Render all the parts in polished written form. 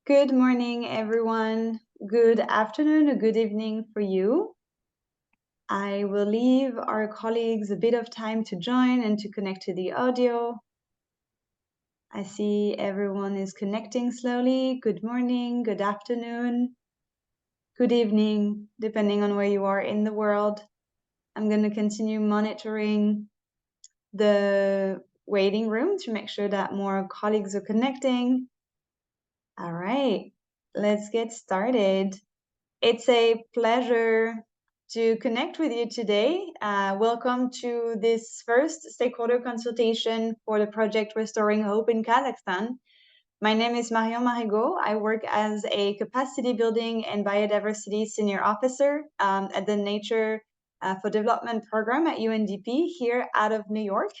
Good morning, everyone. Good afternoon or good evening for you. I will leave our colleagues a bit of time to join and to connect to the audio. I see everyone is connecting slowly. Good morning, good afternoon, good evening, depending on where you are in the world. I'm going to continue monitoring the waiting room to make sure that more colleagues are connecting. All right, let's get started. It's a pleasure to connect with you today. Welcome to this first stakeholder consultation for the project Restoring Hope in Kazakhstan. My name is Marion Marigot. I work as a capacity building and biodiversity senior officer at the Nature for Development program at UNDP here out of New York.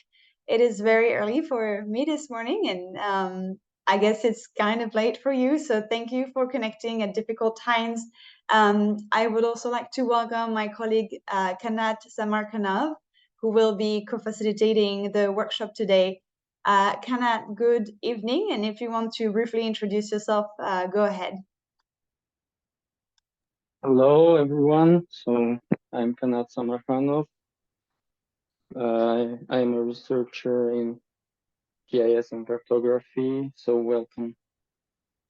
It is very early for me this morning, and I guess it's kind of late for you. So thank you for connecting at difficult times. I would also like to welcome my colleague Kanat Samarkanov, who will be co-facilitating the workshop today. Kanat, good evening, and if you want to briefly introduce yourself, go ahead. Hello, everyone. So I'm Kanat Samarkanov. I'm a researcher in GIS and cartography. So welcome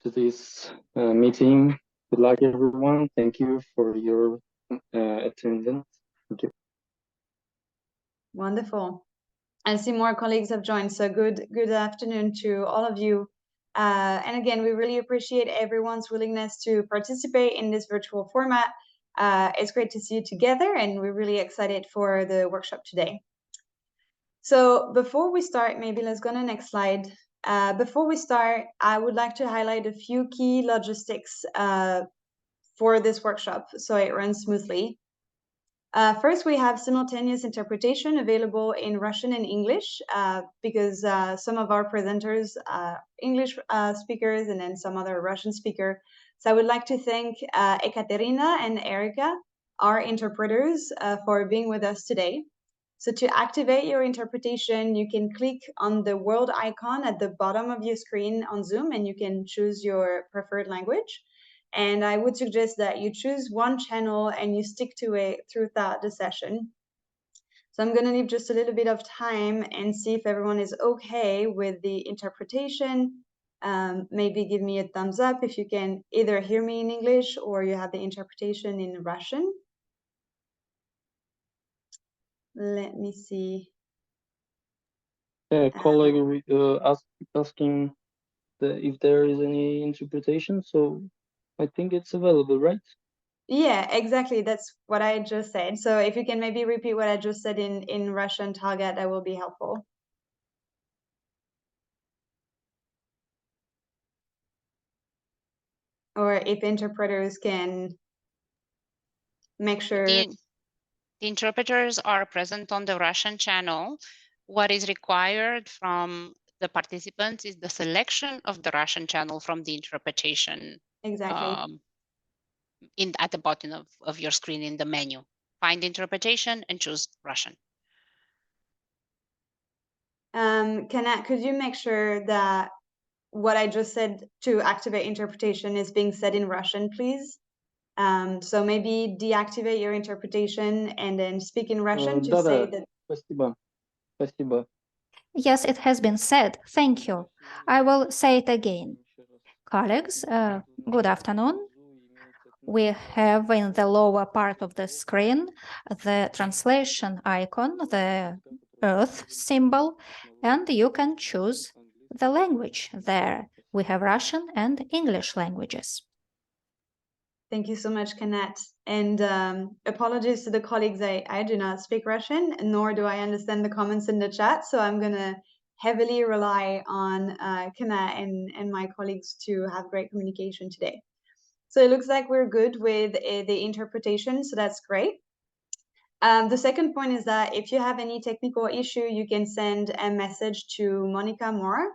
to this meeting. Good luck, everyone. Thank you for your attendance. Thank you. Wonderful. I see more colleagues have joined, so good afternoon to all of you. And again, we really appreciate everyone's willingness to participate in this virtual format. It's great to see you together, and we're really excited for the workshop today. So before we start, maybe let's go to the next slide. Before we start, I would like to highlight a few key logistics for this workshop so it runs smoothly. First, we have simultaneous interpretation available in Russian and English because some of our presenters are English speakers and then some other Russian speaker. So I would like to thank Ekaterina and Erica, our interpreters, for being with us today. So to activate your interpretation, you can click on the world icon at the bottom of your screen on Zoom and you can choose your preferred language. And I would suggest that you choose one channel and you stick to it throughout the session. So I'm going to leave just a little bit of time and see if everyone is okay with the interpretation. Maybe give me a thumbs up if you can either hear me in English or you have the interpretation in Russian. Let me see. Colleague asking if there is any interpretation. So I think it's available, right? Yeah, exactly. That's what I just said. So if you can maybe repeat what I just said in Russian, Target, that will be helpful. Or if interpreters can make sure. The interpreters are present on the Russian channel. What is required from the participants is the selection of the Russian channel from the interpretation. Exactly. At the bottom of your screen in the menu. Find interpretation and choose Russian. Could you make sure that what I just said to activate interpretation is being said in Russian, please? So maybe deactivate your interpretation and then speak in Russian to say that. Спасибо. Спасибо. Yes, it has been said. Thank you. I will say it again. Colleagues, good afternoon. We have in the lower part of the screen the translation icon, the Earth symbol, and you can choose the language there. We have Russian and English languages. Thank you so much, Kanat. And apologies to the colleagues, I do not speak Russian, nor do I understand the comments in the chat. So I'm going to heavily rely on Kanat and my colleagues to have great communication today. So it looks like we're good with the interpretation, so that's great. The second point is that if you have any technical issue, you can send a message to Monica Mora.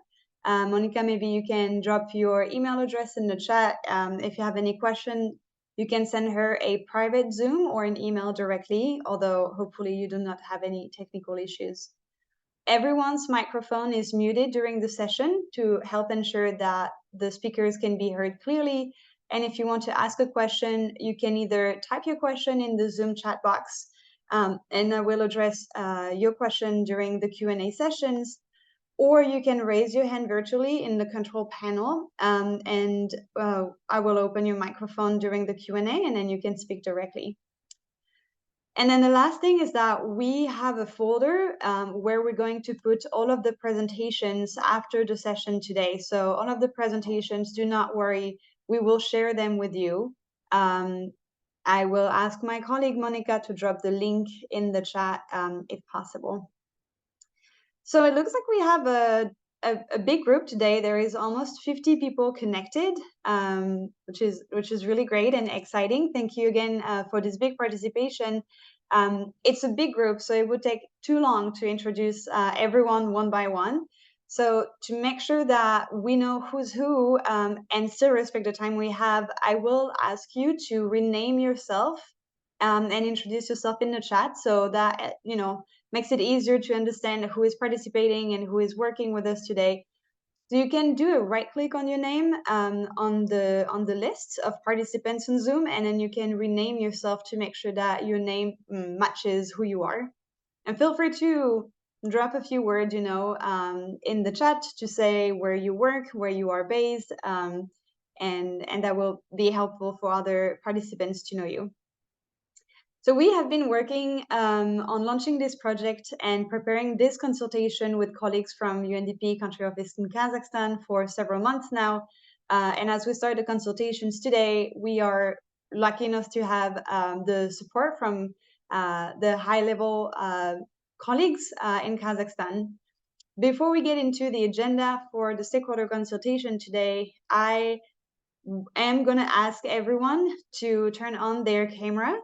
Monica, maybe you can drop your email address in the chat. If you have any question, you can send her a private Zoom or an email directly, although hopefully you do not have any technical issues. everyone's microphone is muted during the session to help ensure that the speakers can be heard clearly. And if you want to ask a question, you can either type your question in the Zoom chat box, and I will address your question during the Q&A sessions, or you can raise your hand virtually in the control panel, and I will open your microphone during the Q&A, and then you can speak directly. And then the last thing is that we have a folder where we're going to put all of the presentations after the session today. So all of the presentations, do not worry, we will share them with you. I will ask my colleague Monica to drop the link in the chat if possible. So it looks like we have a big group today. There is almost 50 people connected, which is really great and exciting. Thank you again for this big participation. It's a big group, so it would take too long to introduce everyone one by one. So to make sure that we know who's who and still respect the time we have, I will ask you to rename yourself and introduce yourself in the chat, so that makes it easier to understand who is participating and who is working with us today. So you can do a right click on your name on the list of participants in Zoom, and then you can rename yourself to make sure that your name matches who you are. And feel free to drop a few words, in the chat to say where you work, where you are based, and that will be helpful for other participants to know you. So we have been working on launching this project and preparing this consultation with colleagues from UNDP country office in Kazakhstan for several months now. And as we start the consultations today, we are lucky enough to have the support from the high-level colleagues in Kazakhstan. Before we get into the agenda for the stakeholder consultation today, I am going to ask everyone to turn on their camera.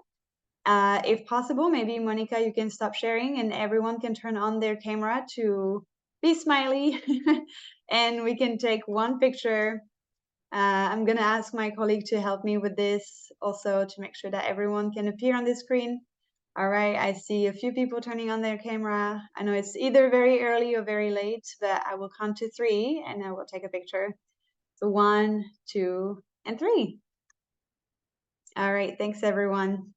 If possible, maybe Monica, you can stop sharing and everyone can turn on their camera to be smiley and we can take one picture. I'm going to ask my colleague to help me with this also to make sure that everyone can appear on the screen. All right, I see a few people turning on their camera. I know it's either very early or very late, but I will count to 3 and I will take a picture. So 1, 2, and 3. All right, thanks everyone.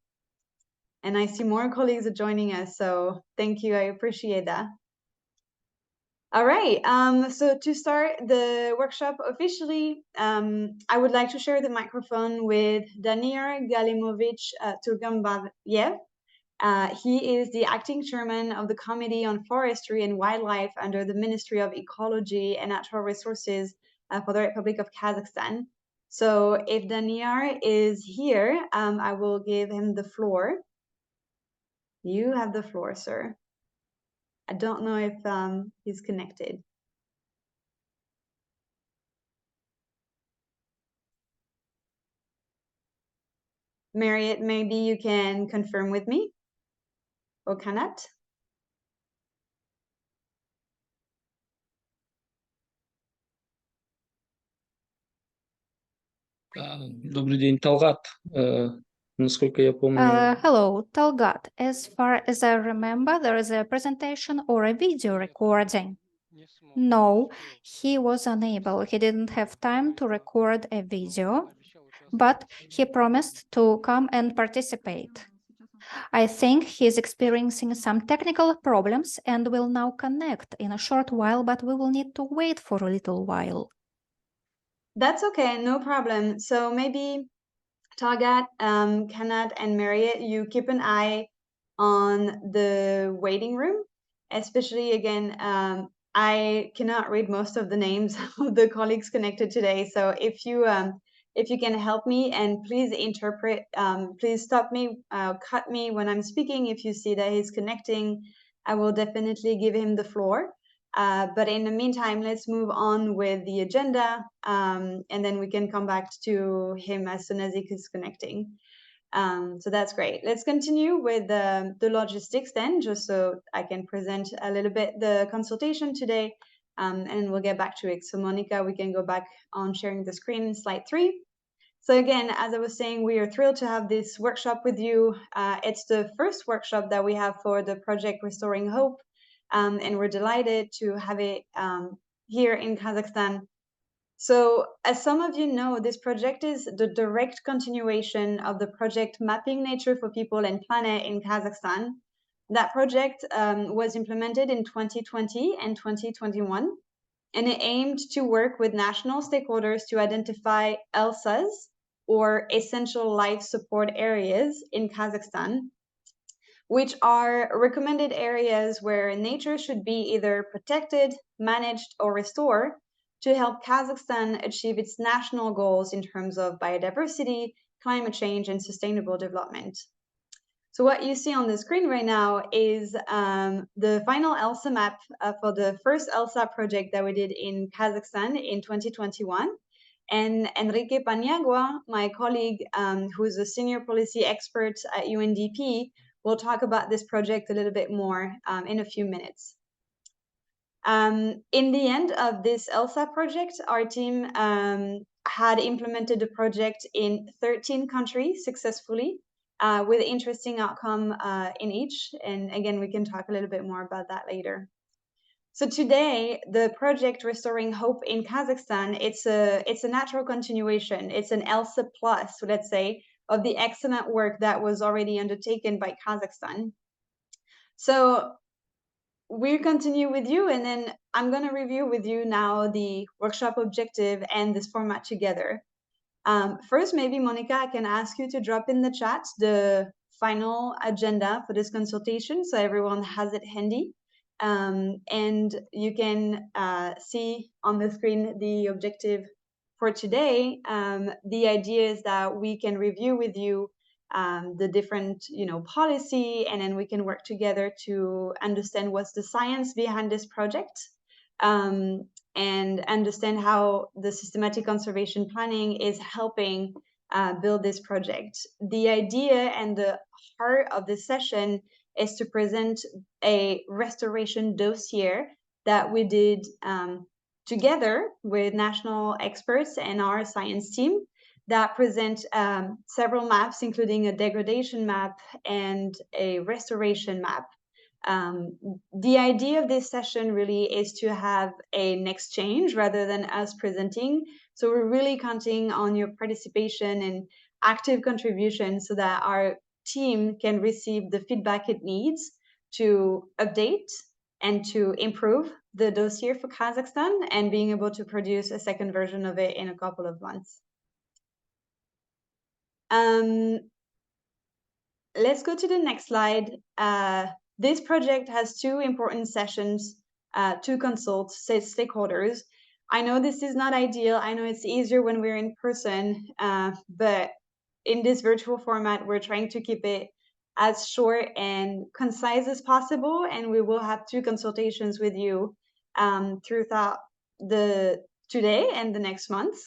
And I see more colleagues are joining us, so thank you, I appreciate that. All right, so to start the workshop officially, I would like to share the microphone with Danir Galimovic Turgambayev. He is the acting chairman of the Committee on Forestry and Wildlife under the Ministry of Ecology and Natural Resources for the Republic of Kazakhstan. So if Danir is here, I will give him the floor. You have the floor, sir. I don't know if he's connected. Marriott, maybe you can confirm with me, or Kanat? Добрый день, Талгат. Насколько я помню. Hello, Talgat. As far as I remember, there is a presentation or a video recording. No, he was unable. He didn't have time to record a video, but he promised to come and participate. I think he's experiencing some technical problems and will now connect in a short while, but we will need to wait for a little while. That's okay, no problem. So maybe Tagat, Kanat, and Marriott, you keep an eye on the waiting room, especially again, I cannot read most of the names of the colleagues connected today. So if you can help me and please interpret, please stop me, cut me when I'm speaking. If you see that he's connecting, I will definitely give him the floor. But in the meantime, let's move on with the agenda, and then we can come back to him as soon as he is connecting. So that's great. Let's continue with the logistics then, just so I can present a little bit the consultation today, and we'll get back to it. So Monica, we can go back on sharing the screen, slide 3. So again, as I was saying, we are thrilled to have this workshop with you. It's the first workshop that we have for the project Restoring Hope. and we're delighted to have it here in Kazakhstan. So as some of you know, this project is the direct continuation of the project Mapping Nature for People and Planet in Kazakhstan. That project was implemented in 2020 and 2021, and it aimed to work with national stakeholders to identify ELSAs, or Essential Life Support Areas in Kazakhstan, which are recommended areas where nature should be either protected, managed, or restored to help Kazakhstan achieve its national goals in terms of biodiversity, climate change, and sustainable development. So what you see on the screen right now is the final ELSA map for the first ELSA project that we did in Kazakhstan in 2021. And Enrique Paniagua, my colleague, who's a senior policy expert at UNDP, will talk about this project a little bit more in a few minutes. In the end of this ELSA project, our team had implemented the project in 13 countries successfully, with interesting outcome in each. And again, we can talk a little bit more about that later. So today, the project Restoring Hope in Kazakhstan, it's a natural continuation. It's an ELSA plus, let's say, of the excellent work that was already undertaken by Kazakhstan. So we'll continue with you, and then I'm going to review with you now the workshop objective and this format together. First, maybe Monica, I can ask you to drop in the chat the final agenda for this consultation so everyone has it handy. And you can see on the screen the objective for today. The idea is that we can review with you the different, policy, and then we can work together to understand what's the science behind this project, and understand how the systematic conservation planning is helping build this project. The idea and the heart of this session is to present a restoration dossier that we did together with national experts and our science team, that present several maps, including a degradation map and a restoration map. The idea of this session really is to have an exchange rather than us presenting. So we're really counting on your participation and active contribution so that our team can receive the feedback it needs to update and to improve the dossier for Kazakhstan, and being able to produce a second version of it in a couple of months. Let's go to the next slide. This project has two important sessions to consult stakeholders. I know this is not ideal. I know it's easier when we're in person, but in this virtual format, we're trying to keep it as short and concise as possible, and we will have two consultations with you throughout today and the next month.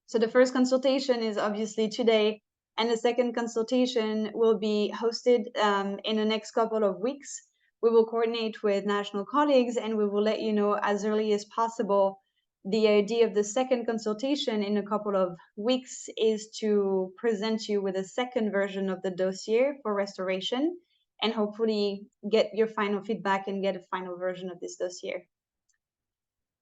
So the first consultation is obviously today, and the second consultation will be hosted in the next couple of weeks. We will coordinate with national colleagues, and we will let you know as early as possible. The idea of the second consultation in a couple of weeks is to present you with a second version of the dossier for restoration, and hopefully get your final feedback and get a final version of this dossier.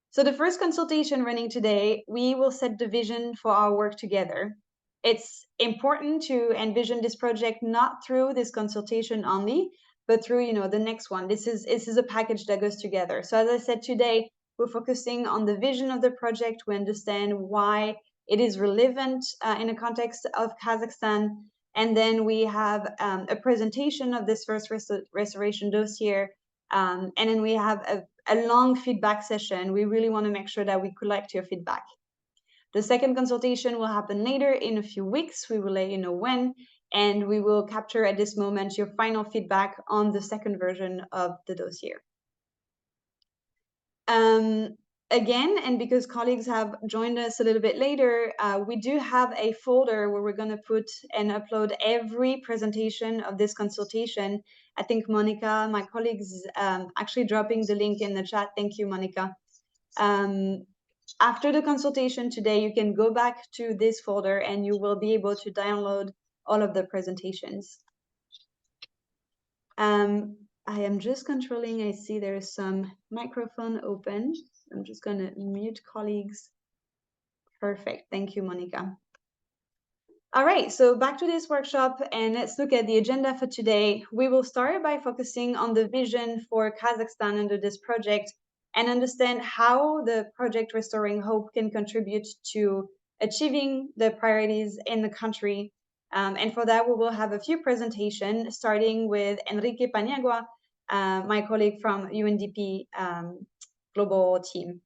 So the first consultation running today, we will set the vision for our work together. It's important to envision this project not through this consultation only, but through the next one. This is a package that goes together. So as I said, today we're focusing on the vision of the project. We understand why it is relevant in the context of Kazakhstan, and then we have a presentation of this first restoration dossier, and then we have a long feedback session. We really want to make sure that we collect your feedback. The second consultation will happen later in a few weeks. We will let you know when, and we will capture at this moment your final feedback on the second version of the dossier. Again, and because colleagues have joined us a little bit later, we do have a folder where we're going to put and upload every presentation of this consultation. I think Monica, my colleague, is actually dropping the link in the chat. Thank you, Monica. After the consultation today, you can go back to this folder and you will be able to download all of the presentations. I am just controlling, I see there's some microphone open. I'm just gonna mute colleagues. Perfect, thank you, Monica. All right, so back to this workshop and let's look at the agenda for today. We will start by focusing on the vision for Kazakhstan under this project and understand how the project Restoring Hope can contribute to achieving the priorities in the country. And for that, we will have a few presentations, starting with Enrique Paniagua, my colleague from UNDP global team.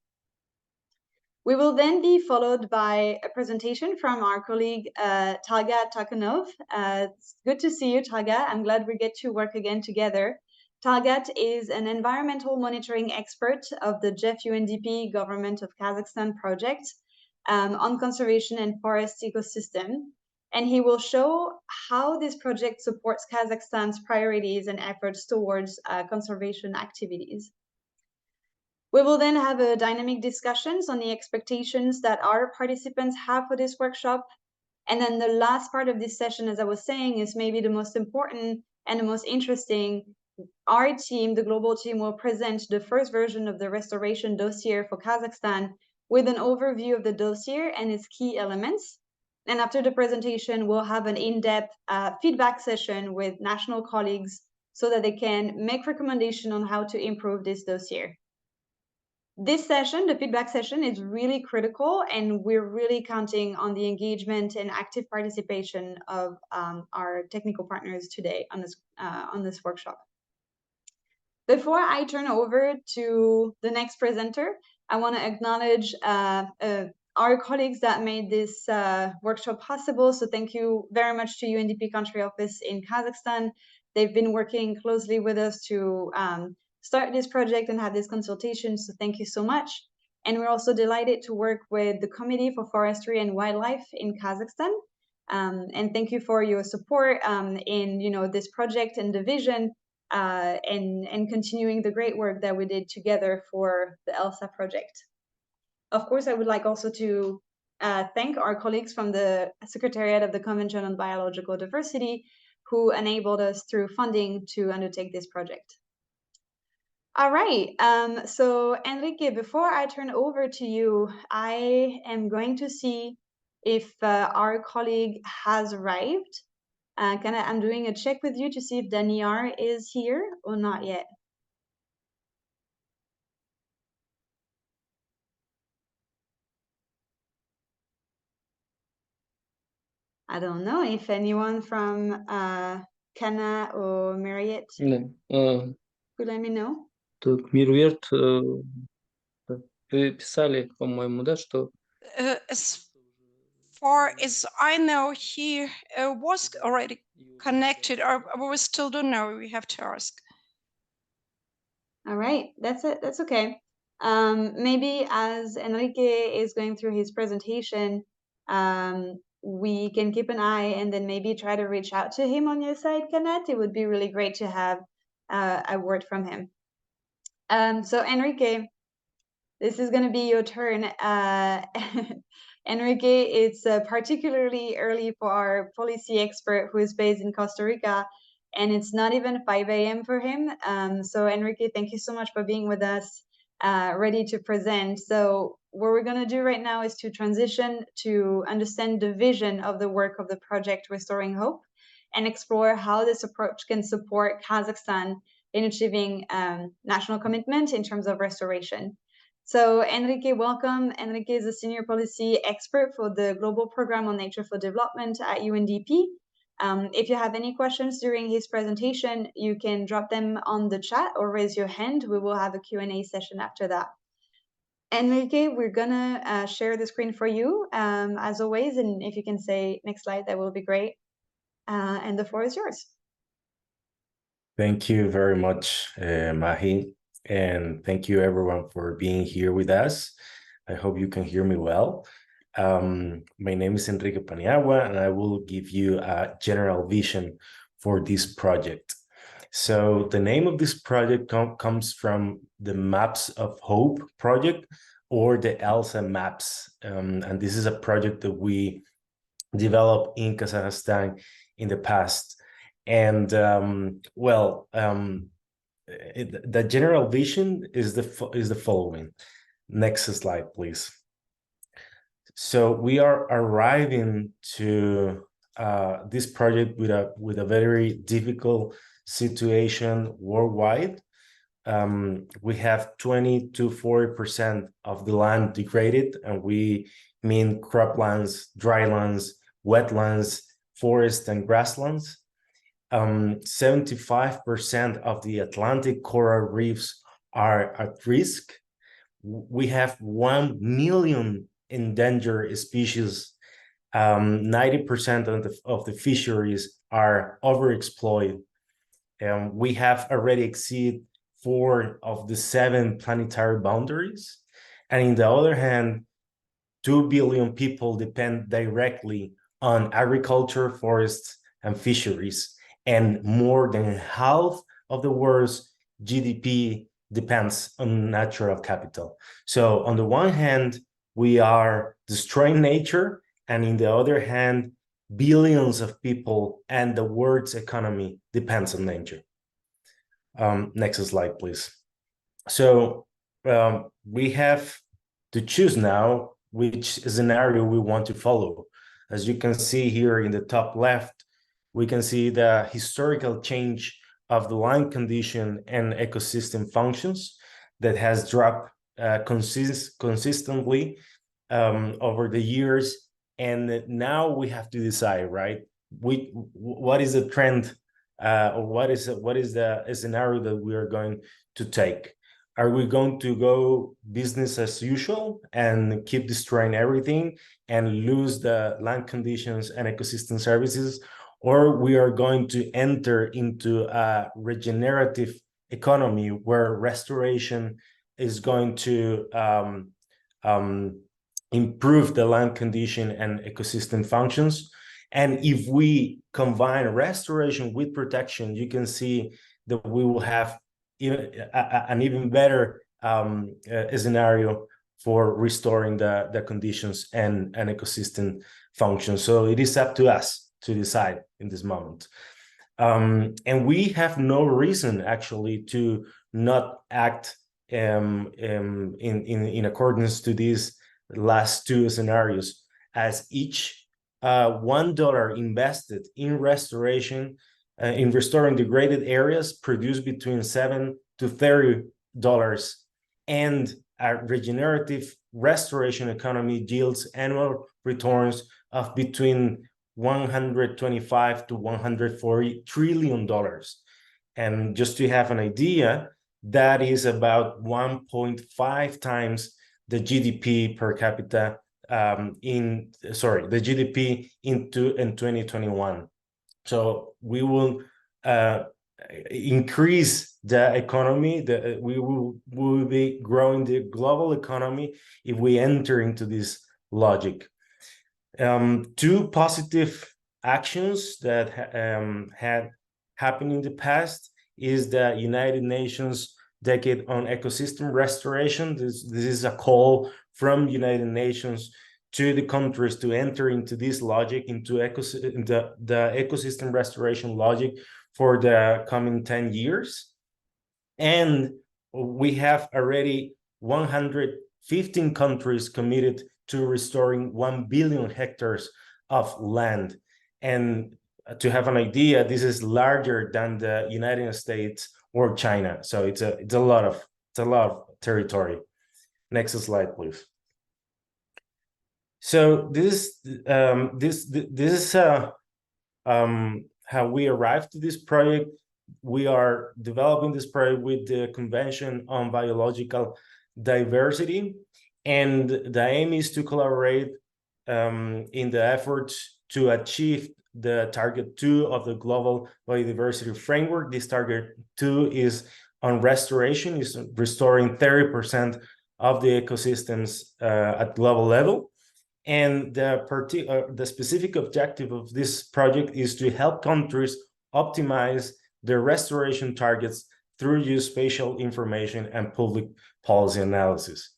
We will then be followed by a presentation from our colleague, Talga Takanov. It's good to see you, Talga. I'm glad we get to work again together. Talgat is an environmental monitoring expert of the JEF UNDP Government of Kazakhstan project on conservation and forest ecosystem. And he will show how this project supports Kazakhstan's priorities and efforts towards conservation activities. We will then have a dynamic discussions on the expectations that our participants have for this workshop. And then the last part of this session, as I was saying, is maybe the most important and the most interesting. Our team, the global team, will present the first version of the restoration dossier for Kazakhstan with an overview of the dossier and its key elements. And after the presentation, we'll have an in-depth feedback session with national colleagues so that they can make recommendations on how to improve this dossier. This session, the feedback session, is really critical, and we're really counting on the engagement and active participation of our technical partners today on this workshop. Before I turn over to the next presenter, I want to acknowledge our colleagues that made this workshop possible. So thank you very much to UNDP Country Office in Kazakhstan. They've been working closely with us to start this project and have this consultation. So thank you so much. And we're also delighted to work with the Committee for Forestry and Wildlife in Kazakhstan. And thank you for your support in this project and the vision and continuing the great work that we did together for the ELSA project. Of course, I would like also to thank our colleagues from the Secretariat of the Convention on Biological Diversity who enabled us through funding to undertake this project. All right, so Enrique, before I turn over to you, I am going to see if our colleague has arrived. I'm doing a check with you to see if Daniar is here or not yet. I don't know if anyone from Kana or Marriott could let me know. Тут Мирверт вы писали, по-моему, да, что as far as I know, he was already connected, or we still don't know. We have to ask. All right, that's it. That's okay. Maybe as Enrique is going through his presentation, we can keep an eye and then maybe try to reach out to him on your side, Kanet. It would be really great to have a word from him. So Enrique, this is going to be your turn. Enrique, it's particularly early for our policy expert who is based in Costa Rica, and it's not even 5 a.m. for him. So Enrique, thank you so much for being with us, ready to present. So what we're going to do right now is to transition to understand the vision of the work of the project Restoring Hope and explore how this approach can support Kazakhstan in achieving national commitment in terms of restoration. So Enrique, welcome. Enrique is a senior policy expert for the Global Program on Nature for Development at UNDP. If you have any questions during his presentation, you can drop them on the chat or raise your hand. We will have a Q&A session after that. Enrique, we're gonna share the screen for you as always, and if you can say next slide, that will be great. And the floor is yours. Thank you very much, Mahi, and thank you everyone for being here with us. I hope you can hear me well. My name is Enrique Paniagua, and I will give you a general vision for this project. So the name of this project comes from the Maps of Hope project, or the ELSA maps. And this is a project that we developed in Kazakhstan in the past. And the general vision is the following. Next slide, please. So we are arriving to this project with a very difficult situation worldwide. We have 20 to 40% of the land degraded, and we mean croplands, drylands, wetlands, forests, and grasslands. 75% of the Atlantic coral reefs are at risk. We have 1 million endangered species. 90% of the fisheries are overexploited. We have already exceeded 4 of the 7 planetary boundaries. And on the other hand, 2 billion people depend directly on agriculture, forests, and fisheries. And more than half of the world's GDP depends on natural capital. So on the one hand, we are destroying nature, and on the other hand, billions of people and the world's economy depends on nature. Next slide, please. So we have to choose now which scenario we want to follow. As you can see here in the top left, we can see the historical change of the land condition and ecosystem functions that has dropped consistently over the years. And now we have to decide, right? What is the trend, or what is the scenario that we are going to take? Are we going to go business as usual and keep destroying everything and lose the land conditions and ecosystem services? Or we are going to enter into a regenerative economy where restoration is going to improve the land condition and ecosystem functions? And if we combine restoration with protection, you can see that we will have an even better scenario for restoring the conditions and ecosystem functions. So it is up to us to decide in this moment. And we have no reason actually to not act in accordance to these last 2 scenarios, as each $1 invested in restoration, in restoring degraded areas, produce between $7 to $30, and a regenerative restoration economy yields annual returns of between $125 to $140 trillion. And just to have an idea, that is about 1.5 times the GDP per capita the GDP in 2021. So we will increase the economy. We will be growing the global economy if we enter into this logic. 2 positive actions that had happened in the past is the United Nations Decade on Ecosystem Restoration. This is a call from United Nations to the countries to enter into this logic, into the ecosystem restoration logic for the coming 10 years. And we have already 115 countries committed to restoring 1 billion hectares of land. And to have an idea, this is larger than the United States or China. So it's a lot of territory. Next slide, please. So this is how we arrived to this project. We are developing this project with the Convention on Biological Diversity, and the aim is to collaborate in the efforts to achieve the target 2 of the Global Biodiversity Framework. This target 2 is on restoration, is restoring 30% of the ecosystems at global level. And the specific objective of this project is to help countries optimize their restoration targets through geospatial information and public policy analysis.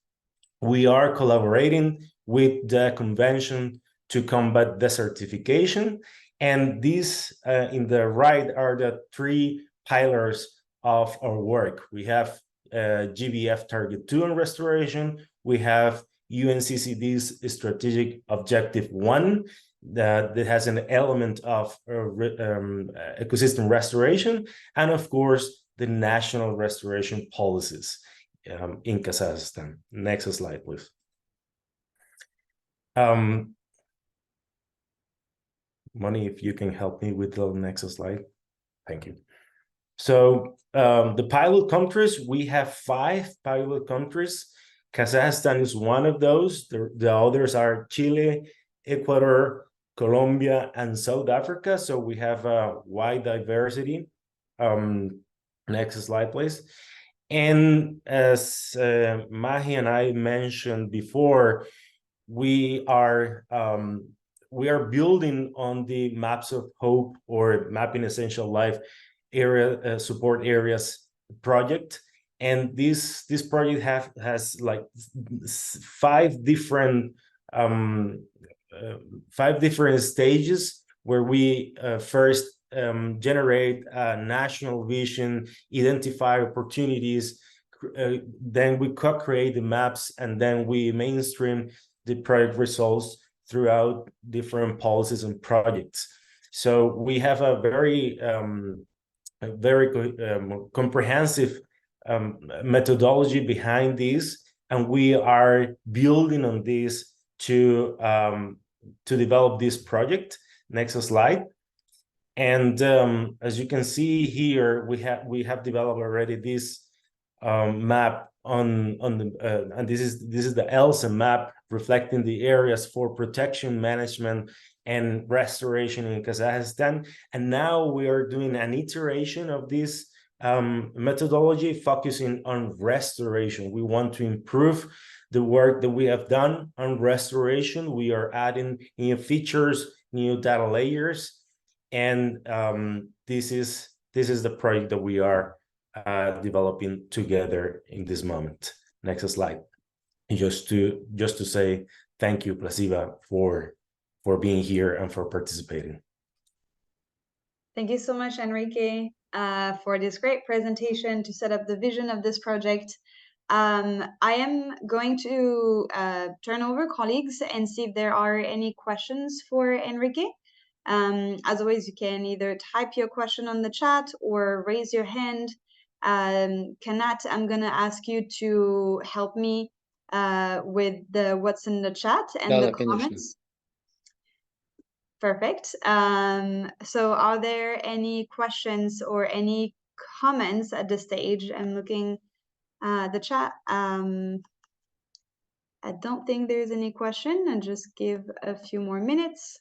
We are collaborating with the Convention to combat desertification, and these in the right are the 3 pillars of our work. We have GBF Target 2 on restoration. We have UNCCD's Strategic Objective 1 that has an element of ecosystem restoration, and of course, the national restoration policies in Kazakhstan. Next slide, please. Moni, if you can help me with the next slide. Thank you. So the pilot countries, we have 5 pilot countries. Kazakhstan is one of those. The others are Chile, Ecuador, Colombia, and South Africa. So we have a wide diversity. Next slide, please. And as Mahi and I mentioned before, we are building on the Maps of Hope or Mapping Essential Life area support areas project, and this project has like 5 different stages where we first generate a national vision, identify opportunities, then we co-create the maps, and then we mainstream the project results throughout different policies and projects. So we have a very comprehensive methodology behind this, and we are building on this to develop this project. Next slide. And as you can see here, we have developed already this map on the and this is the ELSA map reflecting the areas for protection, management, and restoration in Kazakhstan. And now we are doing an iteration of this methodology focusing on restoration. We want to improve the work that we have done on restoration. We are adding new features, new data layers, and this is the project that we are developing together in this moment. Next slide. Just to say thank you, Plasiva, for being here and for participating. Thank you so much, Enrique, for this great presentation to set up the vision of this project. I am going to turn over colleagues and see if there are any questions for Enrique. As always, you can either type your question on the chat or raise your hand. Kanat, I'm going to ask you to help me with what's in the chat and the comments. Perfect. So are there any questions or any comments at this stage? I'm looking at the chat. I don't think there's any question. I'll just give a few more minutes.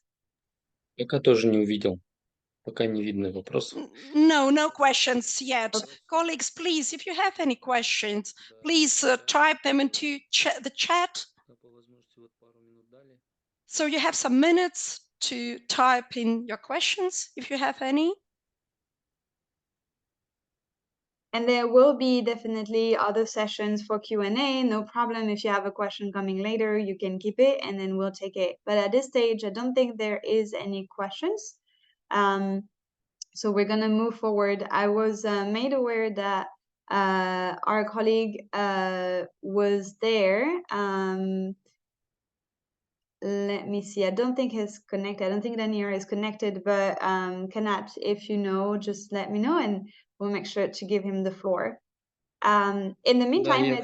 Пока тоже не увидел. Пока не видно вопросов. No questions yet. Okay. Colleagues, please, if you have any questions, please type them into the chat. So you have some minutes to type in your questions, if you have any. And there will be definitely other sessions for Q&A. No problem. If you have a question coming later, you can keep it and then we'll take it. But at this stage, I don't think there is any questions. So we're going to move forward. I was made aware that our colleague was there. Let me see. I don't think he's connected. I don't think Daniel is connected, but Kanat, if you know, just let me know and we'll make sure to give him the floor. In the meantime, Да, я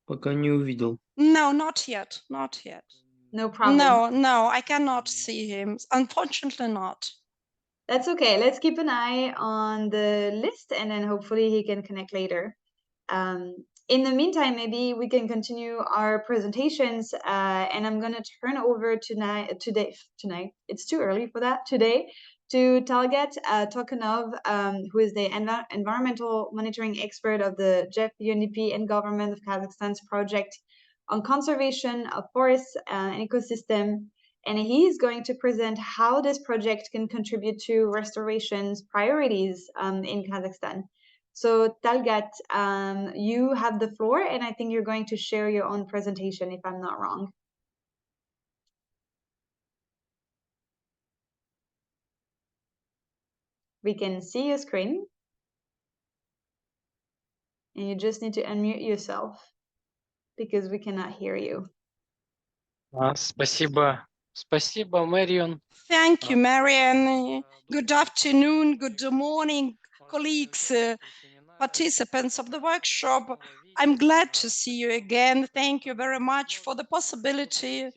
пока не увидел. No, not yet. Not yet. No problem. No, I cannot see him. Unfortunately not. That's okay. Let's keep an eye on the list and then hopefully he can connect later. In the meantime, maybe we can continue our presentations and I'm going to turn over tonight. It's too early for that today to Talgat Tokanov, who is the environmental monitoring expert of the JEF UNDP and government of Kazakhstan's project on conservation of forests and ecosystem. And he's going to present how this project can contribute to restoration's priorities in Kazakhstan. So Talgat, you have the floor, and I think you're going to share your own presentation, if I'm not wrong. We can see your screen. and you just need to unmute yourself because we cannot hear you. Спасибо. Спасибо, Marion. Thank you, Marian. Good afternoon, good morning, colleagues, participants of the workshop. I'm glad to see you again. Thank you very much for the possibility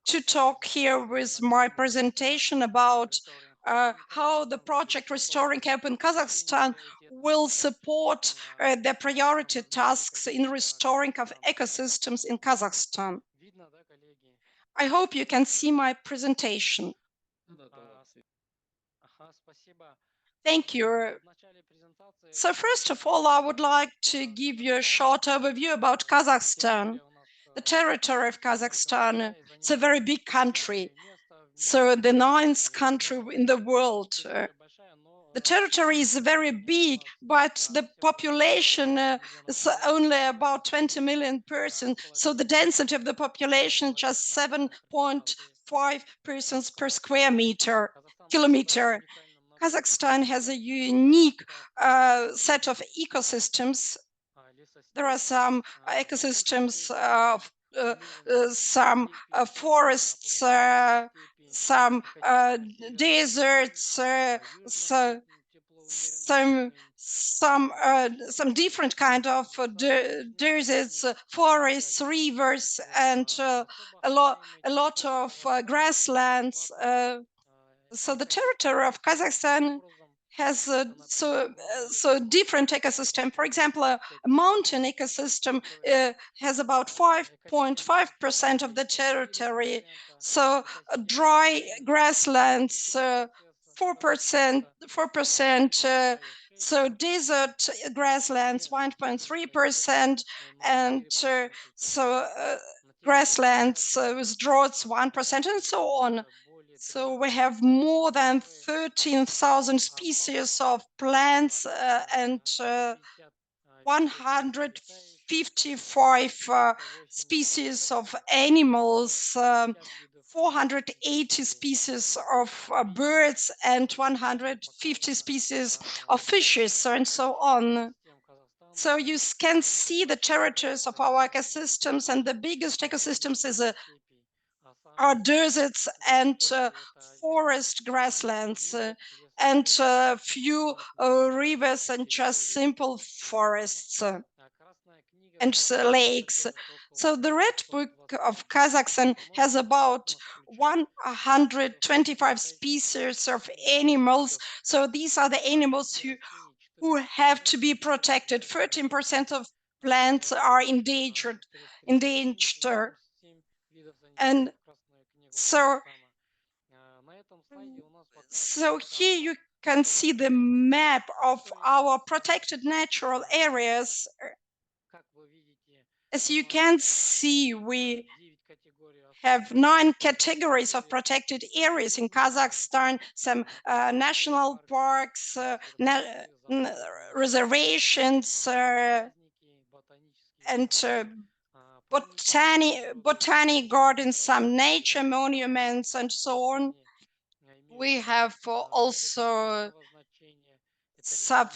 to talk here with my presentation about how the project Restoring Hope in Kazakhstan will support the priority tasks in restoring of ecosystems in Kazakhstan. I hope you can see my presentation. Thank you. So first of all, I would like to give you a short overview about Kazakhstan. The territory of Kazakhstan, it's a very big country. So the 9th country in the world. The territory is very big, but the population is only about 20 million persons. So the density of the population is just 7.5 persons per square kilometer. Kazakhstan has a unique set of ecosystems. There are some ecosystems of some forests, some deserts, some different kind of deserts, forests, rivers, and a lot of grasslands. So the territory of Kazakhstan has so different ecosystem. For example, a mountain ecosystem has about 5.5% of the territory. So dry grasslands, 4%. So desert grasslands, 1.3%, and grasslands with droughts, 1%, and so on. So we have more than 13,000 species of plants and 155 species of animals, 480 species of birds, and 150 species of fishes, and so on. So you can see the territories of our ecosystems, and the biggest ecosystems are deserts and forest grasslands and few rivers and just simple forests and lakes. So the Red Book of Kazakhstan has about 125 species of animals. So these are the animals who have to be protected. 13% of plants are endangered. And so here you can see the map of our protected natural areas. As you can see, we have 9 categories of protected areas in Kazakhstan, some national parks, reservations, and botanic gardens, some nature monuments, and so on. We have also some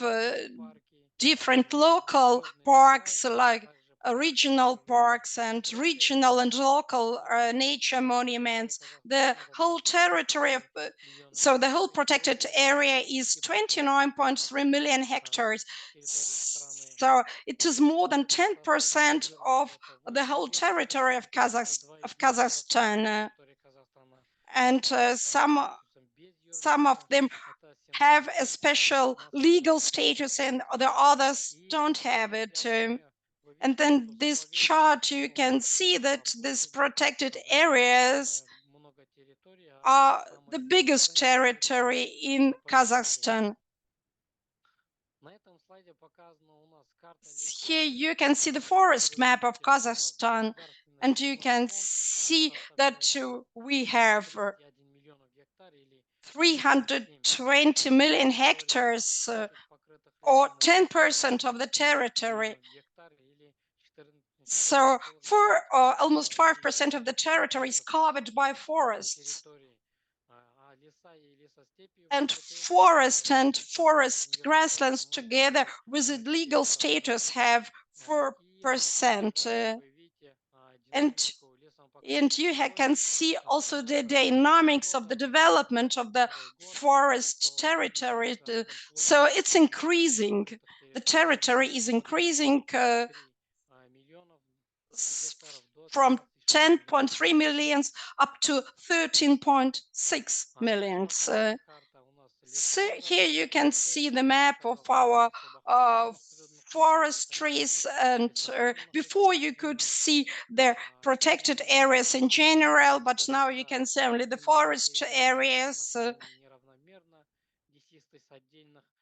different local parks, like regional parks and regional and local nature monuments. The whole territory of, so the whole protected area is 29.3 million hectares. So it is more than 10% of the whole territory of Kazakhstan. And some of them have a special legal status and the others don't have it. And then this chart, you can see that these protected areas are the biggest territory in Kazakhstan. Here you can see the forest map of Kazakhstan, and you can see that we have 320 million hectares, or 10% of the territory. So almost 5% of the territory is covered by forests. and forest grasslands together with a legal status have 4%. And you can see also the dynamics of the development of the forest territory. So it's increasing. The territory is increasing from 10.3 million up to 13.6 million. So here you can see the map of our forestries, and before you could see the protected areas in general, but now you can see only the forest areas.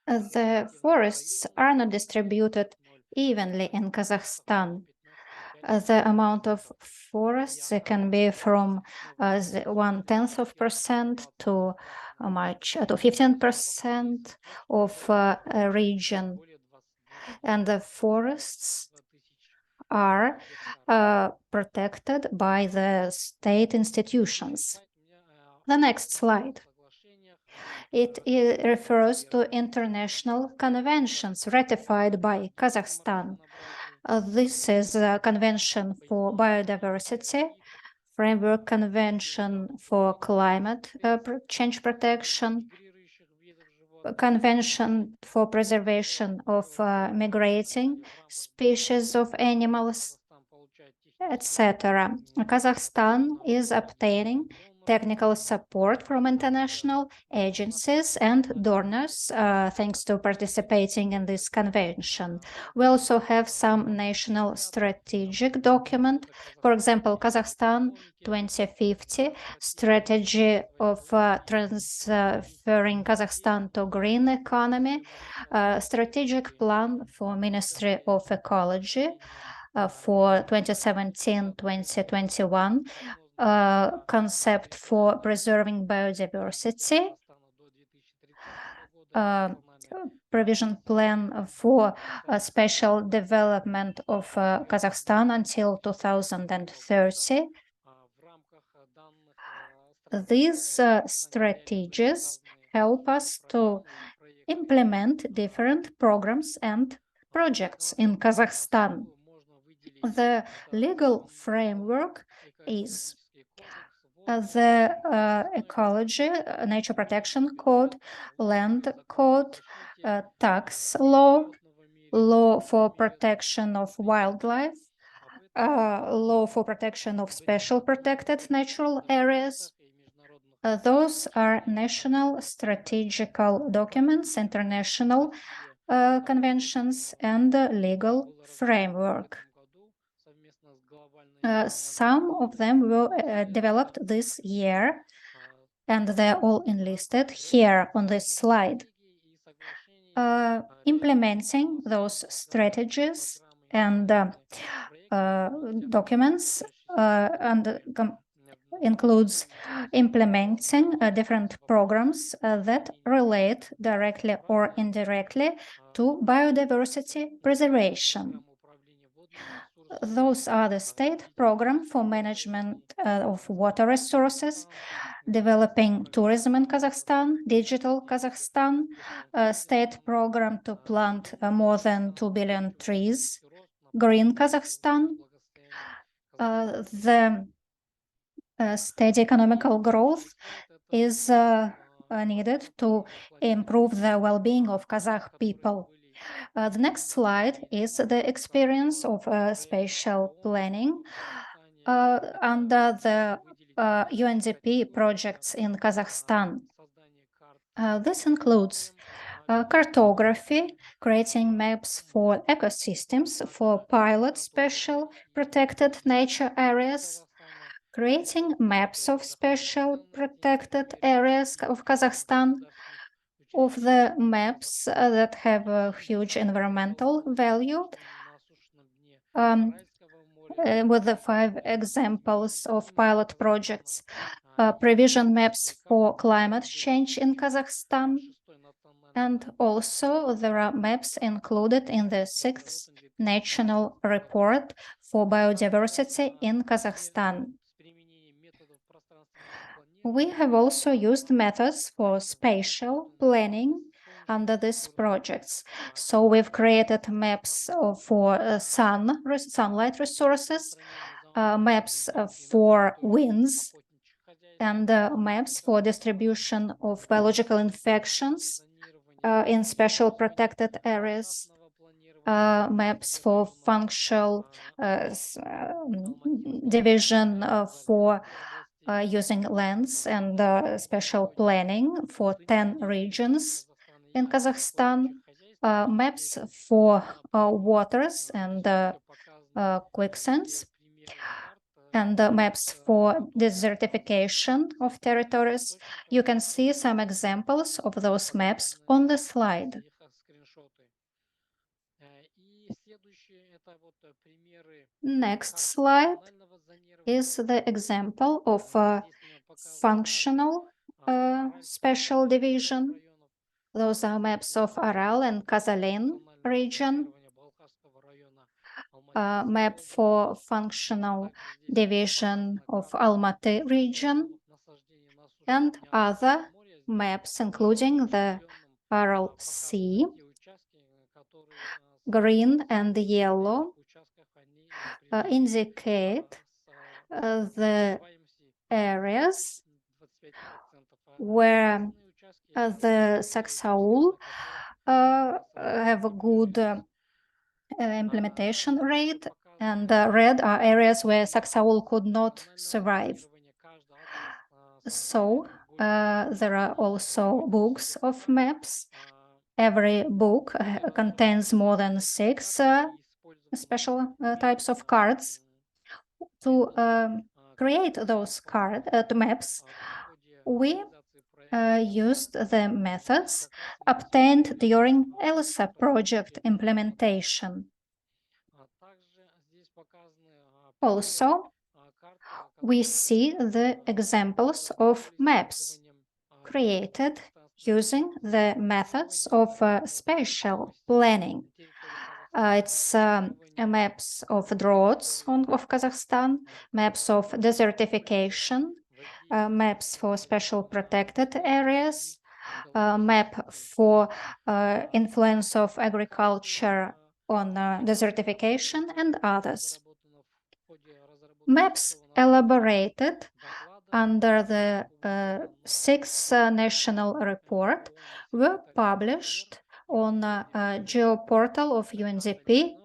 The forests are not distributed evenly in Kazakhstan. The amount of forests can be from 0.1% to to 15% of a region, and the forests are protected by the state institutions. The next slide. It refers to international conventions ratified by Kazakhstan. This is a Convention for Biodiversity, Framework Convention for Climate Change Protection, Convention for Preservation of Migrating Species of Animals, etc. Kazakhstan is obtaining technical support from international agencies and donors thanks to participating in this convention. We also have some national strategic document, for example, Kazakhstan 2050 strategy of transferring Kazakhstan to green economy, strategic plan for Ministry of Ecology for 2017-2021, concept for preserving biodiversity, provision plan for special development of Kazakhstan until 2030. These strategies help us to implement different programs and projects in Kazakhstan. The legal framework is the Ecology, Nature Protection Code, Land Code, Tax Law, Law for Protection of Wildlife, Law for Protection of Special Protected Natural Areas. Those are national strategical documents, international conventions, and legal framework. Some of them were developed this year, and they're all enlisted here on this slide. Implementing those strategies and documents and includes implementing different programs that relate directly or indirectly to biodiversity preservation. Those are the state program for management of water resources, developing tourism in Kazakhstan, digital Kazakhstan, state program to plant more than 2 billion trees, green Kazakhstan, the steady economical growth is needed to improve the well-being of Kazakh people. The next slide is the experience of spatial planning under the UNDP projects in Kazakhstan. This includes cartography, creating maps for ecosystems for pilot special protected nature areas, creating maps of special protected areas of Kazakhstan, of the maps that have a huge environmental value, with the 5 examples of pilot projects, provision maps for climate change in Kazakhstan, and also there are maps included in the 6th National Report for Biodiversity in Kazakhstan. We have also used methods for spatial planning under these projects. So we've created maps for sunlight resources, maps for winds, and maps for distribution of biological infections in special protected areas, maps for functional division for using lands, and special planning for 10 regions in Kazakhstan, maps for waters and quicksands, and maps for desertification of territories. You can see some examples of those maps on the slide. Next slide is the example of a functional special division. Those are maps of Aral and Kazalin region, map for functional division of Almaty region, and other maps, including the Aral Sea. Green and yellow indicate the areas where the Saksaul have a good implementation rate, and red are areas where Saksaul could not survive. So there are also books of maps. Every book contains more than 6 special types of cards. To create those maps, we used the methods obtained during ELSA project implementation. Also, we see the examples of maps created using the methods of spatial planning. It's maps of droughts of Kazakhstan, maps of desertification, maps for special protected areas, map for influence of agriculture on desertification, and others. Maps elaborated under the 6th national report were published on GeoPortal of UNDP.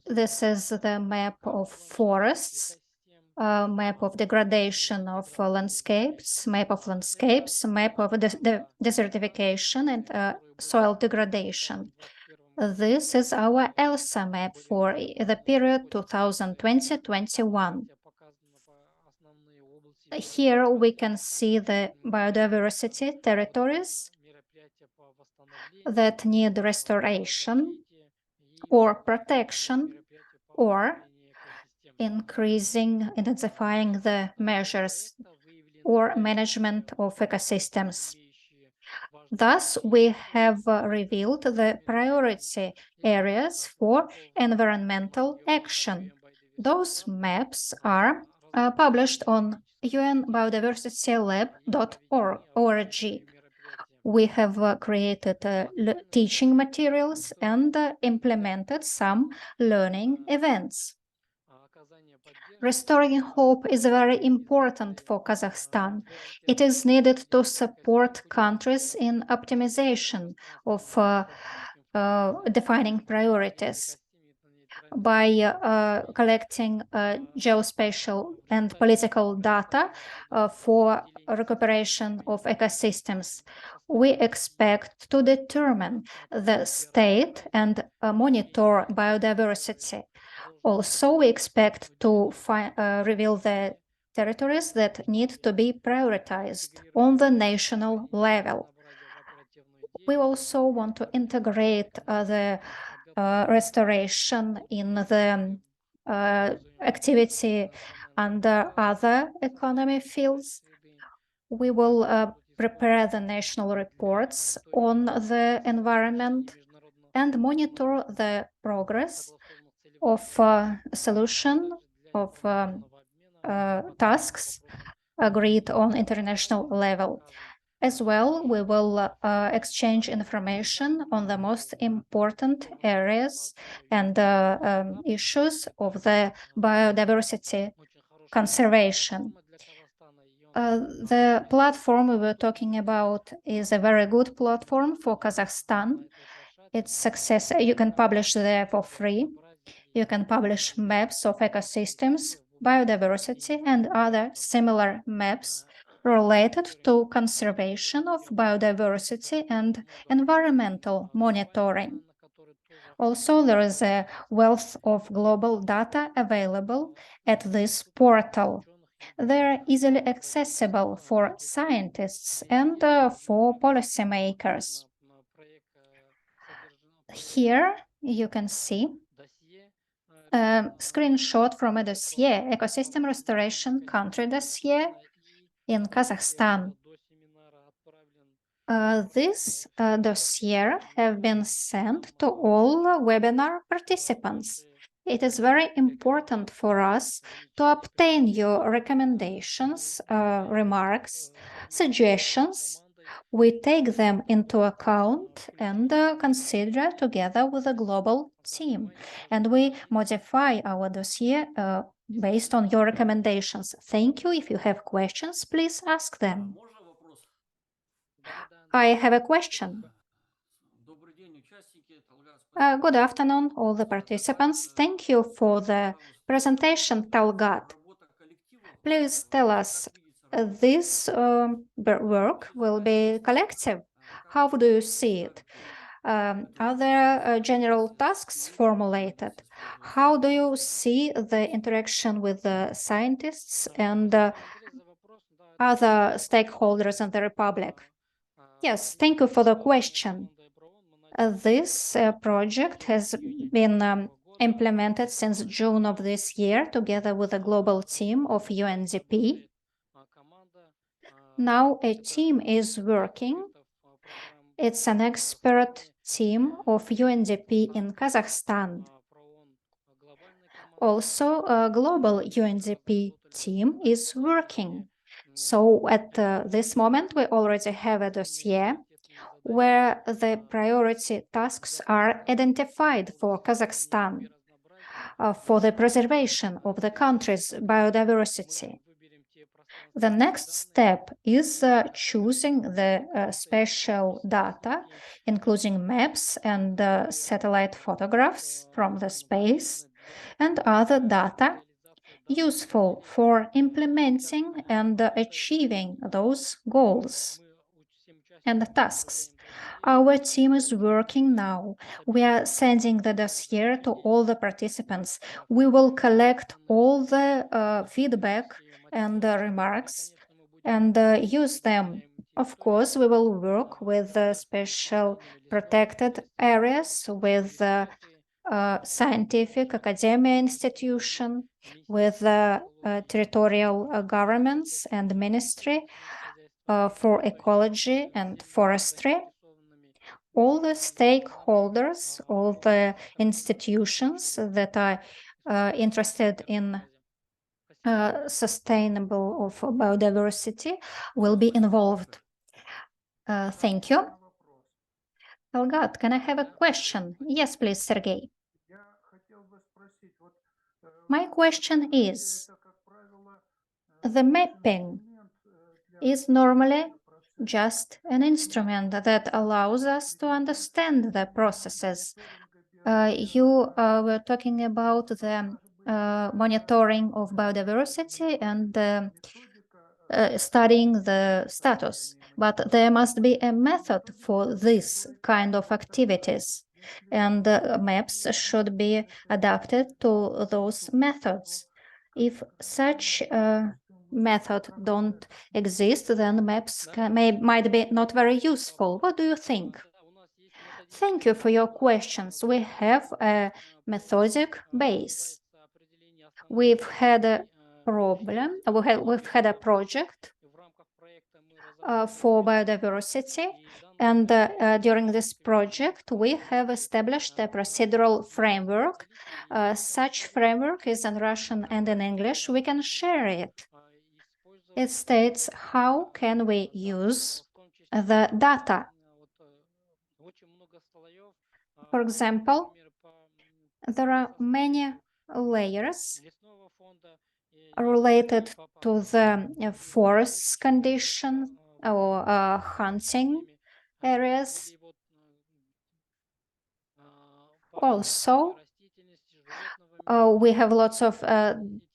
This is the map of forests, map of degradation of landscapes, map of desertification and soil degradation. This is our ELSA map for the period 2020-21. Here we can see the biodiversity territories that need restoration or protection, or intensifying the measures or management of ecosystems. Thus, we have revealed the priority areas for environmental action. Those maps are published on unbiodiversitylab.org. We have created teaching materials and implemented some learning events. Restoring hope is very important for Kazakhstan. It is needed to support countries in optimization of defining priorities by collecting geospatial and political data for recuperation of ecosystems. We expect to determine the state and monitor biodiversity. Also, we expect to reveal the territories that need to be prioritized on the national level. We also want to integrate the restoration in the activity under other economy fields. We will prepare the national reports on the environment and monitor the progress of solution of tasks agreed on international level. As well, we will exchange information on the most important areas and issues of the biodiversity conservation. The platform we were talking about is a very good platform for Kazakhstan. It's success. You can publish there for free. You can publish maps of ecosystems, biodiversity, and other similar maps related to conservation of biodiversity and environmental monitoring. Also, there is a wealth of global data available at this portal. They're easily accessible for scientists and for policymakers. Here you can see a screenshot from a dossier, Ecosystem Restoration Country Dossier in Kazakhstan. This dossier have been sent to all webinar participants. It is very important for us to obtain your recommendations, remarks, suggestions. We take them into account and consider together with the global team. And we modify our dossier based on your recommendations. Thank you. If you have questions, please ask them. I have a question. Good afternoon, all the participants. Thank you for the presentation, Talgat. Please tell us, this work will be collective. How do you see it? Are there general tasks formulated? How do you see the interaction with the scientists and other stakeholders in the Republic? Yes, thank you for the question. This project has been implemented since June of this year, together with a global team of UNDP. Now a team is working. It's an expert team of UNDP in Kazakhstan. Also, a global UNDP team is working. So at this moment, we already have a dossier where the priority tasks are identified for Kazakhstan for the preservation of the country's biodiversity. The next step is choosing the special data, including maps and satellite photographs from the space and other data useful for implementing and achieving those goals and tasks. Our team is working now. We are sending the dossier to all the participants. We will collect all the feedback and remarks and use them. Of course, we will work with special protected areas, with scientific academia institution, with territorial governments and ministry for ecology and forestry. All the stakeholders, all the institutions that are interested in sustainable of biodiversity will be involved. Thank you. Talgat, can I have a question? Yes, please, Sergey. My question is, the mapping is normally just an instrument that allows us to understand the processes. You were talking about the monitoring of biodiversity and studying the status, but there must be a method for this kind of activities, and maps should be adapted to those methods. If such method don't exist, then maps might be not very useful. What do you think? Thank you for your questions. We have a methodic base. We've had a problem. We've had a project for biodiversity. And during this project, we have established a procedural framework. Such framework is in Russian and in English. We can share it. It states how can we use the data. For example, there are many layers related to the forest condition or hunting areas. Also, we have lots of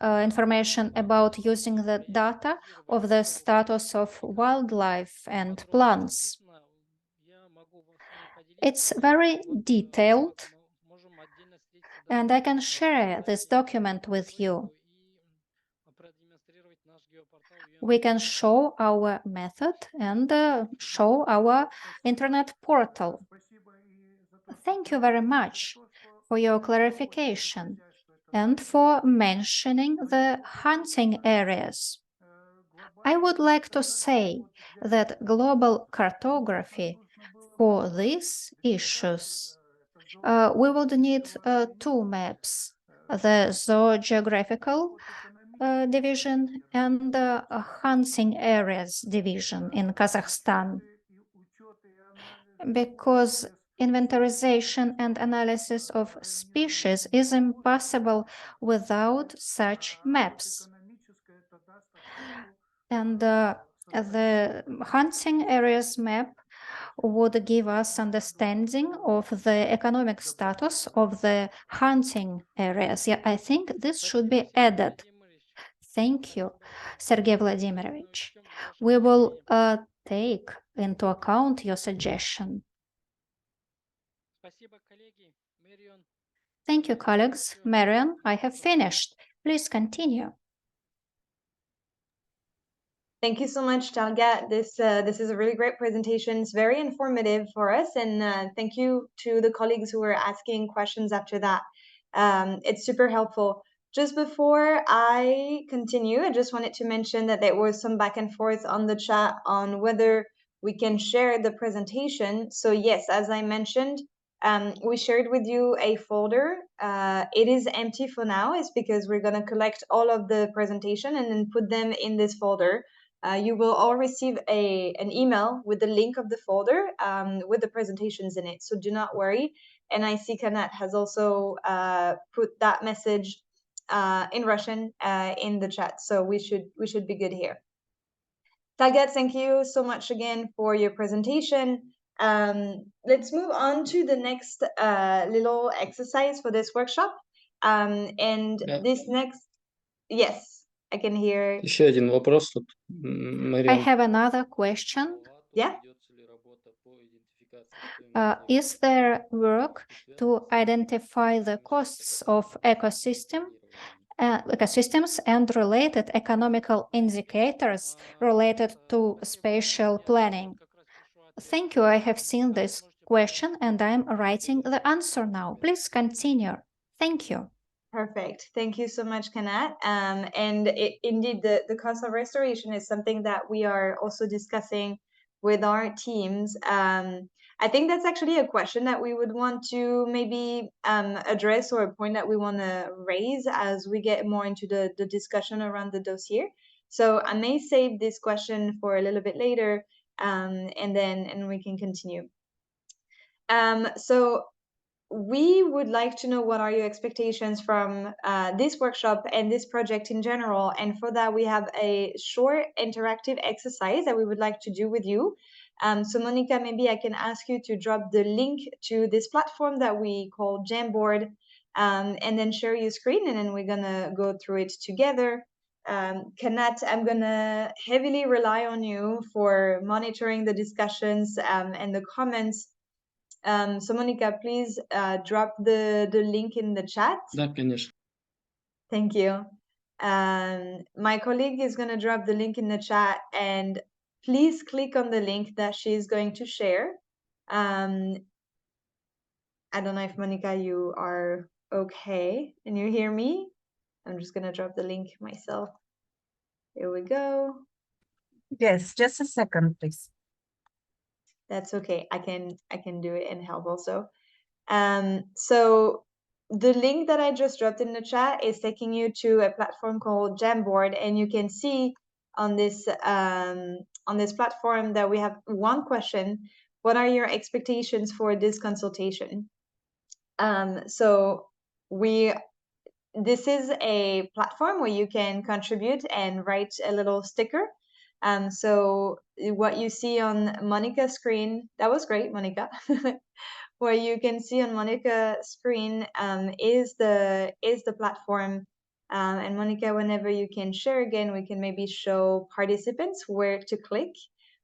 information about using the data of the status of wildlife and plants. It's very detailed, and I can share this document with you. We can show our method and show our internet portal. Thank you very much for your clarification and for mentioning the hunting areas. I would like to say that global cartography for these issues, we would need two maps, the zoogeographical division and the hunting areas division in Kazakhstan, because inventarization and analysis of species is impossible without such maps. And the hunting areas map would give us understanding of the economic status of the hunting areas. Yeah, I think this should be added. Thank you, Sergey Vladimirovich. We will take into account your suggestion. Thank you, colleagues. Marion, I have finished. Please continue. Thank you so much, Talgat. This is a really great presentation. It's very informative for us, and thank you to the colleagues who were asking questions after that. It's super helpful. Just before I continue, I just wanted to mention that there was some back and forth on the chat on whether we can share the presentation. So yes, as I mentioned, we shared with you a folder. It is empty for now. It's because we're going to collect all of the presentation and then put them in this folder. You will all receive an email with the link of the folder with the presentations in it. So do not worry. And I see Kanat has also put that message in Russian in the chat. So we should be good here. Tagat, thank you so much again for your presentation. Let's move on to the next little exercise for this workshop. This next, yes. I can hear. Еще один вопрос тут, I Мариан. have another question. Yeah. Is there work to identify the costs of ecosystems and related economical indicators related to spatial planning? Thank you. I have seen this question and I'm writing the answer now. Please continue. Thank you. Perfect. Thank you so much, Kanat. Indeed, the cost of restoration is something that we are also discussing with our teams. I think that's actually a question that we would want to maybe address, or a point that we want to raise as we get more into the discussion around the dossier. So I may save this question for a little bit later, and we can continue. So we would like to know what are your expectations from this workshop and this project in general. And for that, we have a short interactive exercise that we would like to do with you. So Monica, maybe I can ask you to drop the link to this platform that we call Jamboard, and then share your screen, and then we're gonna go through it together. Kanat, I'm gonna heavily rely on you for monitoring the discussions and the comments. So Monica, please drop the link in the chat. Да, конечно. Thank you. My colleague is going to drop the link in the chat, and please click on the link that she's going to share. I don't know if Monica, you are okay. Can you hear me? I'm just going to drop the link myself. Here we go. Yes, just a second, please. That's okay. I can do it and help also. So the link that I just dropped in the chat is taking you to a platform called Jamboard, and you can see on this platform that we have one question: what are your expectations for this consultation? So this is a platform where you can contribute and write a little sticker. So what you see on Monica's screen, that was great, Monica. What you can see on Monica's screen is the platform. And Monica, whenever you can share again, we can maybe show participants where to click.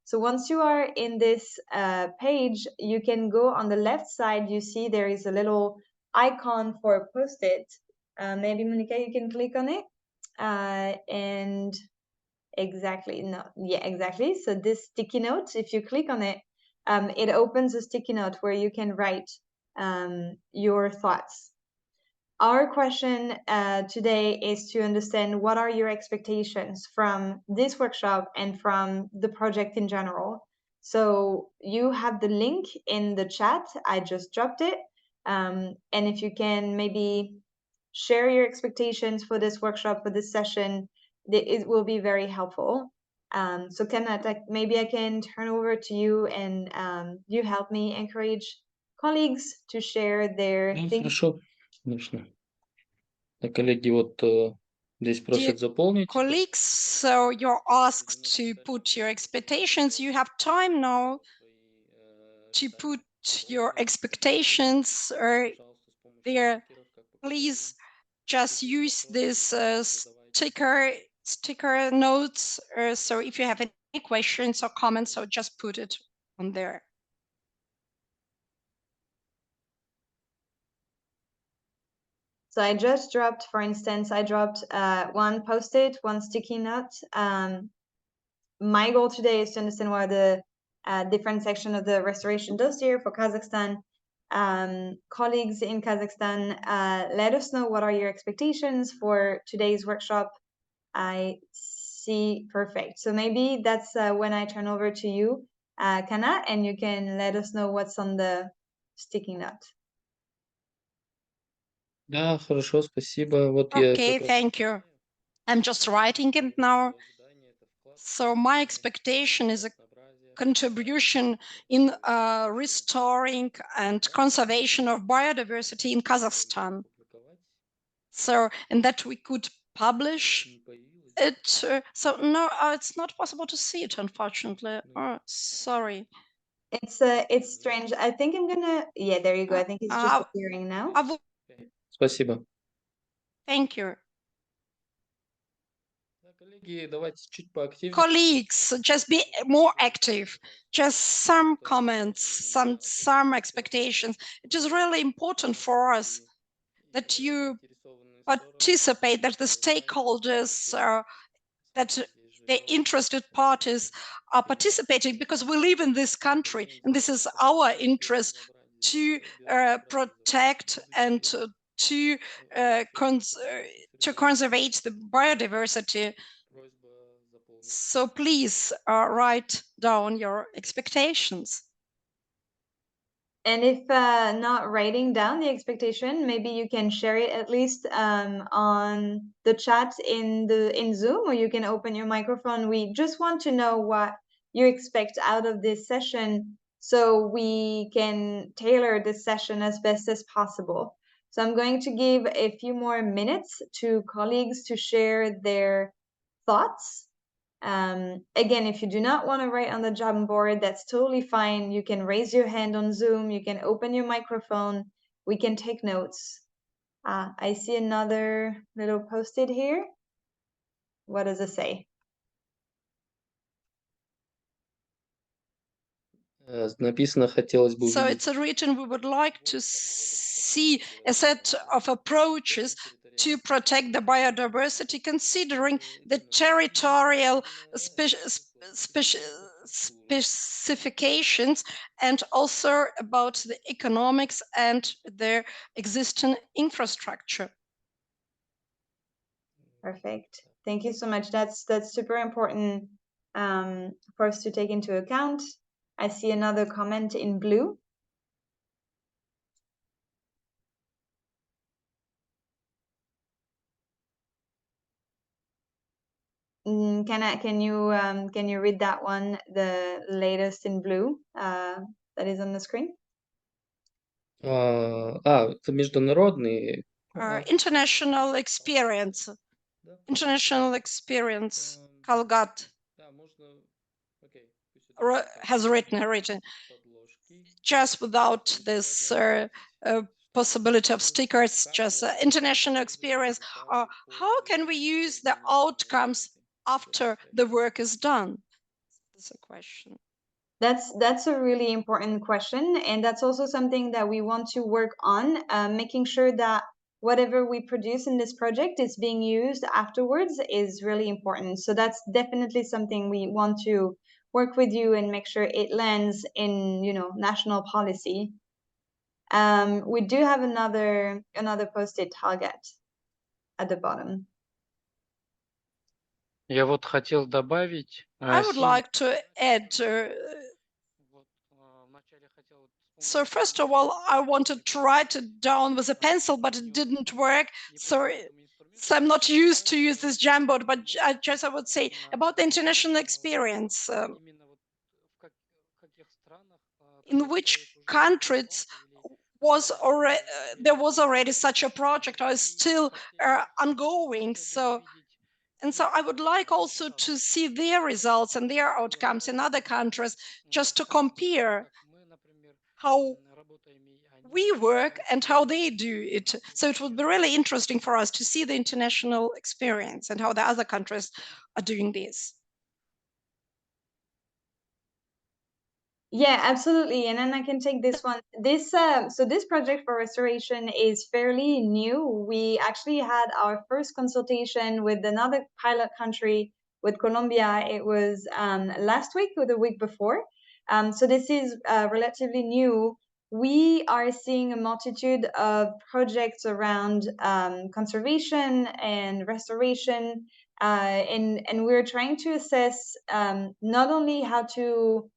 So once you are in this page, you can go on the left side. You see there is a little icon for a post-it. Maybe Monica, you can click on it. And exactly, no, yeah, exactly. So this sticky note, if you click on it, it opens a sticky note where you can write your thoughts. Our question today is to understand what are your expectations from this workshop and from the project in general. So you have the link in the chat. I just dropped it. And if you can maybe share your expectations for this workshop, for this session, it will be very helpful. So Kanat, maybe I can turn over to you and you help me encourage colleagues to share their Да, things. хорошо, конечно. Так, коллеги, вот здесь просят заполнить. Colleagues, so you're asked to put your expectations. You have time now to put your expectations there. Please just use this sticker notes. So if you have any questions or comments, so just put it on there. So I just dropped, for instance, I dropped one post-it, one sticky note. My goal today is to understand what the different section of the restoration dossier for Kazakhstan. Colleagues in Kazakhstan, let us know what are your expectations for today's workshop. I see, perfect. So maybe that's when I turn over to you, Kana, and you can let us know what's on the sticky note. Да, хорошо, спасибо. Вот Okay, thank you. I'm just writing it now. So my expectation is a contribution in restoring and conservation of biodiversity in Kazakhstan. So, and that we could publish it. So no, it's not possible to see it, unfortunately. Oh, sorry. It's strange. I think I'm gonna, yeah, there you go. I think it's just appearing now. Спасибо. Thank you. Коллеги, давайте чуть поактивнее. Colleagues, just be more active. Just some comments, some expectations. It is really important for us that you participate, that the stakeholders, that the interested parties are participating, because we live in this country and this is our interest to protect and to conserve the biodiversity. So please write down your expectations. And if not writing down the expectation, maybe you can share it at least on the chat in Zoom, or you can open your microphone. We just want to know what you expect out of this session so we can tailor this session as best as possible. So I'm going to give a few more minutes to colleagues to share their thoughts. Again, if you do not want to write on the Jamboard, that's totally fine. You can raise your hand on Zoom. You can open your microphone. We can take notes. I see another little post-it here. What does it say? Написано, хотелось бы So увидеть. it's written, we would like to see a set of approaches to protect the biodiversity, considering the territorial specifications and also about the economics and their existing infrastructure. Perfect. Thank you so much. That's super important for us to take into account. I see another comment in blue. Can you read that one, the latest in blue that is on the screen? Это международный. International experience. International experience. Kalgat has written. Just without this possibility of stickers, just international experience. How can we use the outcomes after the work is done? That's a question. That's a really important question, and that's also something that we want to work on, making sure that whatever we produce in this project is being used afterwards is really important. So that's definitely something we want to work with you and make sure it lands in, you know, national policy. We do have another post-it target at the bottom. Я вот хотел добавить. I would like to add. So first of all, I wanted to write it down with a pencil, but it didn't work. So I'm not used to use this Jamboard, but I would say about the international experience. In which countries there was already such a project or is still ongoing. So I would like also to see their results and their outcomes in other countries, just to compare how we work and how they do it. So it would be really interesting for us to see the international experience and how the other countries are doing this. Yeah, absolutely. And then I can take this one. So this project for restoration is fairly new. We actually had our first consultation with another pilot country, with Colombia. It was last week or the week before. So this is relatively new. We are seeing a multitude of projects around conservation and restoration, and we're trying to assess not only how to,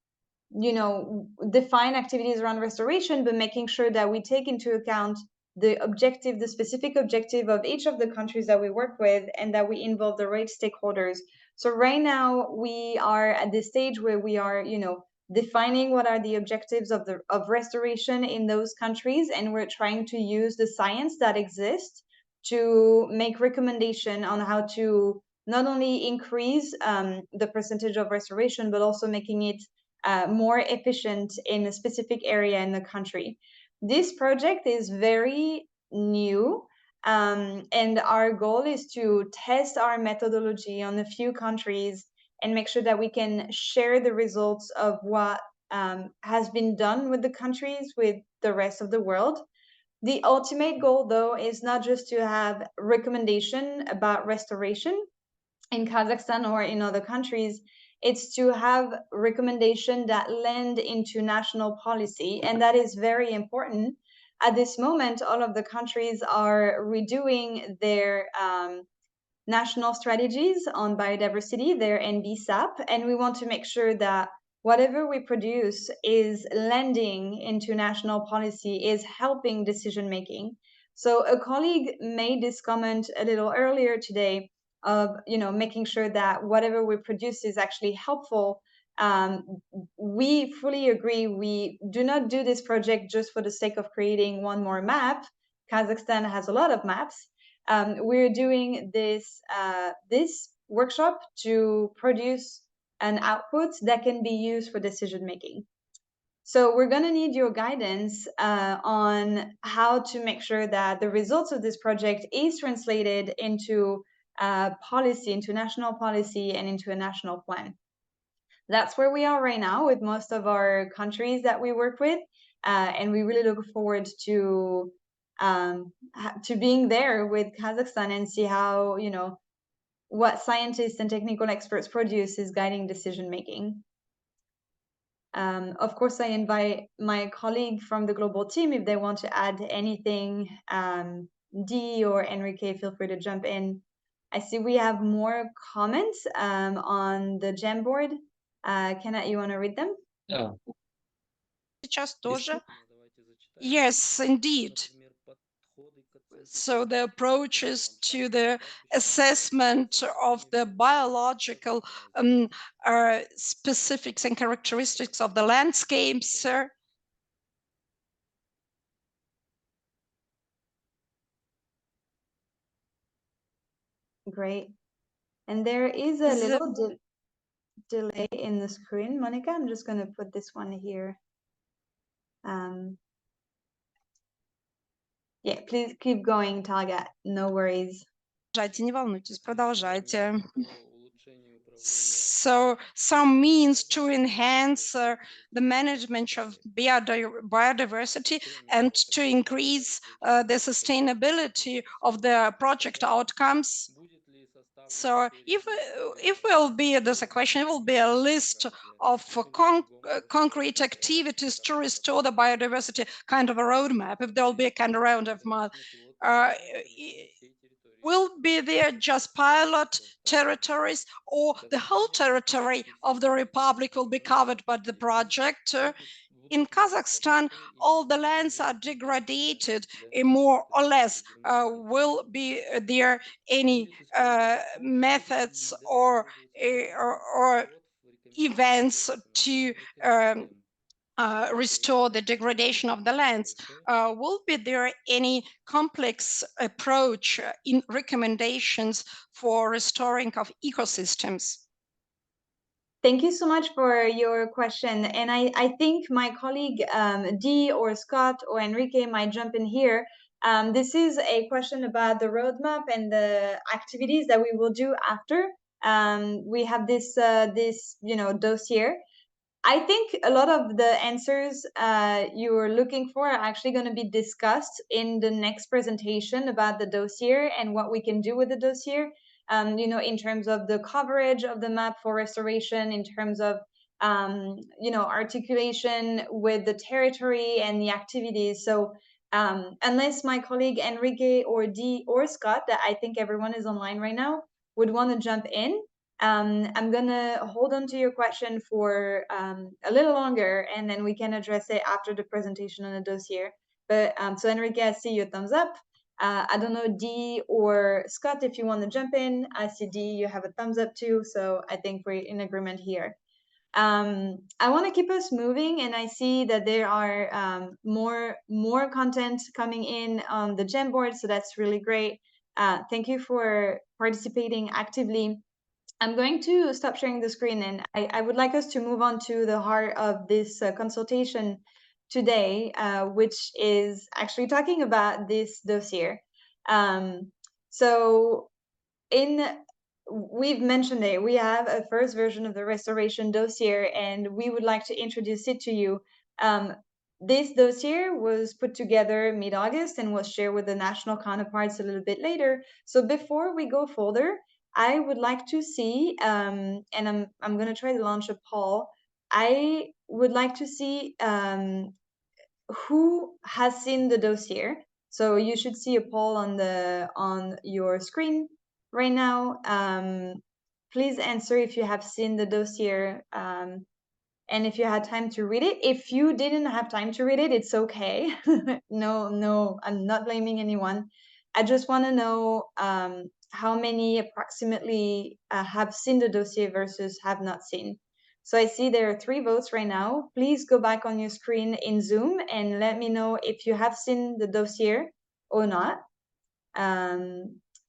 you know, define activities around restoration, but making sure that we take into account the specific objective of each of the countries that we work with, and that we involve the right stakeholders. So right now we are at this stage where we are, you know, defining what are the objectives of restoration in those countries, and we're trying to use the science that exists to make recommendation on how to not only increase the percentage of restoration, but also making it more efficient in a specific area in the country. This project is very new, and our goal is to test our methodology on a few countries and make sure that we can share the results of what has been done with the countries with the rest of the world. The ultimate goal, though, is not just to have recommendation about restoration in Kazakhstan or in other countries. It's to have recommendation that land into national policy, and that is very important. At this moment, all of the countries are redoing their national strategies on biodiversity, their NBSAP, and we want to make sure that whatever we produce is landing into national policy, is helping decision making. So a colleague made this comment a little earlier today of, you know, making sure that whatever we produce is actually helpful. We fully agree. We do not do this project just for the sake of creating one more map. Kazakhstan has a lot of maps. We're doing this workshop to produce an output that can be used for decision making. So we're going to need your guidance on how to make sure that the results of this project is translated into policy, into national policy, and into a national plan. That's where we are right now with most of our countries that we work with, and we really look forward to being there with Kazakhstan and see how, you know, what scientists and technical experts produce is guiding decision making. Of course, I invite my colleague from the global team if they want to add anything. Dee or Enrique, feel free to jump in. I see we have more comments on the Jamboard. Kenna, you want to read them? А, Сейчас тоже. давайте зачитаем. Yes, indeed. Например, подходы к оценке So the approaches to the assessment of the biological specifics and characteristics of the landscapes. Great. And there is a little delay in the screen. Monica, I'm just going to put this one here. Yeah, please keep going, Talga. No worries. Продолжайте, не волнуйтесь, продолжайте. по улучшению управления. So some means to enhance the management of biodiversity and to increase the sustainability of the project outcomes. Будет ли составлен So список if will be, there's a question, it will be a list of concrete activities to restore the biodiversity, kind of a roadmap, if there will be a kind of roadmap. Will be there just pilot territories, or the whole territory of the Republic will be covered by the project? In Kazakhstan, all the lands are degraded, more or less. Will be there any methods or events to restore the degradation of the lands? Will be there any complex approach in recommendations for restoring of ecosystems? Thank you so much for your question. And I think my colleague Dee or Scott or Enrique might jump in here. This is a question about the roadmap and the activities that we will do after. We have this dossier. I think a lot of the answers you were looking for are actually going to be discussed in the next presentation about the dossier and what we can do with the dossier. In terms of the coverage of the map for restoration, in terms of articulation with the territory and the activities. So unless my colleague Enrique or Dee or Scott, that I think everyone is online right now, would want to jump in, I'm gonna hold on to your question for a little longer, and then we can address it after the presentation on the dossier. But so Enrique, I see your thumbs up. I don't know, Dee or Scott, if you want to jump in. I see Dee, you have a thumbs up too, so I think we're in agreement here. I want to keep us moving, and I see that there are more content coming in on the Jamboard, so that's really great. Thank you for participating actively. I'm going to stop sharing the screen, and I would like us to move on to the heart of this consultation today, which is actually talking about this dossier. So we've mentioned it, we have a first version of the restoration dossier, and we would like to introduce it to you. This dossier was put together mid-August and was shared with the national counterparts a little bit later. So before we go further, I would like to see, and I'm going to try to launch a poll. I would like to see who has seen the dossier. So you should see a poll on your screen right now. Please answer if you have seen the dossier and if you had time to read it. If you didn't have time to read it, it's okay. No, I'm not blaming anyone. I just want to know how many approximately have seen the dossier versus have not seen. So I see there are 3 votes right now. Please go back on your screen in Zoom and let me know if you have seen the dossier or not,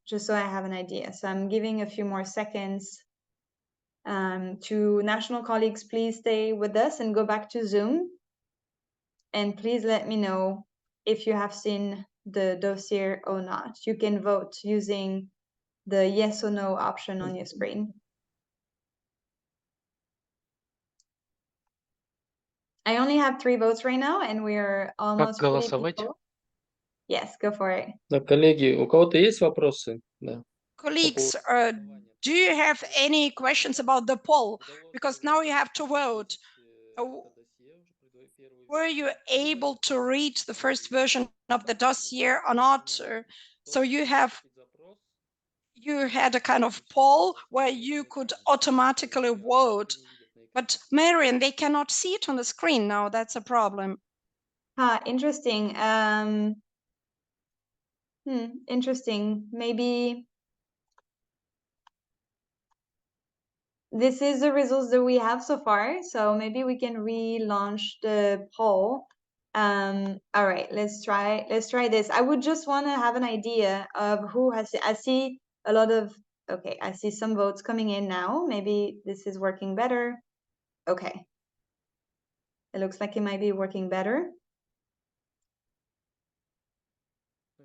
just so I have an idea. So I'm giving a few more seconds. To national colleagues, please stay with us and go back to Zoom. And please let me know if you have seen the dossier or not. You can vote using the yes or no option on your screen. I only have 3 votes right now, and we're almost Как 40 голосовать? people. Yes, go for it. Да, коллеги, у кого-то есть вопросы? Да. Colleagues, do you have any questions about the poll? Because now you have to vote. Were you able to read the first version of the dossier or not? So you you had a kind of poll where you could automatically vote. But Marian, they cannot see it on the screen now. That's a problem. Interesting. Interesting. Maybe this is the results that we have so far. So maybe we can relaunch the poll. All right, let's try this. I would just want to have an idea of who has. I see a lot of. Okay, I see some votes coming in now. Maybe this is working better. Okay. It looks like it might be working better.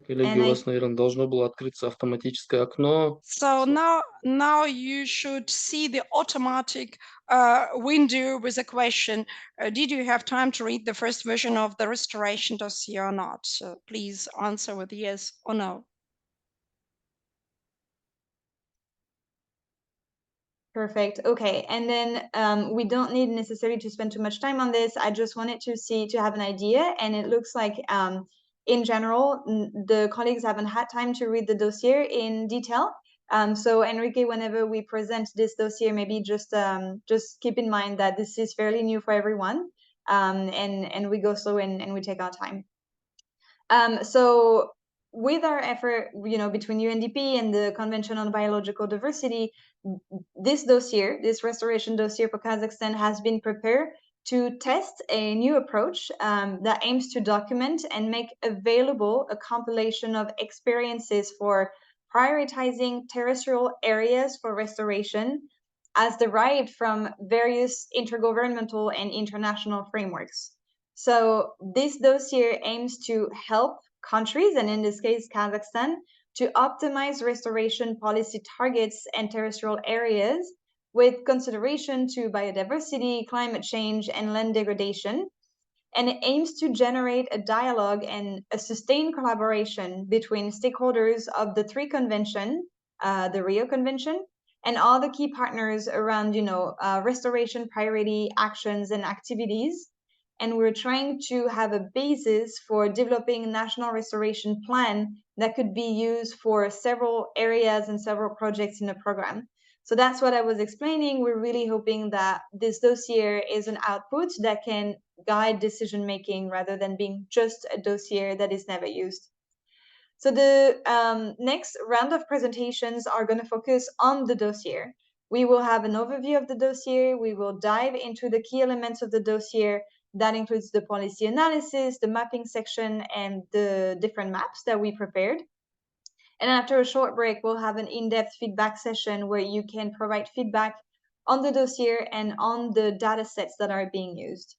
Коллеги, у вас, наверное, должно было открыться автоматическое окно. So now you should see the automatic window with a question. Did you have time to read the first version of the restoration dossier or not? So please answer with yes or no. Perfect. Okay, and then we don't need necessarily to spend too much time on this. I just wanted to have an idea, and it looks like in general the colleagues haven't had time to read the dossier in detail. So Enrique, whenever we present this dossier, maybe just keep in mind that this is fairly new for everyone, and we go slow and we take our time. So with our effort, between UNDP and the Convention on Biological Diversity, this dossier, this restoration dossier for Kazakhstan, has been prepared to test a new approach that aims to document and make available a compilation of experiences for prioritizing terrestrial areas for restoration as derived from various intergovernmental and international frameworks. So this dossier aims to help countries, and in this case, Kazakhstan, to optimize restoration policy targets and terrestrial areas with consideration to biodiversity, climate change, and land degradation. And it aims to generate a dialogue and a sustained collaboration between stakeholders of the three conventions, the Rio Convention, and all the key partners around, restoration priority actions and activities. And we're trying to have a basis for developing a national restoration plan that could be used for several areas and several projects in the program. So that's what I was explaining. We're really hoping that this dossier is an output that can guide decision-making rather than being just a dossier that is never used. So the next round of presentations are going to focus on the dossier. We will have an overview of the dossier. We will dive into the key elements of the dossier. That includes the policy analysis, the mapping section, and the different maps that we prepared. And after a short break, we'll have an in-depth feedback session where you can provide feedback on the dossier and on the data sets that are being used.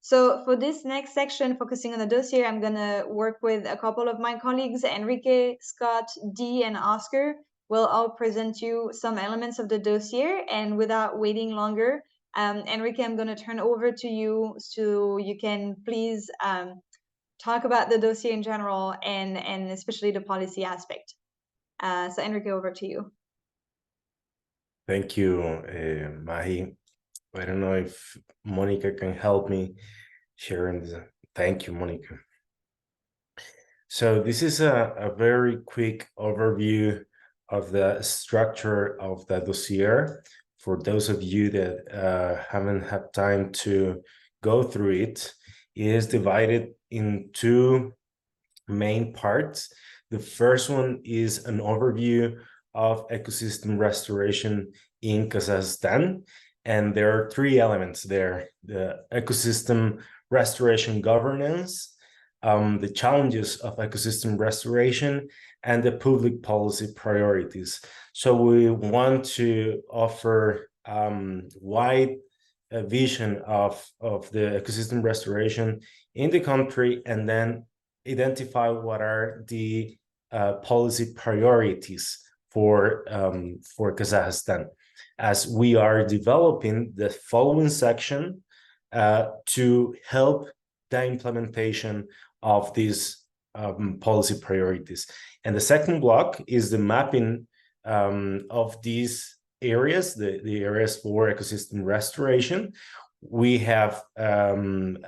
So for this next section, focusing on the dossier, I'm going to work with a couple of my colleagues, Enrique, Scott, Dee, and Oscar. Will all present you some elements of the dossier, and without waiting longer, Enrique, I'm going to turn over to you so you can please talk about the dossier in general and especially the policy aspect. So Enrique, over to you. Thank you, Mahi. I don't know if Monica can help me sharing this. Thank you, Monica. So this is a very quick overview of the structure of the dossier. For those of you that haven't had time to go through it, it is divided in two main parts. The first one is an overview of ecosystem restoration in Kazakhstan. And there are three elements there: the ecosystem restoration governance, the challenges of ecosystem restoration, and the public policy priorities. So we want to offer wide vision of the ecosystem restoration in the country, and then identify what are the policy priorities for Kazakhstan, as we are developing the following section to help the implementation of these policy priorities. And the second block is the mapping of these areas, the areas for ecosystem restoration. We have an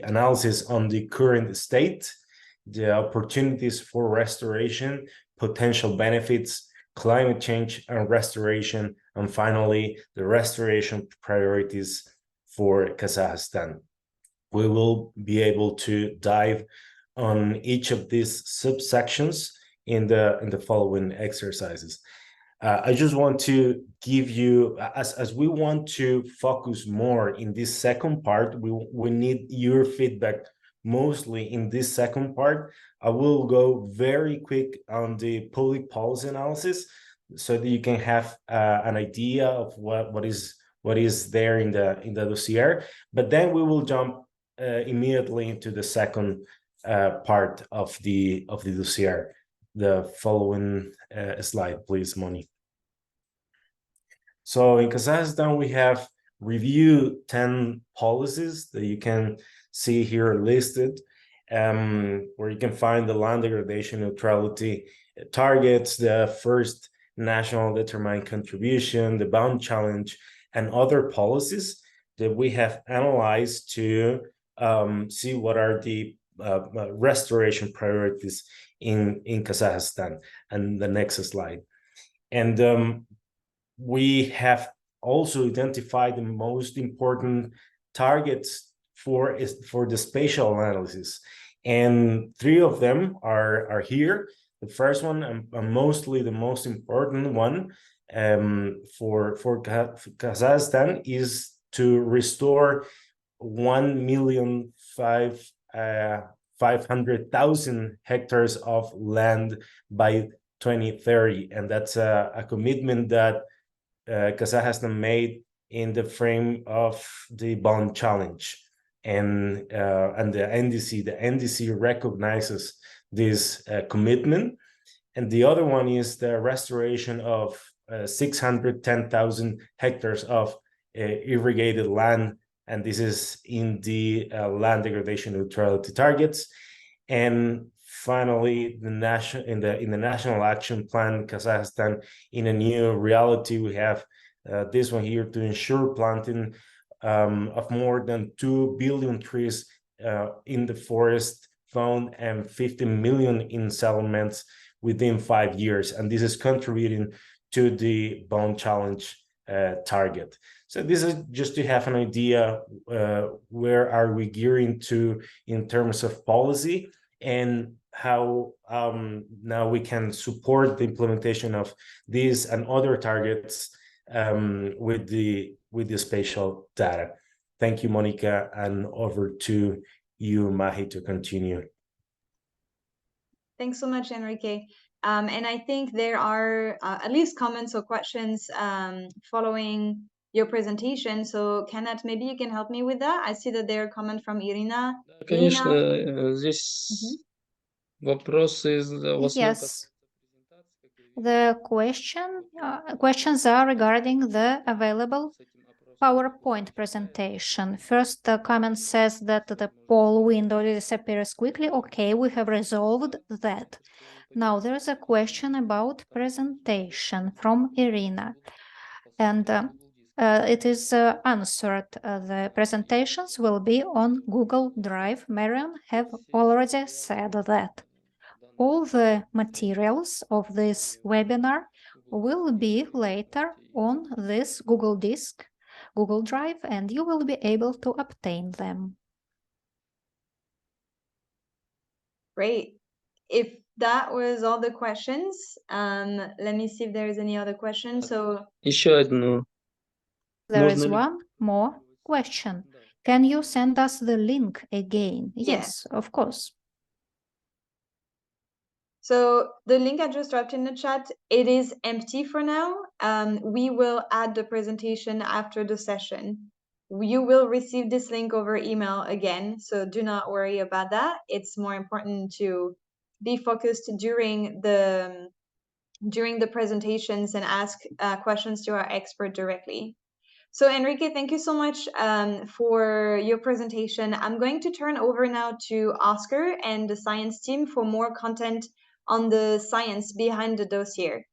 analysis on the current state, the opportunities for restoration, potential benefits, climate change and restoration, and finally, the restoration priorities for Kazakhstan. We will be able to dive on each of these subsections in the following exercises. I just want to give you, as we want to focus more in this second part, we need your feedback mostly in this second part. I will go very quick on the public policy analysis so that you can have an idea of what is there in the dossier. But then we will jump immediately into the second part of the dossier. The following slide, please, Moni. So in Kazakhstan, we have reviewed 10 policies that you can see here listed, where you can find the land degradation neutrality targets, the first national determined contribution, the bound challenge, and other policies that we have analyzed to see what are the restoration priorities in Kazakhstan. And the next slide. And we have also identified the most important targets for the spatial analysis. And 3 of them are here. The first one, and mostly the most important one for Kazakhstan, is to restore 1,500,000 hectares of land by 2030. And that's a commitment that Kazakhstan made in the frame of the bond challenge. And the NDC recognizes this commitment. And the other one is the restoration of 610,000 hectares of irrigated land, and this is in the land degradation neutrality targets. And finally, in the national action plan, Kazakhstan, in a new reality, we have this one here to ensure planting of more than 2 billion trees in the forest zone and 50 million in settlements within 5 years. And this is contributing to the bond challenge target. So this is just to have an idea where are we gearing to in terms of policy, and how now we can support the implementation of these and other targets with the spatial data. Thank you, Monica, and over to you, Mahi, to continue. Thanks so much, Enrique. And I think there are at least comments or questions following your presentation. So, Kenneth, maybe you can help me with that. I see that there are comments from Irina. Конечно, здесь вопросы в основном Yes. The questions are regarding the available PowerPoint presentation. First, the comment says that the poll window disappears quickly. Okay, we have resolved that. Now there's a question about presentation from Irina, and it is answered. The presentations will be on Google Drive. Marian have already said that. All the materials of this webinar will be later on this Google Drive, and you will be able to obtain them. Great. If that was all the questions, let me see if there is any other question. So Еще одну. There is one more question. Can you send us the link again? Yes, of course. So the link I just dropped in the chat, it is empty for now. We will add the presentation after the session. You will receive this link over email again, so do not worry about that. It's more important to be focused during the presentations and ask questions to our expert directly. So Enrique, thank you so much for your presentation. I'm going to turn over now to Oscar and the science team for more content on the science behind the dossier.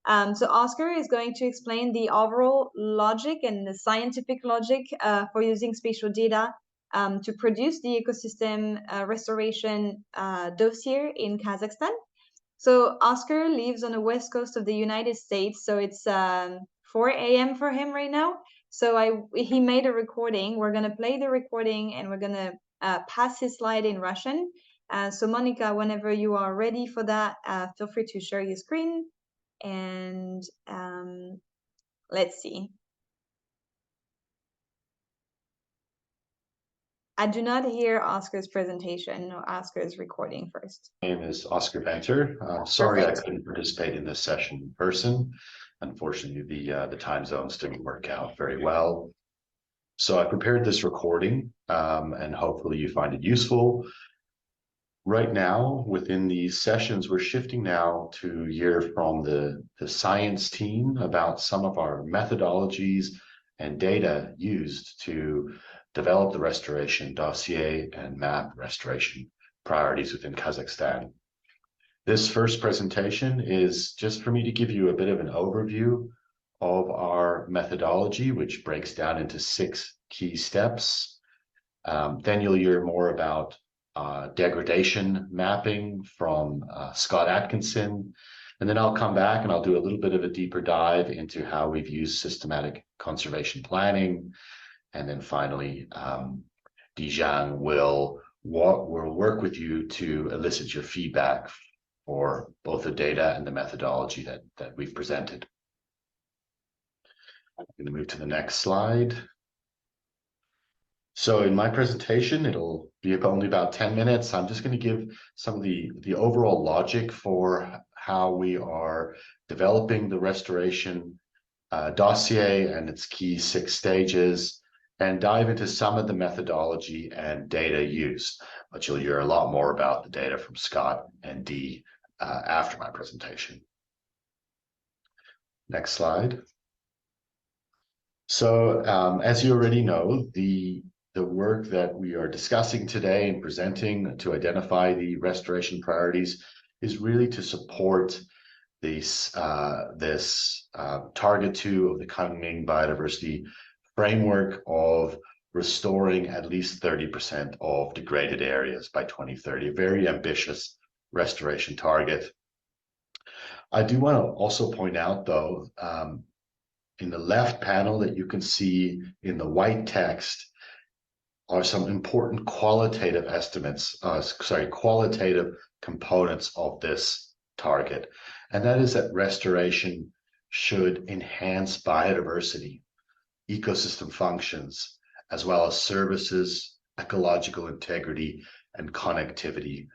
So Oscar is going to explain the overall logic and the scientific logic for using spatial data to produce the ecosystem restoration dossier in Kazakhstan. So Oscar lives on the west coast of the United States, so it's 4 a.m. for him right now. So he made a recording. We're gonna play the recording and we're gonna pass his slide in Russian. So Monica, whenever you are ready for that, feel free to share your screen. And let's see. I do not hear Oscar's presentation or Oscar's recording first. My name is Oscar Venter. Sorry Perfect. I couldn't participate in this session in person. Unfortunately, the time zones didn't work out very well. So I prepared this recording and hopefully you find it useful. Right now, within these sessions, we're shifting now to hear from the science team about some of our methodologies and data used to develop the restoration dossier and map restoration priorities within Kazakhstan. This first presentation is just for me to give you a bit of an overview of our methodology, which breaks down into 6 key steps. Then you'll hear more about degradation mapping from Scott Atkinson. And then I'll come back and I'll do a little bit of a deeper dive into how we've used systematic conservation planning. And then finally, Dijan will work with you to elicit your feedback for both the data and the methodology that we've presented. I'm going to move to the next slide. So in my presentation, it'll be only about 10 minutes. I'm just going to give some of the overall logic for how we are developing the restoration dossier and its key 6 stages, and dive into some of the methodology and data used. But you'll hear a lot more about the data from Scott and Dee after my presentation. Next slide. So as you already know, the work that we are discussing today and presenting to identify the restoration priorities is really to support this target 2 of the Kunming biodiversity framework of restoring at least 30% of degraded areas by 2030, a very ambitious restoration target. I do want to also point out, though, in the left panel that you can see in the white text are some important qualitative estimates, qualitative components of this target. And that is that restoration should enhance biodiversity, ecosystem functions, as well as services, ecological integrity, and connectivity.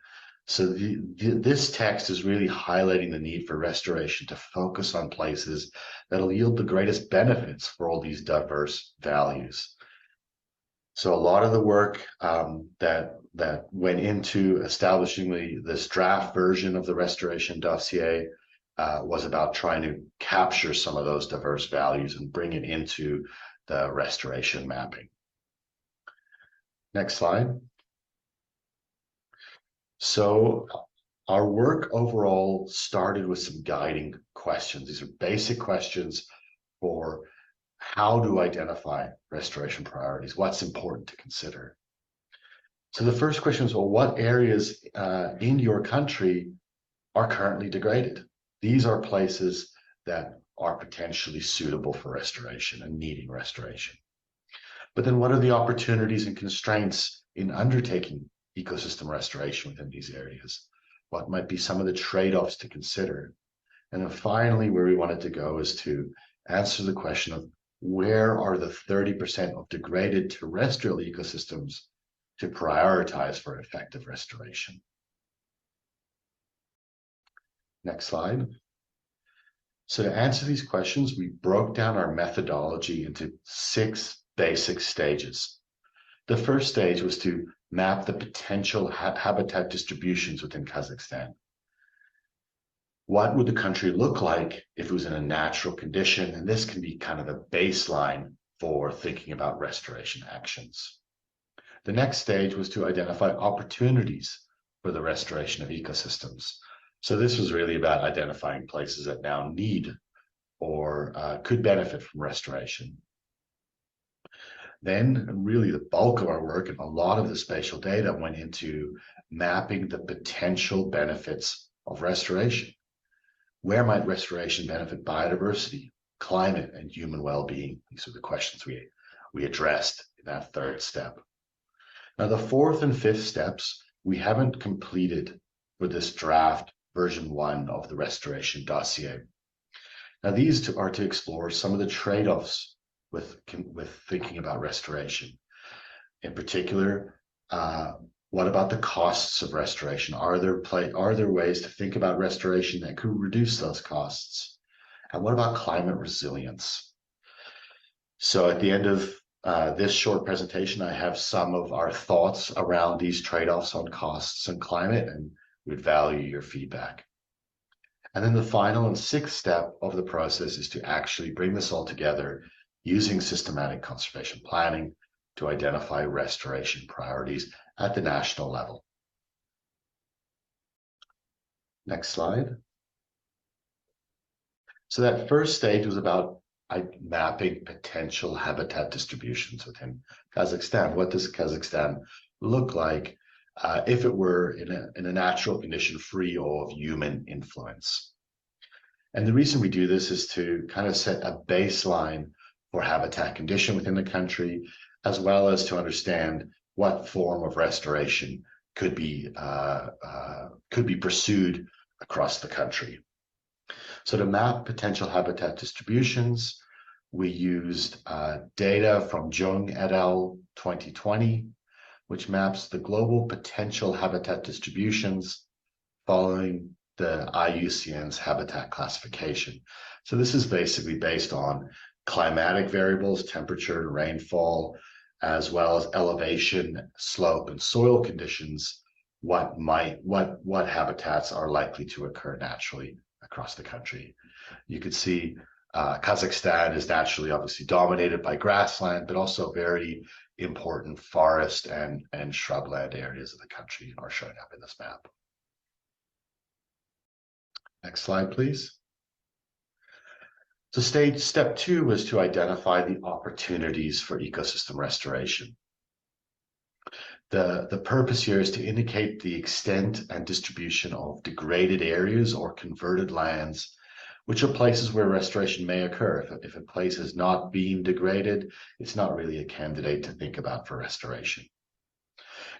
So this text is really highlighting the need for restoration to focus on places that'll yield the greatest benefits for all these diverse values. So a lot of the work that went into establishing this draft version of the restoration dossier was about trying to capture some of those diverse values and bring it into the restoration mapping. Next slide. So our work overall started with some guiding questions. These are basic questions for how to identify restoration priorities, what's important to consider. So the first question is, well, what areas in your country are currently degraded? These are places that are potentially suitable for restoration and needing restoration. But then what are the opportunities and constraints in undertaking ecosystem restoration within these areas? What might be some of the trade-offs to consider? And then finally, where we wanted to go is to answer the question of where are the 30% of degraded terrestrial ecosystems to prioritize for effective restoration? Next slide. So to answer these questions, we broke down our methodology into 6 basic stages. The first stage was to map the potential habitat distributions within Kazakhstan. What would the country look like if it was in a natural condition? And this can be kind of a baseline for thinking about restoration actions. The next stage was to identify opportunities for the restoration of ecosystems. So this was really about identifying places that now need or could benefit from restoration. Then really the bulk of our work and a lot of the spatial data went into mapping the potential benefits of restoration. Where might restoration benefit biodiversity, climate, and human well-being? These are the questions we addressed in that third step. Now, the fourth and fifth steps, we haven't completed for this draft version 1 of the restoration dossier. Now, these are to explore some of the trade-offs with thinking about restoration. In particular, what about the costs of restoration? Are there ways to think about restoration that could reduce those costs? And what about climate resilience? So at the end of this short presentation, I have some of our thoughts around these trade-offs on costs and climate, and we'd value your feedback. And then the final and sixth step of the process is to actually bring this all together using systematic conservation planning to identify restoration priorities at the national level. Next slide. So that first stage was about mapping potential habitat distributions within Kazakhstan. What does Kazakhstan look like if it were in a natural condition free of human influence? And the reason we do this is to kind of set a baseline for habitat condition within the country, as well as to understand what form of restoration could be pursued across the country. So to map potential habitat distributions, we used data from Jung et al. 2020, which maps the global potential habitat distributions following the IUCN's habitat classification. So this is basically based on climatic variables, temperature, rainfall, as well as elevation, slope, and soil conditions, what habitats are likely to occur naturally across the country. You could see Kazakhstan is naturally obviously dominated by grassland, but also very important forest and shrubland areas of the country are showing up in this map. Next slide, please. So step 2 was to identify the opportunities for ecosystem restoration. The purpose here is to indicate the extent and distribution of degraded areas or converted lands, which are places where restoration may occur. If a place is not being degraded, it's not really a candidate to think about for restoration.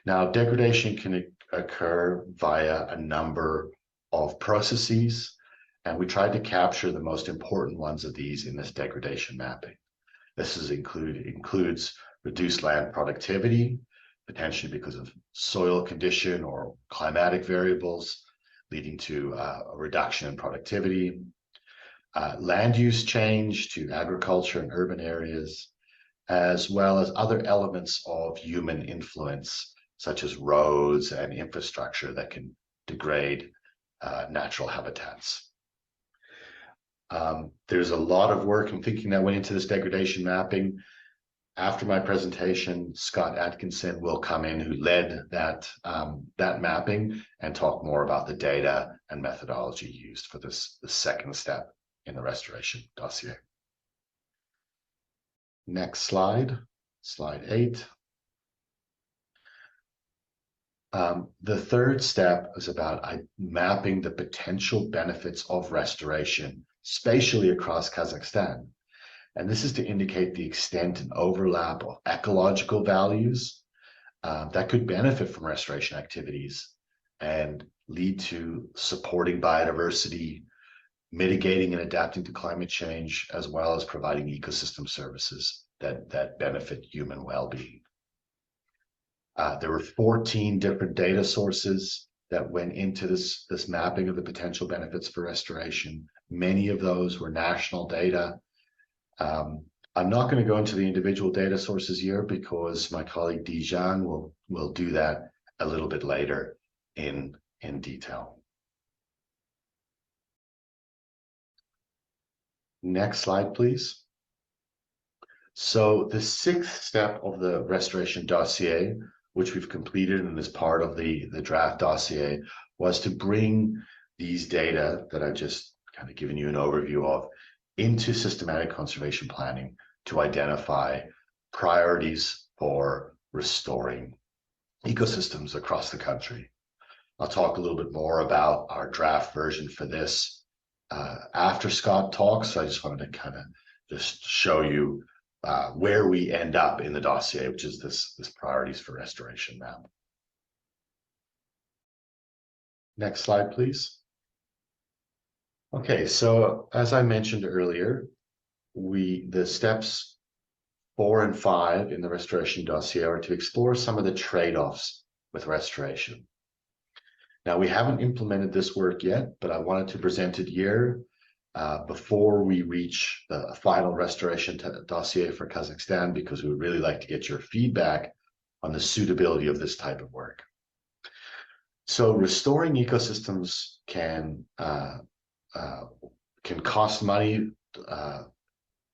Now, degradation can occur via a number of processes, and we tried to capture the most important ones of these in this degradation mapping. This includes reduced land productivity, potentially because of soil condition or climatic variables, leading to a reduction in productivity, land use change to agriculture and urban areas, as well as other elements of human influence, such as roads and infrastructure that can degrade natural habitats. There's a lot of work and thinking that went into this degradation mapping. After my presentation, Scott Atkinson will come in, who led that mapping, and talk more about the data and methodology used for the second step in the restoration dossier. Next slide, slide 8. The third step is about mapping the potential benefits of restoration spatially across Kazakhstan. And this is to indicate the extent and overlap of ecological values that could benefit from restoration activities and lead to supporting biodiversity, mitigating and adapting to climate change, as well as providing ecosystem services that benefit human well-being. There were 14 different data sources that went into this mapping of the potential benefits for restoration. Many of those were national data. I'm not going to go into the individual data sources here because my colleague Dijan will do that a little bit later in detail. Next slide, please. So the sixth step of the restoration dossier, which we've completed and is part of the draft dossier, was to bring these data that I've just kind of given you an overview of into systematic conservation planning to identify priorities for restoring ecosystems across the country. I'll talk a little bit more about our draft version for this after Scott talks. So I just wanted to kind of just show you where we end up in the dossier, which is this priorities for restoration map. Next slide, please. Okay, so as I mentioned earlier, the steps 4 and 5 in the restoration dossier are to explore some of the trade-offs with restoration. Now, we haven't implemented this work yet, but I wanted to present it here before we reach the final restoration dossier for Kazakhstan, because we would really like to get your feedback on the suitability of this type of work. So restoring ecosystems can cost money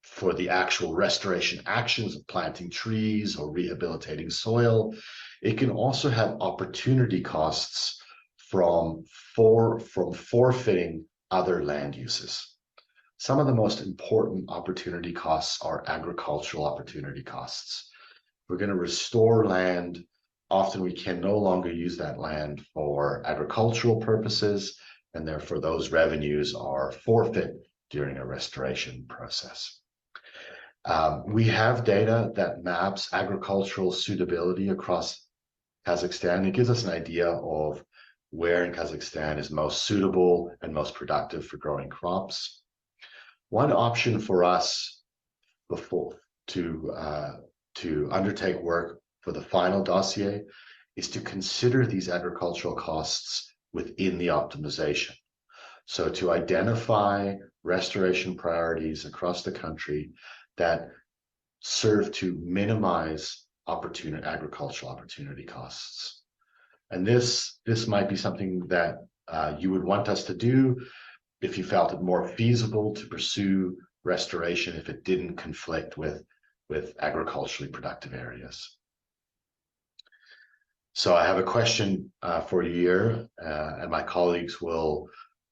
for the actual restoration actions of planting trees or rehabilitating soil. It can also have opportunity costs from forfeiting other land uses. Some of the most important opportunity costs are agricultural opportunity costs. We're going to restore land. Often we can no longer use that land for agricultural purposes, and therefore those revenues are forfeit during a restoration process. We have data that maps agricultural suitability across Kazakhstan. It gives us an idea of where in Kazakhstan is most suitable and most productive for growing crops. One option for us to undertake work for the final dossier is to consider these agricultural costs within the optimization. So to identify restoration priorities across the country that serve to minimize agricultural opportunity costs. And this might be something that you would want us to do if you felt it more feasible to pursue restoration if it didn't conflict with agriculturally productive areas. So I have a question for you here, and my colleagues will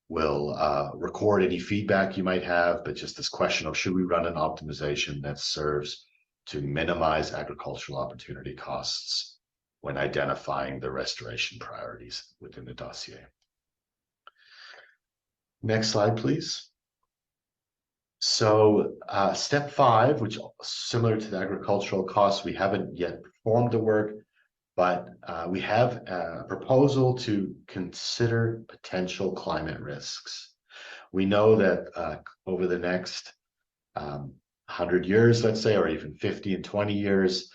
record any feedback you might have, but just this question of should we run an optimization that serves to minimize agricultural opportunity costs when identifying the restoration priorities within the dossier. Next slide, please. So step 5, which is similar to the agricultural costs, we haven't yet performed the work, but we have a proposal to consider potential climate risks. We know that over the next 100 years, let's say, or even 50 and 20 years,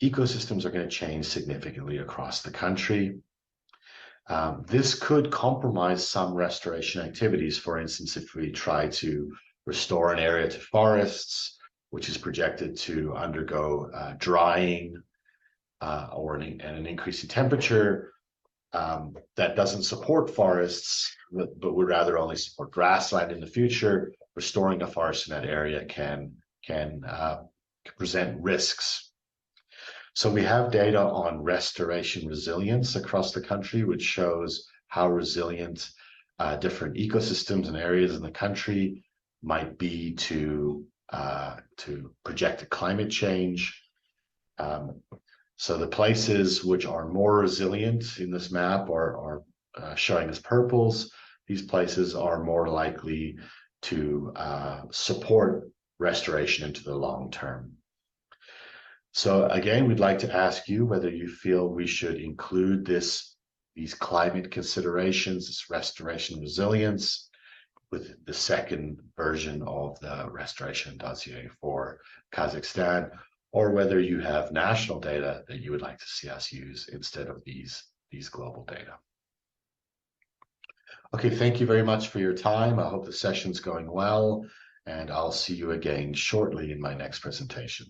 ecosystems are going to change significantly across the country. This could compromise some restoration activities. For instance, if we try to restore an area to forests, which is projected to undergo drying or an increase in temperature, that doesn't support forests, but would rather only support grassland in the future, restoring a forest in that area can present risks. So we have data on restoration resilience across the country, which shows how resilient different ecosystems and areas in the country might be to projected climate change. So the places which are more resilient in this map are showing as purples. These places are more likely to support restoration into the long term. So again, we'd like to ask you whether you feel we should include these climate considerations, this restoration resilience, with the second version of the restoration dossier for Kazakhstan, or whether you have national data that you would like to see us use instead of these global data. Okay, thank you very much for your time. I hope the session's going well, and I'll see you again shortly in my next presentation.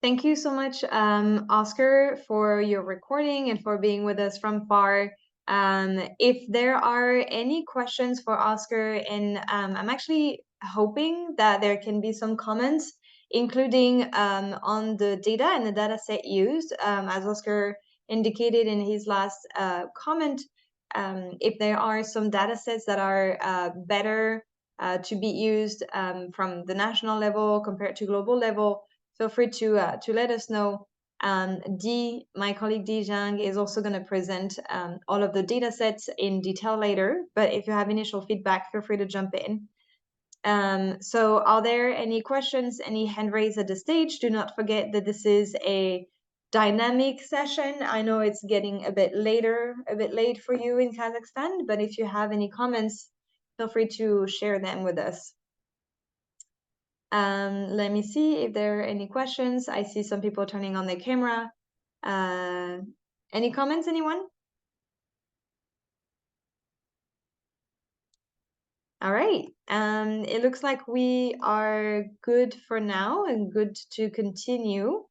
Thank you so much, Oscar, for your recording and for being with us from far. If there are any questions for Oscar, and I'm actually hoping that there can be some comments, including on the data and the data set used, as Oscar indicated in his last comment. If there are some data sets that are better to be used from the national level compared to global level, feel free to let us know. My colleague Di Zhang is also going to present all of the data sets in detail later, but if you have initial feedback, feel free to jump in. So are there any questions, any hand raised at the stage? Do not forget that this is a dynamic session. I know it's getting a bit late for you in Kazakhstan, but if you have any comments, feel free to share them with us. Let me see if there are any questions. I see some people turning on their camera. Any comments, anyone? All right. It looks like we are good for now and good to continue.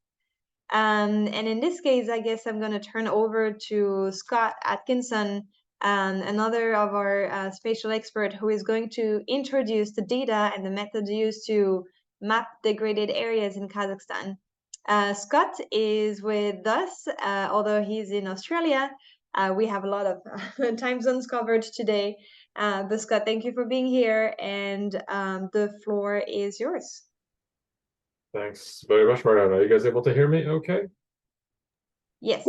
And in this case, I guess I'm going to turn over to Scott Atkinson, another of our spatial expert, who is going to introduce the data and the methods used to map degraded areas in Kazakhstan. Scott is with us, although he's in Australia. We have a lot of time zones covered today. But Scott, thank you for being here, and the floor is yours. Thanks very much, Mariana. Are you guys able to hear me okay? Yes.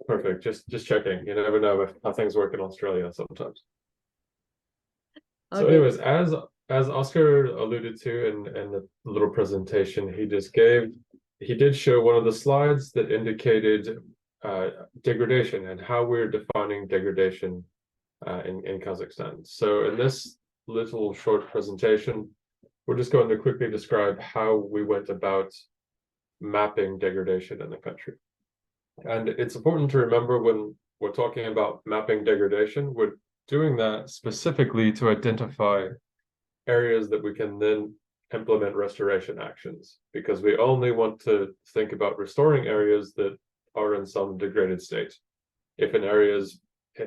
Perfect. Just checking. You never know how things work in Australia sometimes. Okay. So anyways, as Oscar alluded to in the little presentation he just gave, he did show one of the slides that indicated degradation and how we're defining degradation in Kazakhstan. So in this little short presentation, we're just going to quickly describe how we went about mapping degradation in the country. And it's important to remember when we're talking about mapping degradation, we're doing that specifically to identify areas that we can then implement restoration actions, because we only want to think about restoring areas that are in some degraded state. If an area is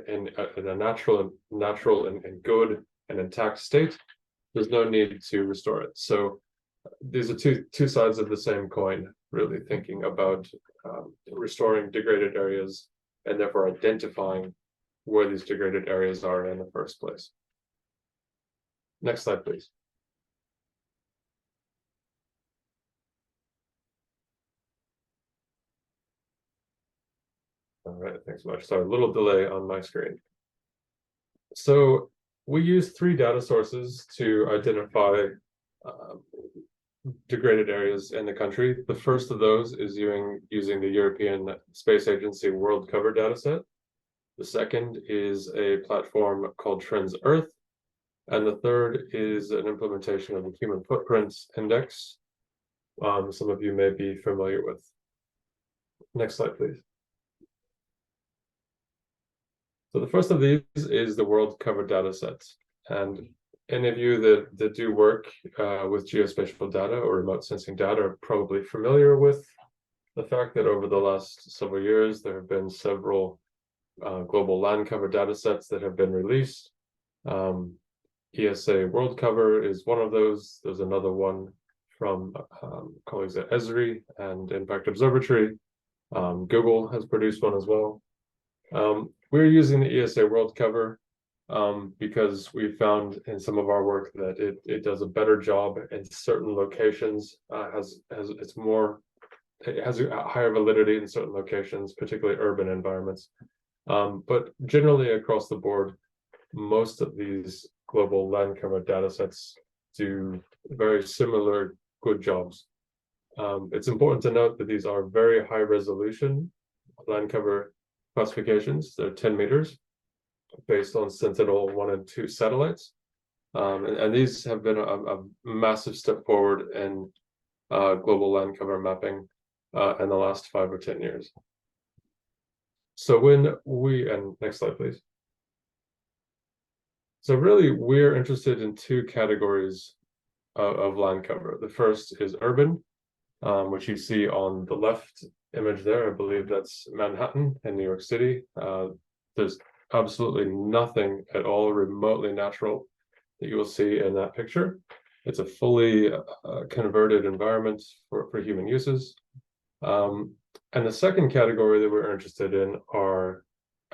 in a natural and good and intact state, there's no need to restore it. So these are two sides of the same coin, really thinking about restoring degraded areas and therefore identifying where these degraded areas are in the first place. Next slide, please. All right, thanks so much. Sorry, a little delay on my screen. So we use 3 data sources to identify degraded areas in the country. The first of those is using the European Space Agency World Cover dataset. The second is a platform called Trends Earth. And the third is an implementation of the Human Footprints Index. Some of you may be familiar with. Next slide, please. So the first of these is the World Cover dataset. And any of you that do work with geospatial data or remote sensing data are probably familiar with the fact that over the last several years, there have been several global land cover datasets that have been released. ESA World Cover is one of those. There's another one from colleagues at Esri and Impact Observatory. Google has produced one as well. We're using the ESA World Cover because we found in some of our work that it does a better job in certain locations. It has a higher validity in certain locations, particularly urban environments. But generally across the board, most of these global land cover datasets do very similar good jobs. It's important to note that these are very high resolution land cover classifications. They're 10 meters based on Sentinel-1 and 2 satellites. And these have been a massive step forward in global land cover mapping in the last 5 or 10 years. So and next slide, please. So really, we're interested in 2 categories of land cover. The first is urban, which you see on the left image there. I believe that's Manhattan in New York City. There's absolutely nothing at all remotely natural that you will see in that picture. It's a fully converted environment for human uses. And the second category that we're interested in are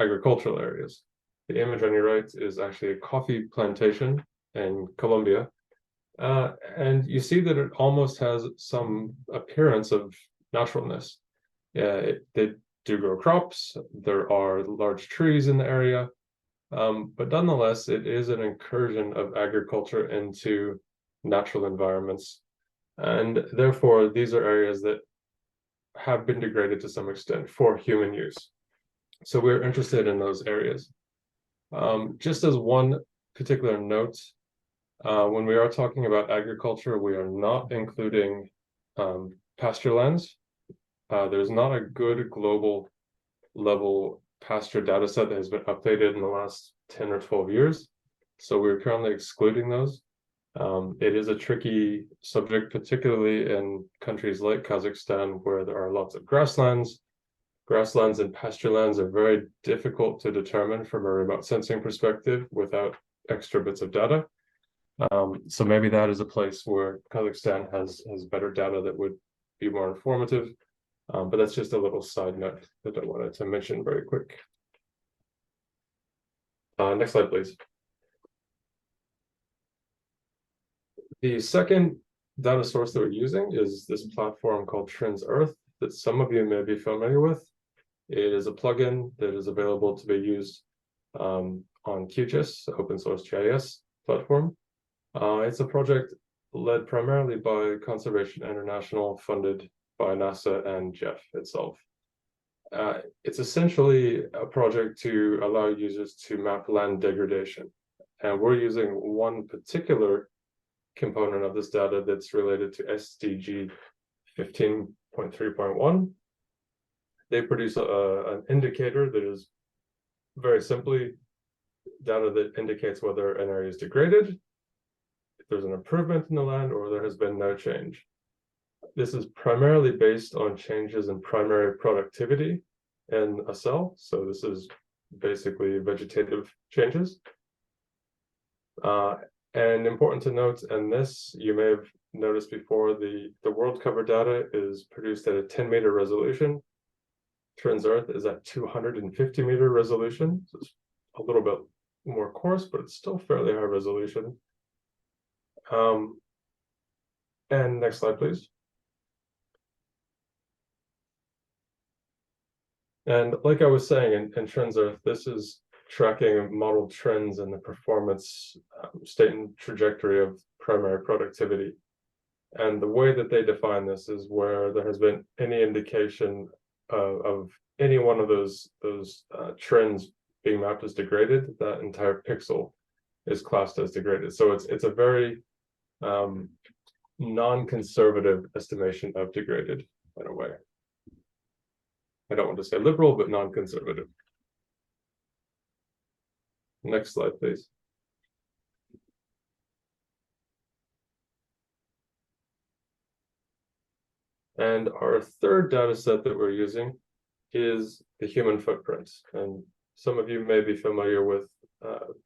agricultural areas. The image on your right is actually a coffee plantation in Colombia. And you see that it almost has some appearance of naturalness. They do grow crops. There are large trees in the area, but nonetheless, it is an incursion of agriculture into natural environments. And therefore, these are areas that have been degraded to some extent for human use. So we're interested in those areas. Just as one particular note, when we are talking about agriculture, we are not including pasture lands. There's not a good global level pasture data set that has been updated in the last 10 or 12 years. So we're currently excluding those. It is a tricky subject, particularly in countries like Kazakhstan, where there are lots of grasslands. Grasslands and pasture lands are very difficult to determine from a remote sensing perspective without extra bits of data. So maybe that is a place where Kazakhstan has better data that would be more informative. But that's just a little side note that I wanted to mention very quick. Next slide, please. The second data source that we're using is this platform called TransEarth that some of you may be familiar with. It is a plugin that is available to be used on QGIS, open source GIS platform. It's a project led primarily by Conservation International, funded by NASA and Jeff itself. It's essentially a project to allow users to map land degradation. And we're using one particular component of this data that's related to SDG 15.3.1. They produce an indicator that is very simply data that indicates whether an area is degraded, if there's an improvement in the land, or there has been no change. This is primarily based on changes in primary productivity in a cell. So this is basically vegetative changes. And important to note, and this you may have noticed before, the world cover data is produced at a 10-meter resolution. TransEarth is at 250-meter resolution. So it's a little bit more coarse, but it's still fairly high resolution. And next slide, please. And like I was saying, in TransEarth, this is tracking modeled trends in the performance state and trajectory of primary productivity. And the way that they define this is where there has been any indication of any one of those trends being mapped as degraded, that entire pixel is classed as degraded. So it's a very non-conservative estimation of degraded in a way. I don't want to say liberal, but non-conservative. Next slide, please. And our third data set that we're using is the human footprint. And some of you may be familiar with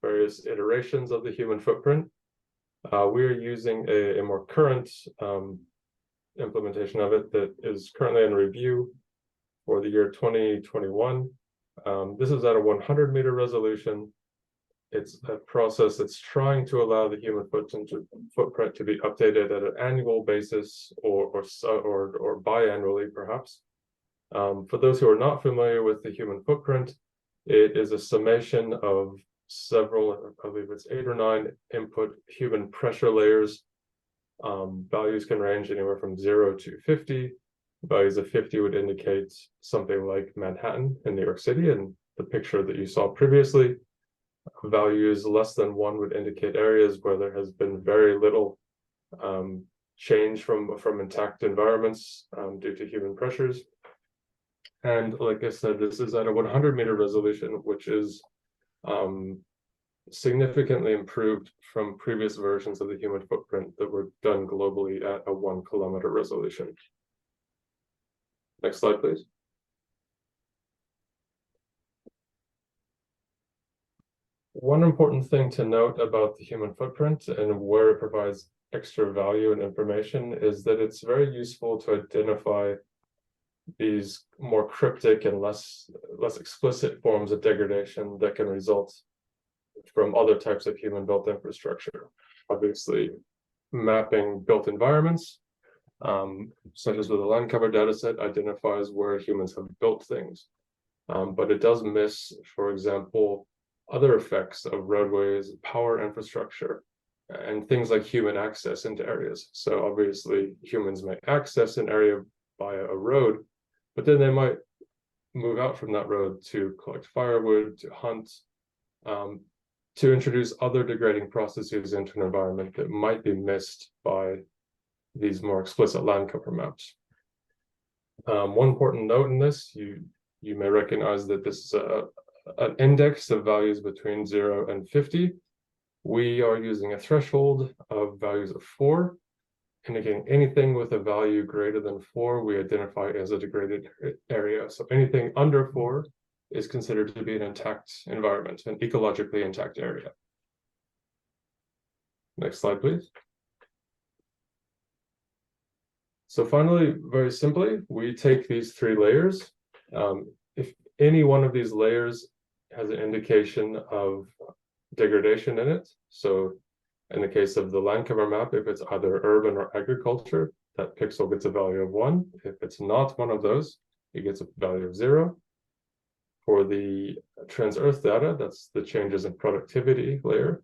various iterations of the human footprint. We're using a more current implementation of it that is currently in review for the year 2021. This is at a 100-meter resolution. It's a process that's trying to allow the human footprint to be updated at an annual basis or biannually, perhaps. For those who are not familiar with the human footprint, it is a summation of several, I believe it's 8 or 9 input human pressure layers. Values can range anywhere from 0 to 50. Values of 50 would indicate something like Manhattan in New York City, and the picture that you saw previously. Values less than 1 would indicate areas where there has been very little change from intact environments due to human pressures. And like I said, this is at a 100-meter resolution, which is significantly improved from previous versions of the human footprint that were done globally at a 1-kilometer resolution. Next slide, please. One important thing to note about the human footprint and where it provides extra value and information is that it's very useful to identify these more cryptic and less explicit forms of degradation that can result from other types of human-built infrastructure. Obviously, mapping built environments, such as with the land cover dataset, identifies where humans have built things. But it does miss, for example, other effects of roadways, power infrastructure, and things like human access into areas. So obviously humans may access an area via a road, but then they might move out from that road to collect firewood, to hunt, to introduce other degrading processes into an environment that might be missed by these more explicit land cover maps. One important note in this, you may recognize that this is an index of values between 0 and 50. We are using a threshold of values of 4, indicating anything with a value greater than 4 we identify as a degraded area. So anything under 4 is considered to be an intact environment, an ecologically intact area. Next slide, please. So finally, very simply, we take these 3 layers. If any one of these layers has an indication of degradation in it, so in the case of the land cover map, if it's either urban or agriculture, that pixel gets a value of 1. If it's not one of those, it gets a value of 0. For the trans-Earth data, that's the changes in productivity layer.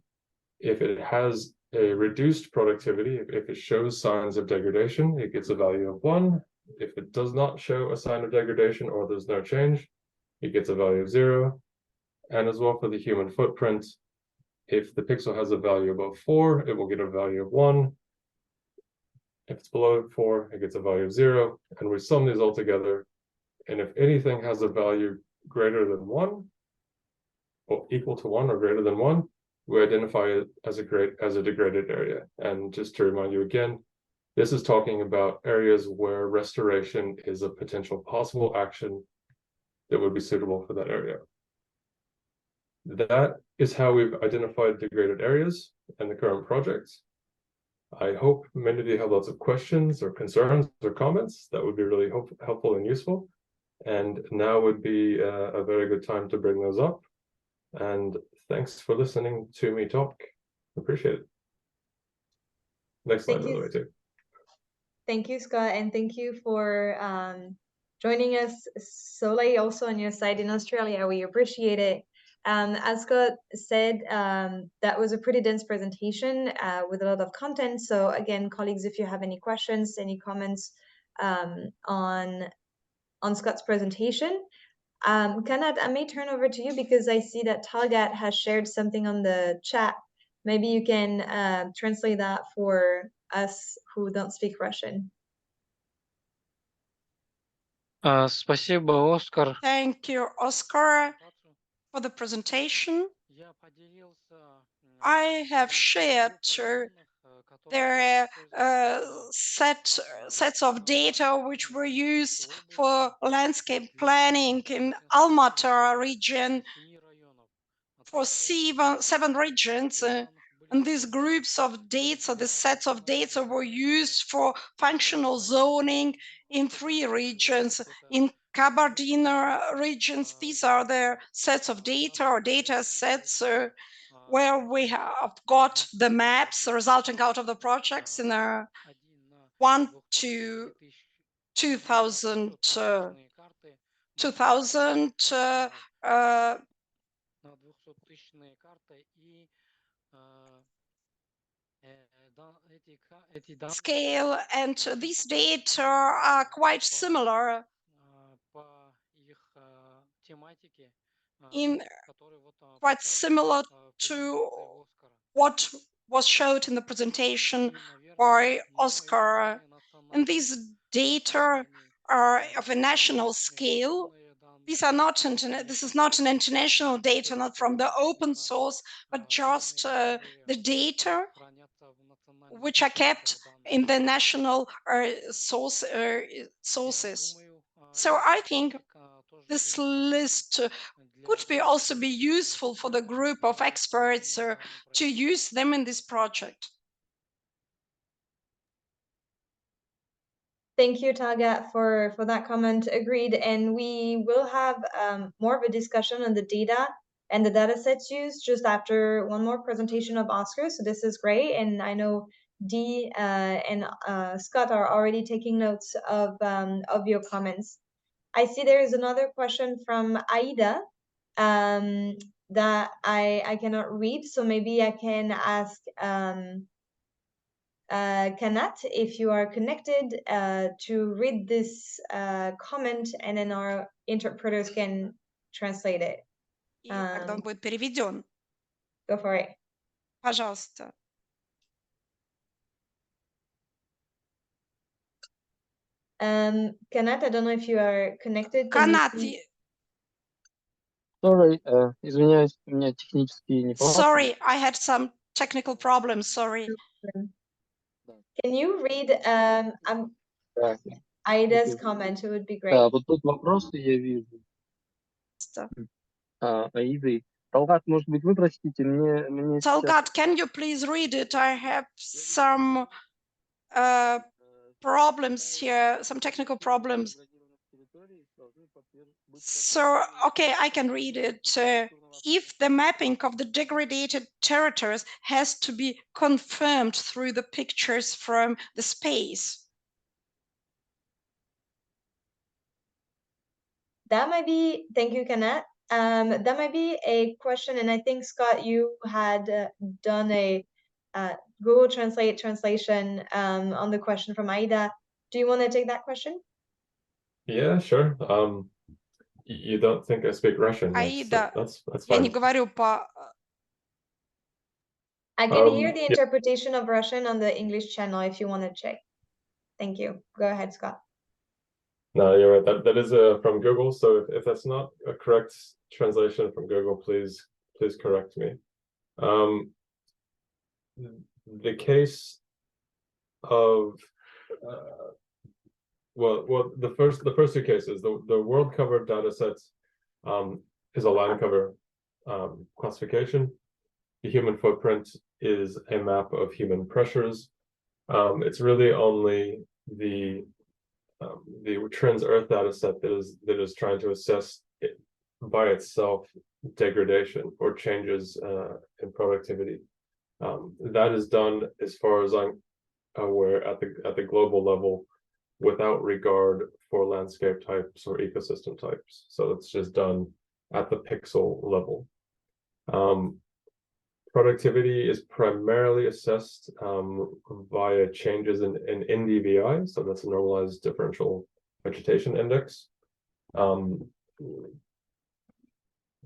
If it has a reduced productivity, if it shows signs of degradation, it gets a value of 1. If it does not show a sign of degradation or there's no change, it gets a value of 0. And as well for the human footprint, if the pixel has a value above 4, it will get a value of 1. If it's below 4, it gets a value of 0. And we sum these all together. And if anything has a value greater than 1, or equal to 1 or greater than 1, we identify it as a degraded area. And just to remind you again, this is talking about areas where restoration is a potential possible action that would be suitable for that area. That is how we've identified degraded areas in the current project. I hope many of you have lots of questions or concerns or comments. That would be really helpful and useful. And now would be a very good time to bring those up. And thanks for listening to me talk. Appreciate it. Next slide, by the way, too. Thank you, Scott, and thank you for joining us so late also on your side in Australia. We appreciate it. As Scott said, that was a pretty dense presentation with a lot of content. So again, colleagues, if you have any questions, any comments on Scott's presentation, Kanat, I may turn over to you because I see that Talgat has shared something on the chat. Maybe you can translate that for us who don't speak Russian. Спасибо, Оскар. Thank you, Oscar, for the presentation. I have shared there are sets of data which were used for landscape planning in Almaty region for 7 regions. And these groups of data, the sets of data were used for functional zoning in 3 regions. In Kabardino regions, these are the sets of data or data sets where we have got the maps resulting out of the projects in 1 to 2000 scale, and these data are quite similar to what was showed in the presentation by Oscar. And these data are of a national scale. This is not an international data, not from the open source, but just the data which are kept in the national sources. So I think this list could also be useful for the group of experts to use them in this project. Thank you, Tagat, for that comment. Agreed. And we will have more of a discussion on the data and the data sets used just after one more presentation of Oscar. So this is great. And I know Dee and Scott are already taking notes of your comments. I see there is another question from Aida that I cannot read, so maybe I can ask Kanat, if you are connected, to read this comment, and then our interpreters can translate it. И тогда он будет переведен. Go for it. Пожалуйста. Kanat, I don't know if you are connected. Канат, Sorry, извиняюсь, у меня технические неполадки. sorry, I had some technical problems, sorry. Can you read Aida's comment? It would be great. Да, вот тут вопросы я вижу. Аиды. Талгат, может быть, вы прочтите? Мне Talgat, can you please read it? I have some problems here, some technical problems. So, okay, I can read it. If the mapping of the degraded territories has to be confirmed through the pictures from the space. That might be, thank you, Kanat. That might be a question, and I think, Scott, you had done a Google translation on the question from Aida. Do you want to take that question? Yeah, sure. You don't think I speak Russian? Aida, that's я fine. не говорю по... I can hear the interpretation of Russian on the English channel if you want to check. Thank you. Go ahead, Scott. No, you're right. That is from Google. So if that's not a correct translation from Google, please correct me. The case of well, the first two cases, the world cover data sets is a line cover classification. The human footprint is a map of human pressures. It's really only the Trans Earth data set that is trying to assess it by itself degradation or changes in productivity. That is done, as far as I'm aware, at the global level, without regard for landscape types or ecosystem types. So it's just done at the pixel level. Productivity is primarily assessed via changes in NDVI, so that's a normalized differential vegetation index.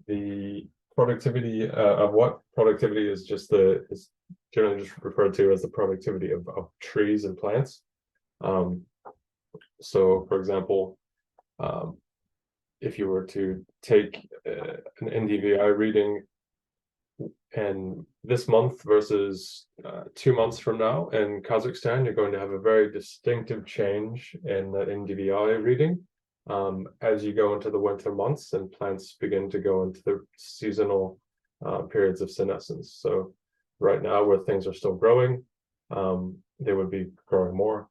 The productivity of what productivity is is generally just referred to as the productivity of trees and plants. So, for example, if you were to take an NDVI reading and this month versus 2 months from now in Kazakhstan, you're going to have a very distinctive change in that NDVI reading as you go into the winter months and plants begin to go into the seasonal periods of senescence. So right now, where things are still growing, they would be growing more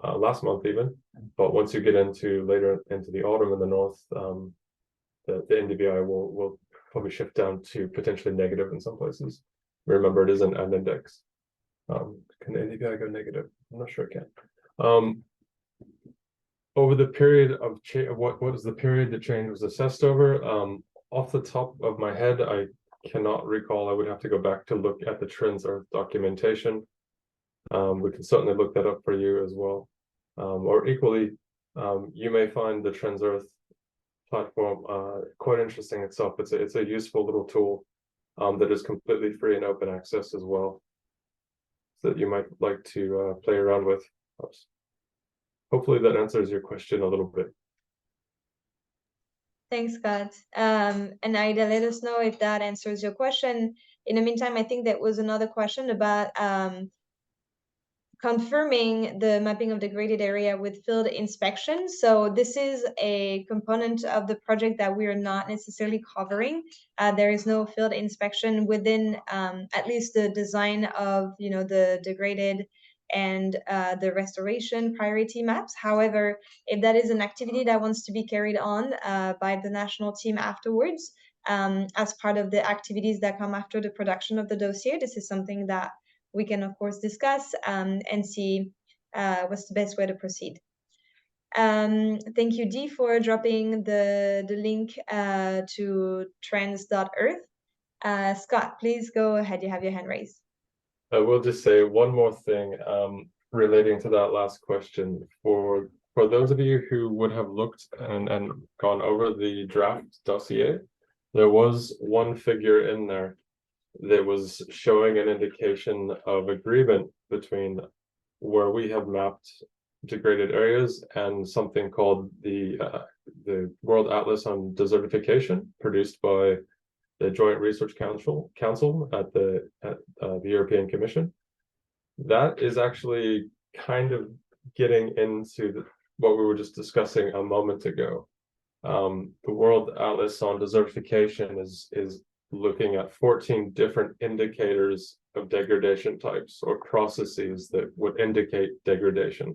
last month even. But once you get into later into the autumn in the north, the NDVI will probably shift down to potentially negative in some places. Remember, it is an index. Can the NDVI go negative? I'm not sure it can. Over the period of what is the period the change was assessed over? Off the top of my head, I cannot recall. I would have to go back to look at the Trans Earth documentation. We can certainly look that up for you as well. Or equally, you may find the Trans Earth platform quite interesting itself. It's a useful little tool that is completely free and open access as well, so that you might like to play around with. Hopefully that answers your question a little bit. Thanks, Scott. And Aida, let us know if that answers your question. In the meantime, I think that was another question about confirming the mapping of degraded area with field inspection. So this is a component of the project that we are not necessarily covering. There is no field inspection within at least the design of the degraded and the restoration priority maps. However, if that is an activity that wants to be carried on by the national team afterwards, as part of the activities that come after the production of the dossier, this is something that we can of course discuss and see what's the best way to proceed. Thank you, Dee, for dropping the link to trends.earth. Scott, please go ahead. You have your hand raised. I will just say one more thing relating to that last question. For those of you who would have looked and gone over the draft dossier, there was one figure in there that was showing an indication of agreement between where we have mapped degraded areas and something called the World Atlas on Desertification, produced by the Joint Research Council at the European Commission. That is actually kind of getting into what we were just discussing a moment ago. The World Atlas on Desertification is looking at 14 different indicators of degradation types or processes that would indicate degradation.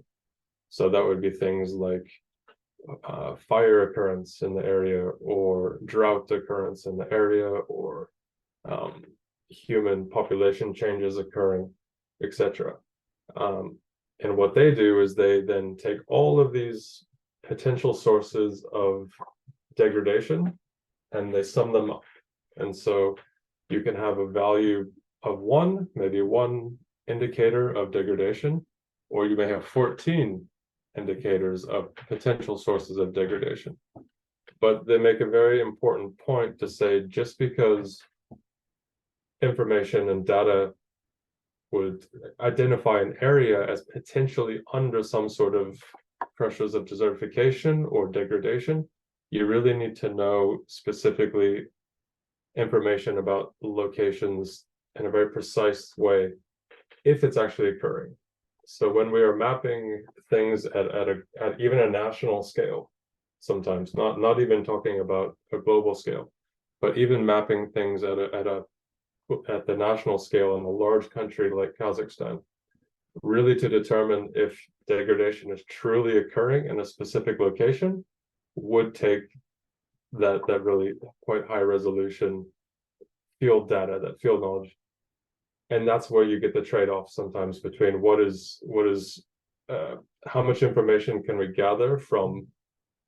So that would be things like fire occurrence in the area, or drought occurrence in the area, or human population changes occurring, etc. And what they do is they then take all of these potential sources of degradation and they sum them up. And so you can have a value of one, maybe one indicator of degradation, or you may have 14 indicators of potential sources of degradation. But they make a very important point to say, just because information and data would identify an area as potentially under some sort of pressures of desertification or degradation, you really need to know specifically information about locations in a very precise way if it's actually occurring. So when we are mapping things at even a national scale, sometimes not even talking about a global scale, but even mapping things at the national scale in a large country like Kazakhstan, really to determine if degradation is truly occurring in a specific location would take that really quite high resolution field data, that field knowledge. And that's where you get the trade-off sometimes between how much information can we gather from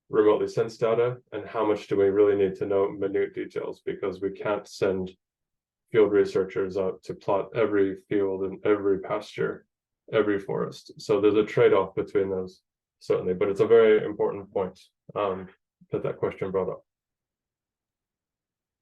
remotely sensed data and how much do we really need to know minute details, because we can't send field researchers out to plot every field and every pasture, every forest. So there's a trade-off between those, certainly, but it's a very important point that question brought up.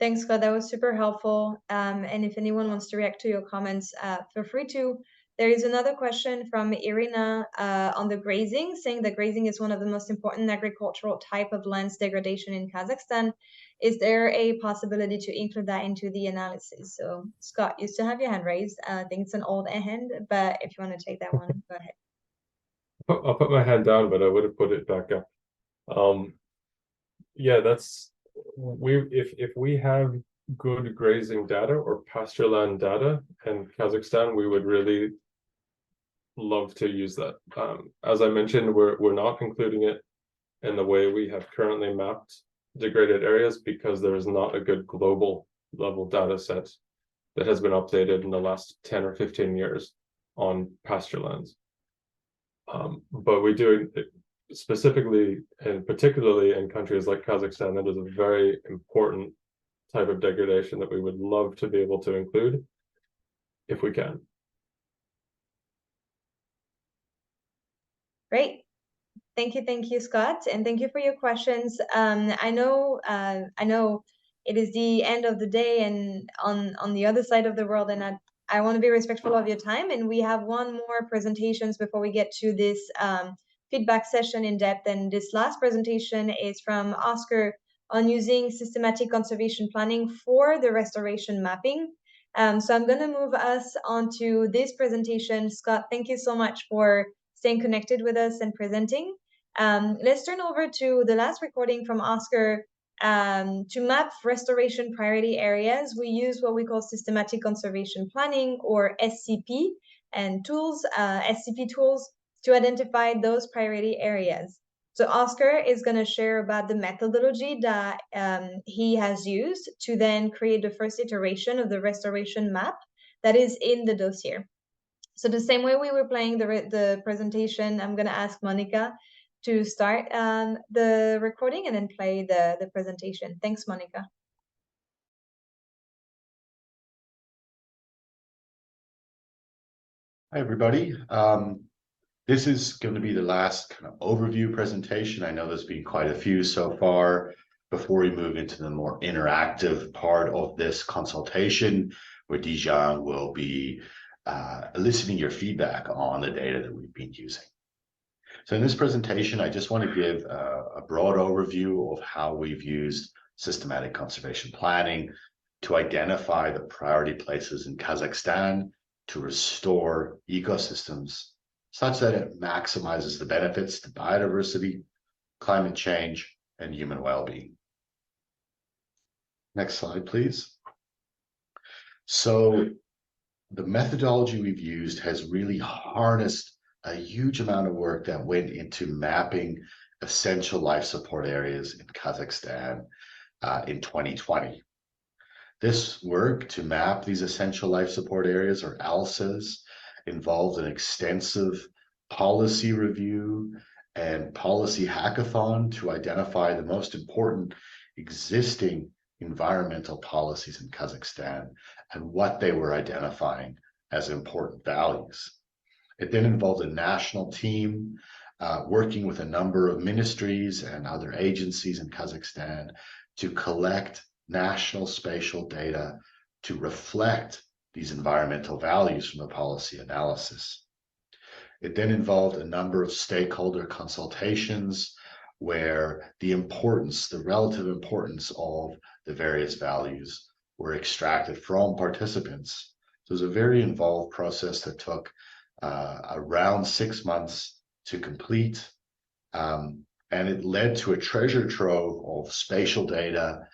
Thanks, Scott. That was super helpful. And if anyone wants to react to your comments, feel free to. There is another question from Irina on the grazing, saying that grazing is one of the most important agricultural type of lands degradation in Kazakhstan. Is there a possibility to include that into the analysis? So, Scott, you still have your hand raised. I think it's an old hand, but if you want to take that one, go ahead. I'll put my hand down, but I would have put it back up. Yeah, if we have good grazing data or pasture land data in Kazakhstan, we would really love to use that. As I mentioned, we're not including it in the way we have currently mapped degraded areas because there is not a good global level data set that has been updated in the last 10 or 15 years on pasture lands. But we do specifically and particularly in countries like Kazakhstan, that is a very important type of degradation that we would love to be able to include if we can. Great. Thank you, Scott, and thank you for your questions. I know it is the end of the day and on the other side of the world, and I want to be respectful of your time, and we have one more presentations before we get to this feedback session in depth. And this last presentation is from Oscar on using systematic conservation planning for the restoration mapping. So I'm going to move us onto this presentation. Scott, thank you so much for staying connected with us and presenting. Let's turn over to the last recording from Oscar. To map restoration priority areas, we use what we call systematic conservation planning, or SCP, and tools, SCP tools, to identify those priority areas. So Oscar is going to share about the methodology that he has used to then create the first iteration of the restoration map that is in the dossier. So the same way we were playing the presentation, I'm going to ask Monica to start the recording and then play the presentation. Thanks, Monica. Hi, everybody. This is going to be the last kind of overview presentation. I know there's been quite a few so far before we move into the more interactive part of this consultation, where Dijon will be eliciting your feedback on the data that we've been using. So in this presentation, I just want to give a broad overview of how we've used systematic conservation planning to identify the priority places in Kazakhstan to restore ecosystems such that it maximizes the benefits to biodiversity, climate change, and human well-being. Next slide, please. So the methodology we've used has really harnessed a huge amount of work that went into mapping essential life support areas in Kazakhstan in 2020. This work to map these essential life support areas, or ALSAs, involved an extensive policy review and policy hackathon to identify the most important existing environmental policies in Kazakhstan and what they were identifying as important values. It then involved a national team working with a number of ministries and other agencies in Kazakhstan to collect national spatial data to reflect these environmental values from the policy analysis. It then involved a number of stakeholder consultations where the relative importance of the various values were extracted from participants. So it was a very involved process that took around 6 months to complete, and it led to a treasure trove of spatial data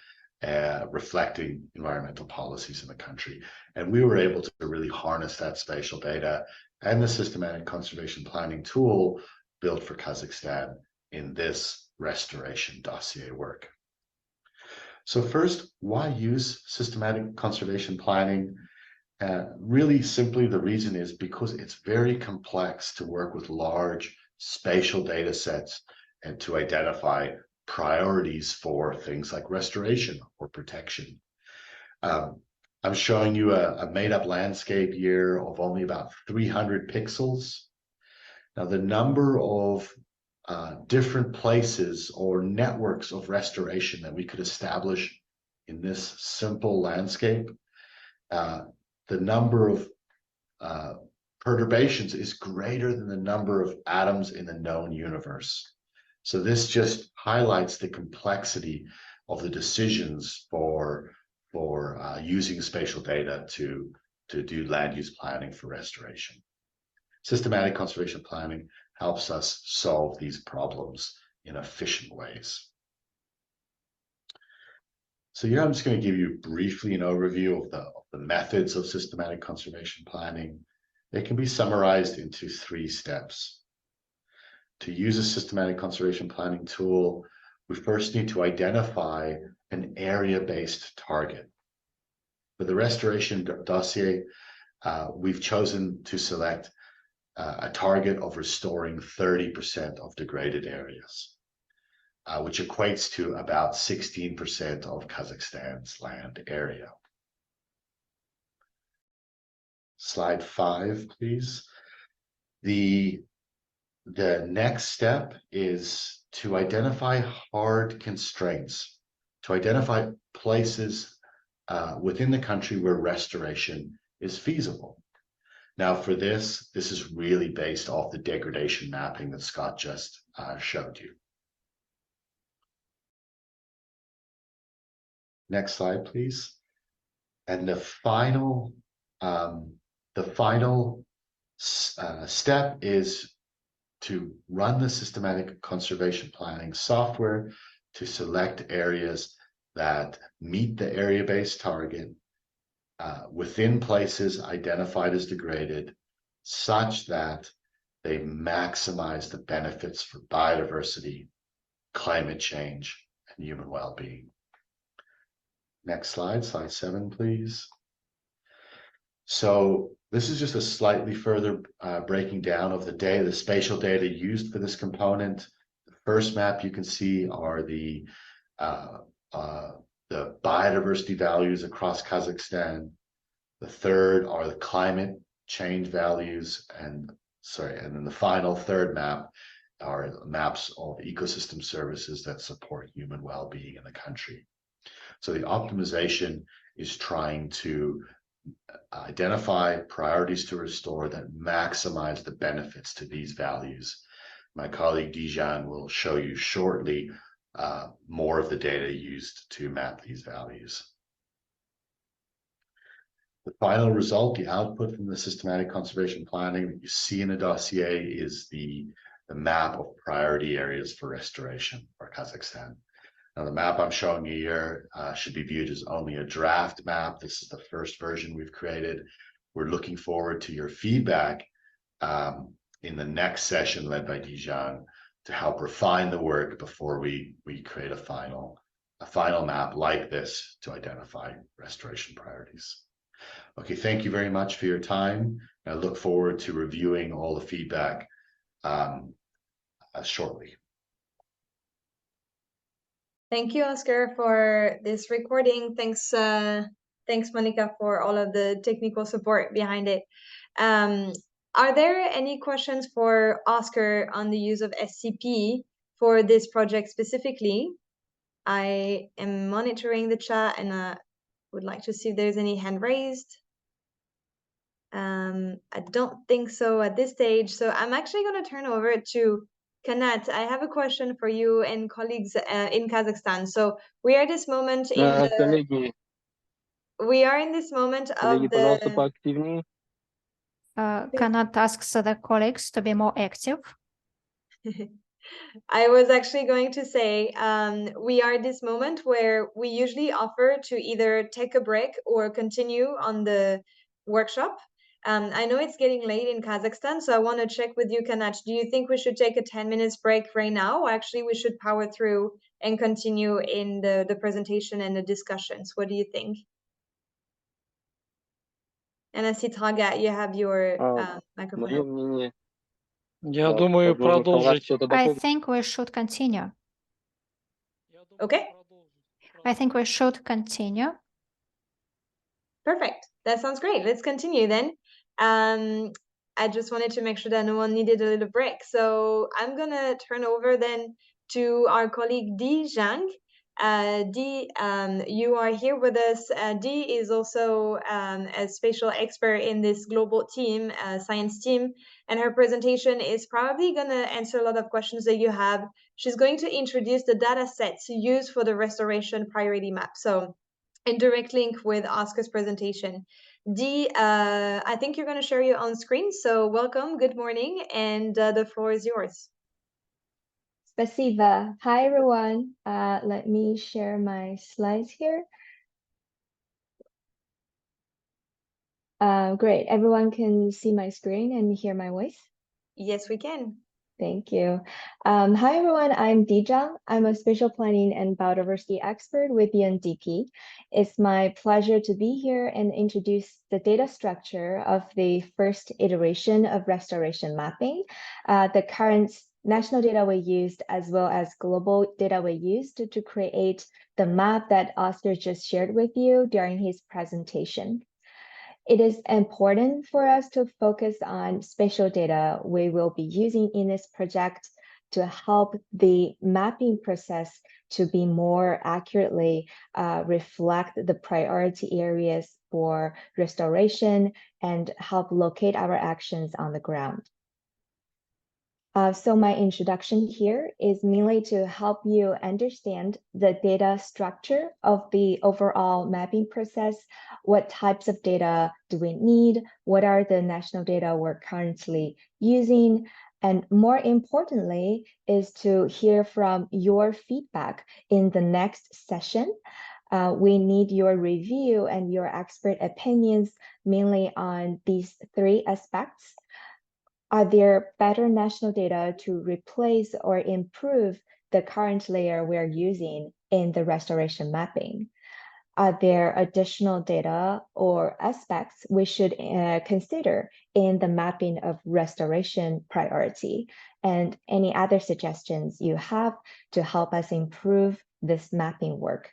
reflecting environmental policies in the country. And we were able to really harness that spatial data and the systematic conservation planning tool built for Kazakhstan in this restoration dossier work. So first, why use systematic conservation planning? Really simply, the reason is because it's very complex to work with large spatial data sets and to identify priorities for things like restoration or protection. I'm showing you a made-up landscape here of only about 300 pixels. Now, the number of different places or networks of restoration that we could establish in this simple landscape, the number of perturbations is greater than the number of atoms in the known universe. So this just highlights the complexity of the decisions for using spatial data to do land use planning for restoration. Systematic conservation planning helps us solve these problems in efficient ways. So here I'm just going to give you briefly an overview of the methods of systematic conservation planning. They can be summarized into 3 steps. To use a systematic conservation planning tool, we first need to identify an area-based target. For the restoration dossier, we've chosen to select a target of restoring 30% of degraded areas, which equates to about 16% of Kazakhstan's land area. Slide 5, please. The next step is to identify hard constraints, to identify places within the country where restoration is feasible. Now, for this is really based off the degradation mapping that Scott just showed you. Next slide, please. And the final step is to run the systematic conservation planning software to select areas that meet the area-based target within places identified as degraded, such that they maximize the benefits for biodiversity, climate change, and human well-being. Next slide, slide 7, please. So this is just a slightly further breaking down of the spatial data used for this component. The first map you can see are the biodiversity values across Kazakhstan. The third are the climate change values, and then the final third map are maps of ecosystem services that support human well-being in the country. So the optimization is trying to identify priorities to restore that maximize the benefits to these values. My colleague Dijan will show you shortly more of the data used to map these values. The final result, the output from the systematic conservation planning that you see in a dossier, is the map of priority areas for restoration for Kazakhstan. Now, the map I'm showing you here should be viewed as only a draft map. This is the first version we've created. We're looking forward to your feedback in the next session led by Dijan to help refine the work before we create a final map like this to identify restoration priorities. Okay, thank you very much for your time. I look forward to reviewing all the feedback shortly. Thank you, Oscar, for this recording. Thanks, Monica, for all of the technical support behind it. Are there any questions for Oscar on the use of SCP for this project specifically? I am monitoring the chat and would like to see if there's any hand raised. I don't think so at this stage. So I'm actually going to turn over to Kanat. I have a question for you and colleagues in Kazakhstan. So we are this moment in Коллеги, we are in this moment коллеги, of пожалуйста, the поактивнее. Cannot ask the colleagues to be more active. I was actually going to say we are this moment where we usually offer to either take a break or continue on the workshop. I know it's getting late in Kazakhstan, so I want to check with you, Kanach. Do you think we should take a 10 minutes break right now, or actually we should power through and continue in the presentation and the discussions? What do you think? And I see Tagat, you have your Мое microphone. мнение, Я думаю, возможно, Талгат продолжить. что-то I дополнит. think we should continue. Okay. I think we should continue. Perfect. That sounds great. Let's continue then. I just wanted to make sure that no one needed a little break. So I'm going to turn over then to our colleague Di Zhang. Di, you are here with us. Di is also a spatial expert in this global team, science team, and her presentation is probably going to answer a lot of questions that you have. She's going to introduce the data sets used for the restoration priority map. So in direct link with Oscar's presentation. Dee, I think you're going to share your own screen. So welcome, good morning, and the floor is yours. Spasiba. Hi, everyone. Let me share my slides here. Great. Everyone can see my screen and hear my voice? Yes, we can. Thank you. Hi, everyone. I'm Dijang. I'm a spatial planning and biodiversity expert with UNDP. It's my pleasure to be here and introduce the data structure of the first iteration of restoration mapping, the current national data we used, as well as global data we used to create the map that Oscar just shared with you during his presentation. It is important for us to focus on spatial data we will be using in this project to help the mapping process to be more accurately reflect the priority areas for restoration and help locate our actions on the ground. So my introduction here is mainly to help you understand the data structure of the overall mapping process. What types of data do we need? What are the national data we're currently using? And more importantly, is to hear from your feedback in the next session. We need your review and your expert opinions mainly on these three aspects. Are there better national data to replace or improve the current layer we're using in the restoration mapping? Are there additional data or aspects we should consider in the mapping of restoration priority? And any other suggestions you have to help us improve this mapping work?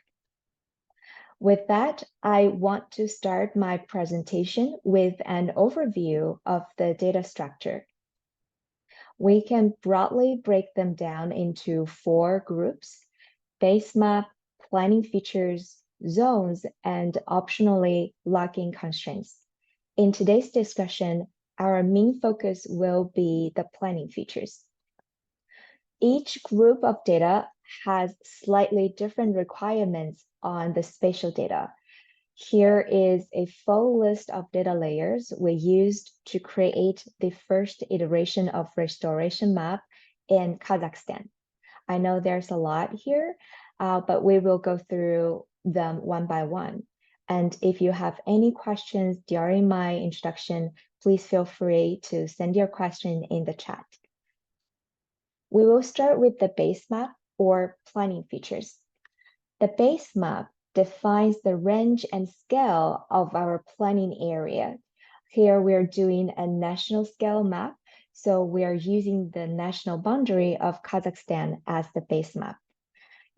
With that, I want to start my presentation with an overview of the data structure. We can broadly break them down into 4 groups: base map, planning features, zones, and optionally logging constraints. In today's discussion, our main focus will be the planning features. Each group of data has slightly different requirements on the spatial data. Here is a full list of data layers we used to create the first iteration of restoration map in Kazakhstan. I know there's a lot here, but we will go through them one by one. And if you have any questions during my introduction, please feel free to send your question in the chat. We will start with the base map or planning features. The base map defines the range and scale of our planning area. Here we're doing a national scale map, so we are using the national boundary of Kazakhstan as the base map.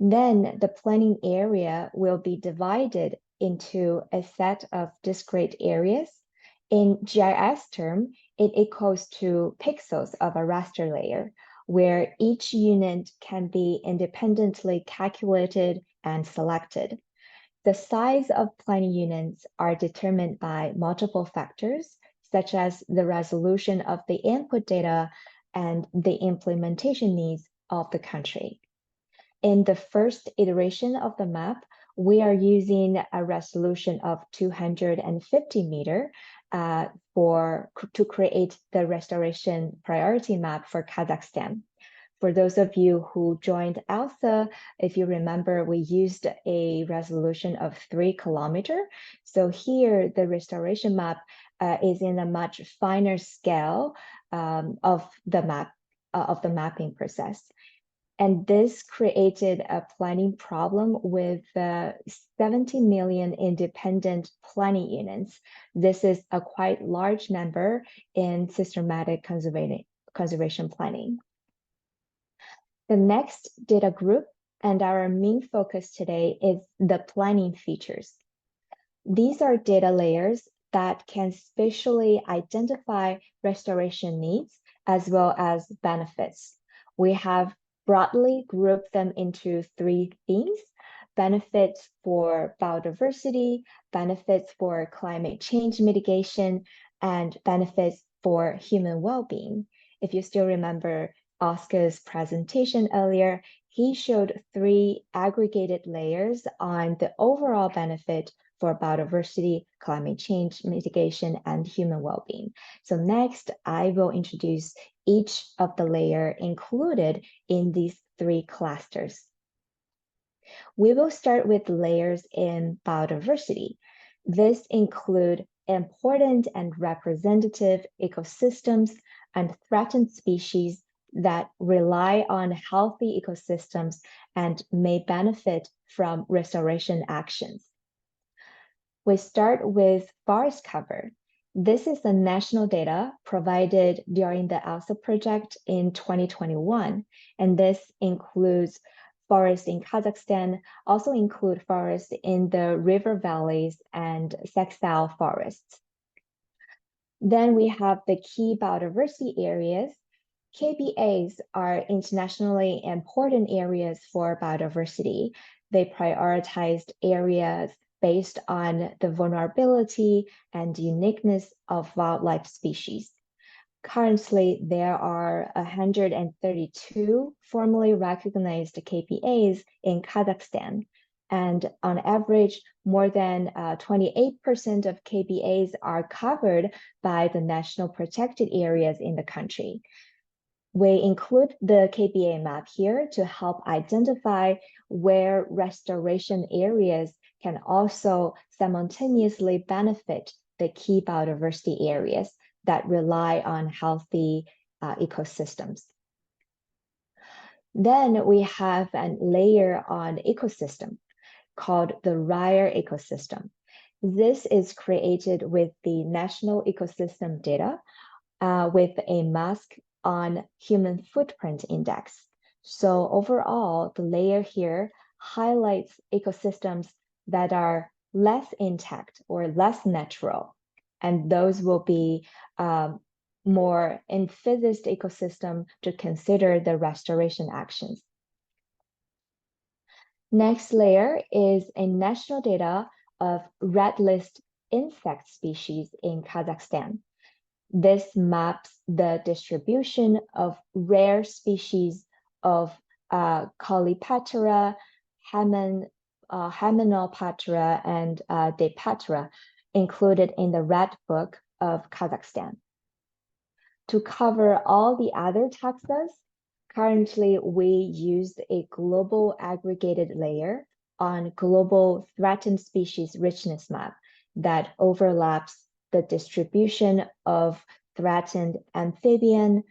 Then the planning area will be divided into a set of discrete areas. In GIS term, it equals to pixels of a raster layer, where each unit can be independently calculated and selected. The size of planning units are determined by multiple factors, such as the resolution of the input data and the implementation needs of the country. In the first iteration of the map, we are using a resolution of 250 meter to create the restoration priority map for Kazakhstan. For those of you who joined ELSA, if you remember, we used a resolution of 3 kilometers. So here, the restoration map is in a much finer scale of the mapping process. And this created a planning problem with 70 million independent planning units. This is a quite large number in systematic conservation planning. The next data group and our main focus today is the planning features. These are data layers that can spatially identify restoration needs as well as benefits. We have broadly grouped them into 3 themes: benefits for biodiversity, benefits for climate change mitigation, and benefits for human well-being. If you still remember Oscar's presentation earlier, he showed 3 aggregated layers on the overall benefit for biodiversity, climate change mitigation, and human well-being. So next, I will introduce each of the layers included in these 3 clusters. We will start with layers in biodiversity. This includes important and representative ecosystems and threatened species that rely on healthy ecosystems and may benefit from restoration actions. We start with forest cover. This is the national data provided during the ELSA project in 2021, and this includes forests in Kazakhstan, also include forests in the river valleys and sextile forests. Then we have the key biodiversity areas. KBAs are internationally important areas for biodiversity. They prioritized areas based on the vulnerability and uniqueness of wildlife species. Currently, there are 132 formally recognized KPAs in Kazakhstan, and on average, more than 28% of KPAs are covered by the national protected areas in the country. We include the KPA map here to help identify where restoration areas can also simultaneously benefit the key biodiversity areas that rely on healthy ecosystems. Then we have a layer on ecosystem. called the rare ecosystem. This is created with the national ecosystem data with a mask on human footprint index. So overall, the layer here highlights ecosystems that are less intact or less natural, and those will be more enphysiced ecosystem to consider the restoration actions. Next layer is a national data of red list insect species in Kazakhstan. This maps the distribution of rare species of Colipatera, Hymenoptera, and Diptera included in the Red Book of Kazakhstan. To cover all the other taxas, currently we use a global aggregated layer on global threatened species richness map that overlaps the distribution of threatened amphibian,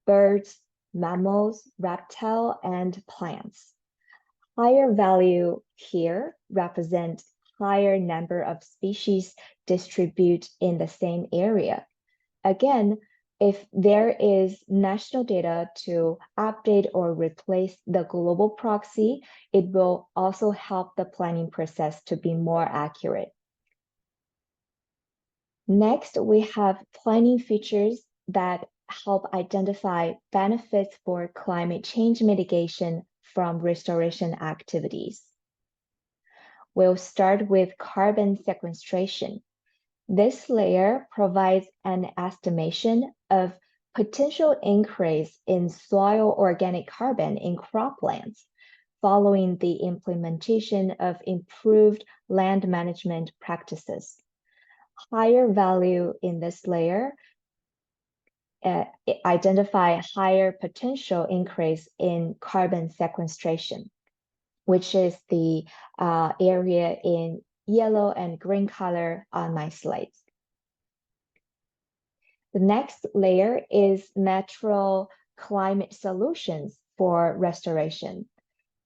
birds, mammals, reptile, and plants. Higher value here represent higher number of species distribute in the same area. Again, if there is national data to update or replace the global proxy, it will also help the planning process to be more accurate. Next, we have planning features that help identify benefits for climate change mitigation from restoration activities. We'll start with carbon sequestration. This layer provides an estimation of potential increase in soil organic carbon in croplands following the implementation of improved land management practices. Higher value in this layer identify higher potential increase in carbon sequestration, which is the area in yellow and green color on my slides. The next layer is natural climate solutions for restoration.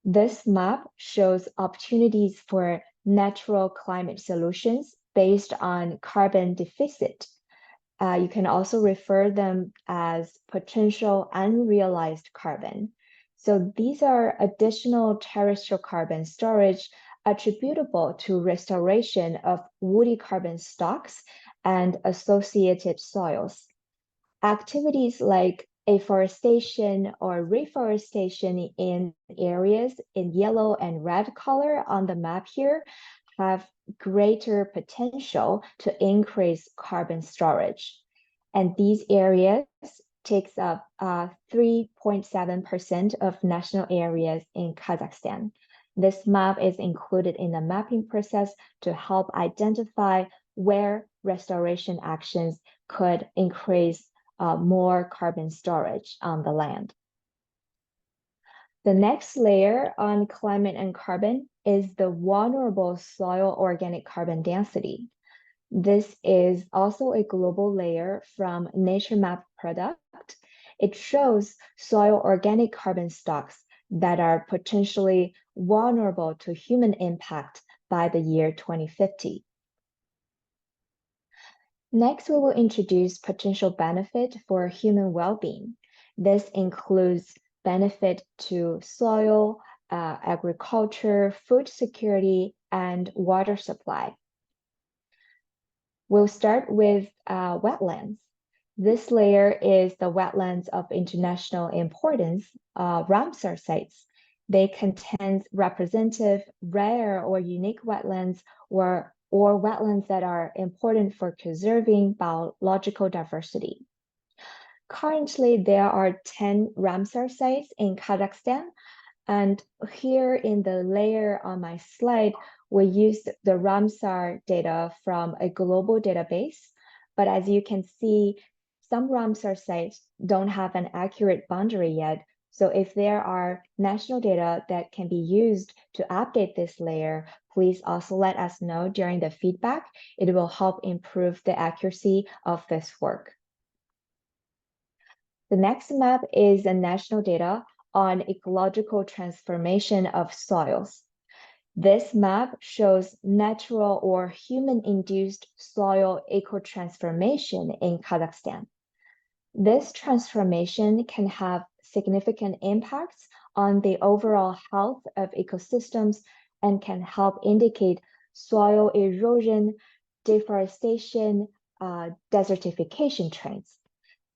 This map shows opportunities for natural climate solutions based on carbon deficit. You can also refer them as potential unrealized carbon. So these are additional terrestrial carbon storage attributable to restoration of woody carbon stocks and associated soils. Activities like afforestation or reforestation in areas in yellow and red color on the map here have greater potential to increase carbon storage. And these areas takes up 3.7% of national areas in Kazakhstan. This map is included in the mapping process to help identify where restoration actions could increase more carbon storage on the land. The next layer on climate and carbon is the vulnerable soil organic carbon density. This is also a global layer from NatureMap product. It shows soil organic carbon stocks that are potentially vulnerable to human impact by the year 2050. Next, we will introduce potential benefit for human well-being. This includes benefit to soil, agriculture, food security, and water supply. We'll start with wetlands. This layer is the wetlands of international importance, Ramsar sites. They contain representative, rare, or unique wetlands or wetlands that are important for conserving biological diversity. Currently, there are 10 Ramsar sites in Kazakhstan, and here in the layer on my slide, we used the Ramsar data from a global database, but as you can see, some Ramsar sites don't have an accurate boundary yet. So if there are national data that can be used to update this layer, please also let us know during the feedback. It will help improve the accuracy of this work. The next map is the national data on ecological transformation of soils. This map shows natural or human-induced soil eco-transformation in Kazakhstan. This transformation can have significant impacts on the overall health of ecosystems and can help indicate soil erosion, deforestation, desertification trends.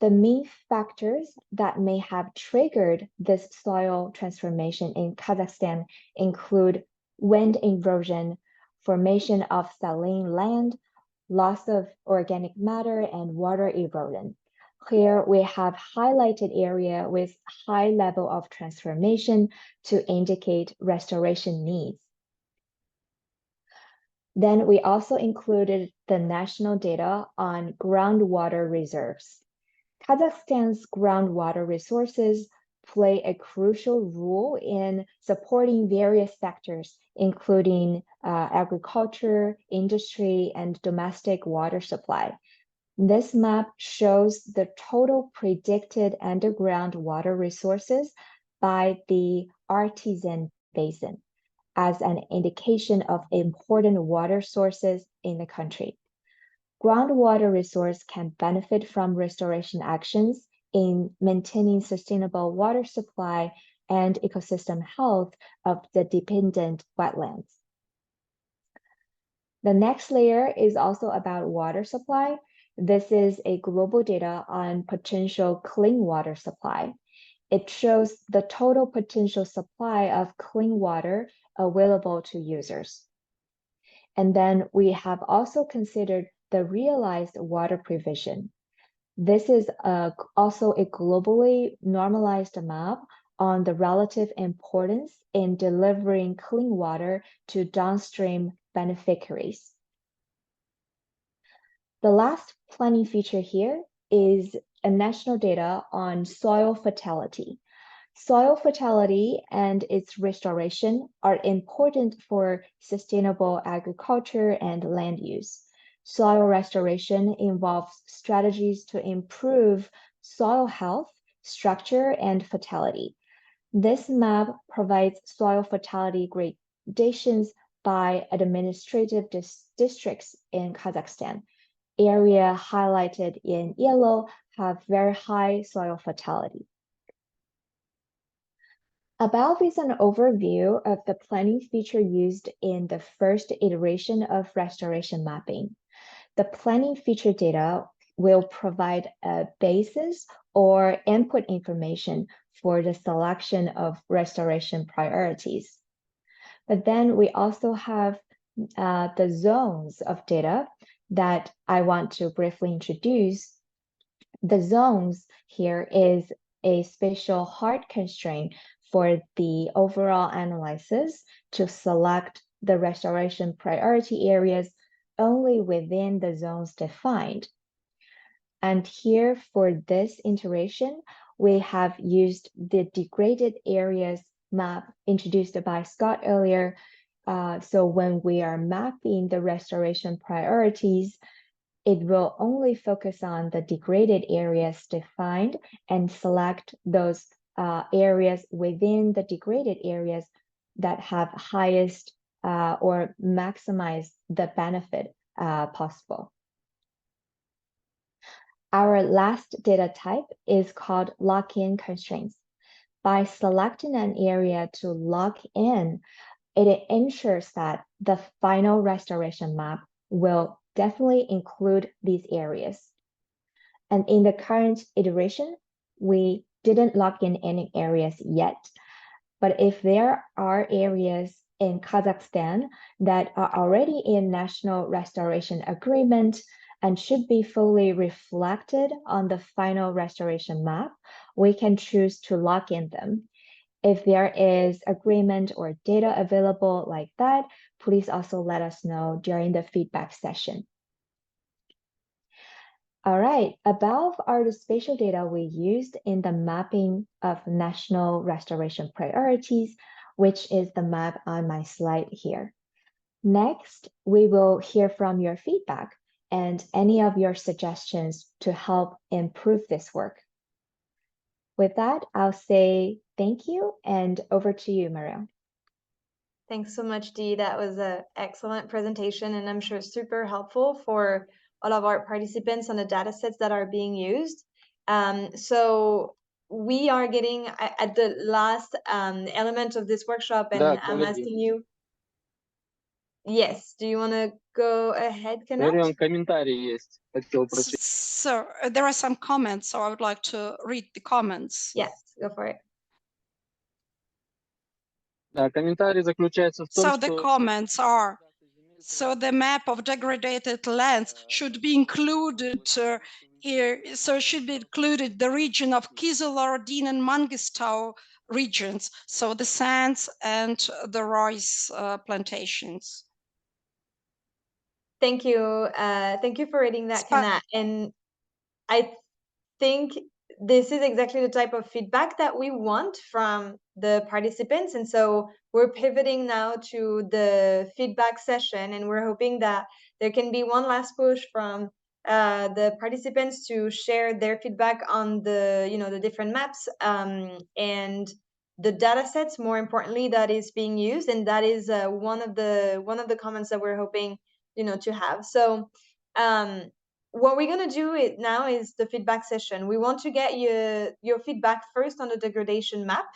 The main factors that may have triggered this soil transformation in Kazakhstan include wind erosion, formation of saline land, loss of organic matter, and water erosion. Here we have highlighted area with high level of transformation to indicate restoration needs. Then we also included the national data on groundwater reserves. Kazakhstan's groundwater resources play a crucial role in supporting various sectors, including agriculture, industry, and domestic water supply. This map shows the total predicted underground water resources by the Artesian Basin as an indication of important water sources in the country. Groundwater resource can benefit from restoration actions in maintaining sustainable water supply and ecosystem health of the dependent wetlands. The next layer is also about water supply. This is a global data on potential clean water supply. It shows the total potential supply of clean water available to users. And then we have also considered the realized water provision. This is also a globally normalized map on the relative importance in delivering clean water to downstream beneficiaries. The last planning feature here is a national data on soil fertility. Soil fertility and its restoration are important for sustainable agriculture and land use. Soil restoration involves strategies to improve soil health, structure, and fertility. This map provides soil fertility gradations by administrative districts in Kazakhstan. Area highlighted in yellow have very high soil fertility. Above is an overview of the planning feature used in the first iteration of restoration mapping. The planning feature data will provide a basis or input information for the selection of restoration priorities. But then we also have the zones of data that I want to briefly introduce. The zones here is a special hard constraint for the overall analysis to select the restoration priority areas only within the zones defined. And here for this iteration, we have used the degraded areas map introduced by Scott earlier. So when we are mapping the restoration priorities, it will only focus on the degraded areas defined and select those areas within the degraded areas that have highest or maximize the benefit possible. Our last data type is called lock-in constraints. By selecting an area to lock in, it ensures that the final restoration map will definitely include these areas. And in the current iteration, we didn't lock in any areas yet. But if there are areas in Kazakhstan that are already in National Restoration Agreement and should be fully reflected on the final restoration map, we can choose to lock in them. If there is agreement or data available like that, please also let us know during the feedback session. All right, above are the spatial data we used in the mapping of national restoration priorities, which is the map on my slide here. Next, we will hear from your feedback and any of your suggestions to help improve this work. With that, I'll say thank you and over to you, Mariam. Thanks so much, Dee. That was an excellent presentation, and I'm sure super helpful for all of our participants on the data sets that are being used. So we are getting at the last element of this workshop, and I'm asking you. Yes, do you want to go ahead, Kanat? So there are some comments, so I would like to read the comments. Yes, go for it. So the comments are, so the map of degraded lands should be included here, so should be included the region of Kizil-Ordin and Mangistau regions, so the sands and the rice plantations. Thank you. Thank you for reading that, Kanat. And I think this is exactly the type of feedback that we want from the participants. And so we're pivoting now to the feedback session, and we're hoping that there can be one last push from the participants to share their feedback on the, the different maps and the data sets, more importantly, that is being used. And that is one of the comments that we're hoping, to have. So what we're going to do now is the feedback session. We want to get your feedback first on the degradation map.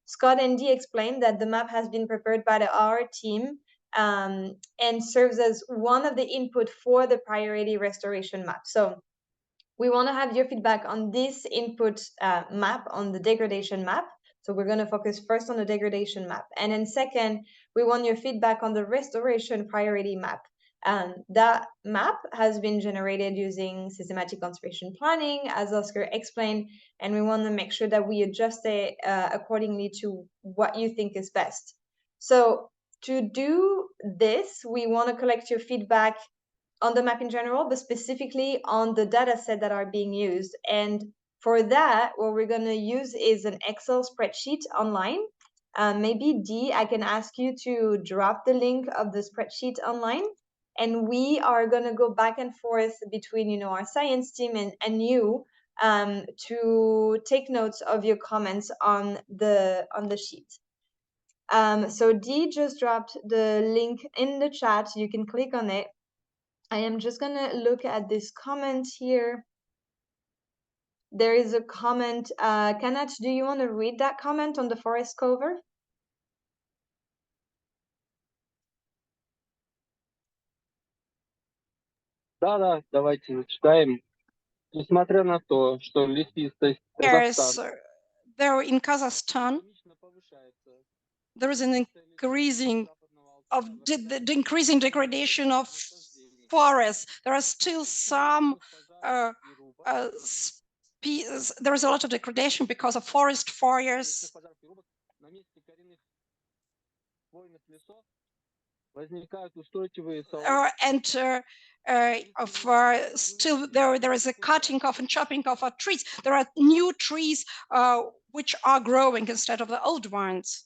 Scott and Dee explained that the map has been prepared by our team and serves as one of the input for the priority restoration map. So we want to have your feedback on this input map, on the degradation map. So we're going to focus first on the degradation map. And then second, we want your feedback on the restoration priority map. That map has been generated using systematic conservation planning, as Oscar explained, and we want to make sure that we adjust it accordingly to what you think is best. So to do this, we want to collect your feedback on the map in general, but specifically on the data set that are being used. And for that, what we're going to use is an Excel spreadsheet online. Maybe Dee, I can ask you to drop the link of the spreadsheet online. And we are going to go back and forth between, our science team and you to take notes of your comments on the sheet. So Dee just dropped the link in the chat. You can click on it. I am just going to look at this comment here. There is a comment. Kanat, do you want to read that comment on the forest cover? Да, давайте зачитаем. Несмотря на то, что лесистость Казахстана... There in Kazakhstan, there is an increasing of the increasing degradation of forests. There are still some there is a lot of degradation because of forest fires. Still there is a cutting off and chopping off of trees. There are new trees which are growing instead of the old ones.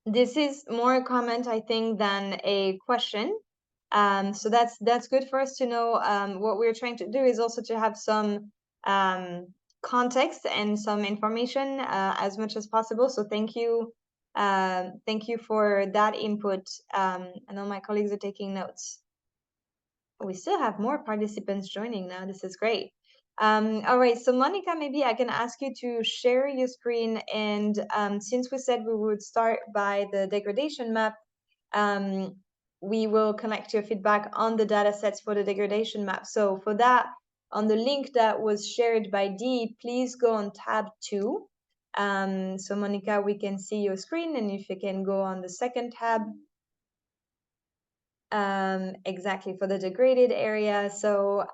This is more a comment, I think, than a question. So that's good for us to know. What we're trying to do is also to have some context and some information as much as possible. So thank you for that input. I know my colleagues are taking notes. We still have more participants joining now. This is great. All right, so Monica, maybe I can ask you to share your screen. And since we said we would start by the degradation map, we will collect your feedback on the data sets for the degradation map. So for that, on the link that was shared by Dee, please go on tab 2. So Monica, we can see your screen, and if you can go on the second tab. Exactly, for the degraded area. So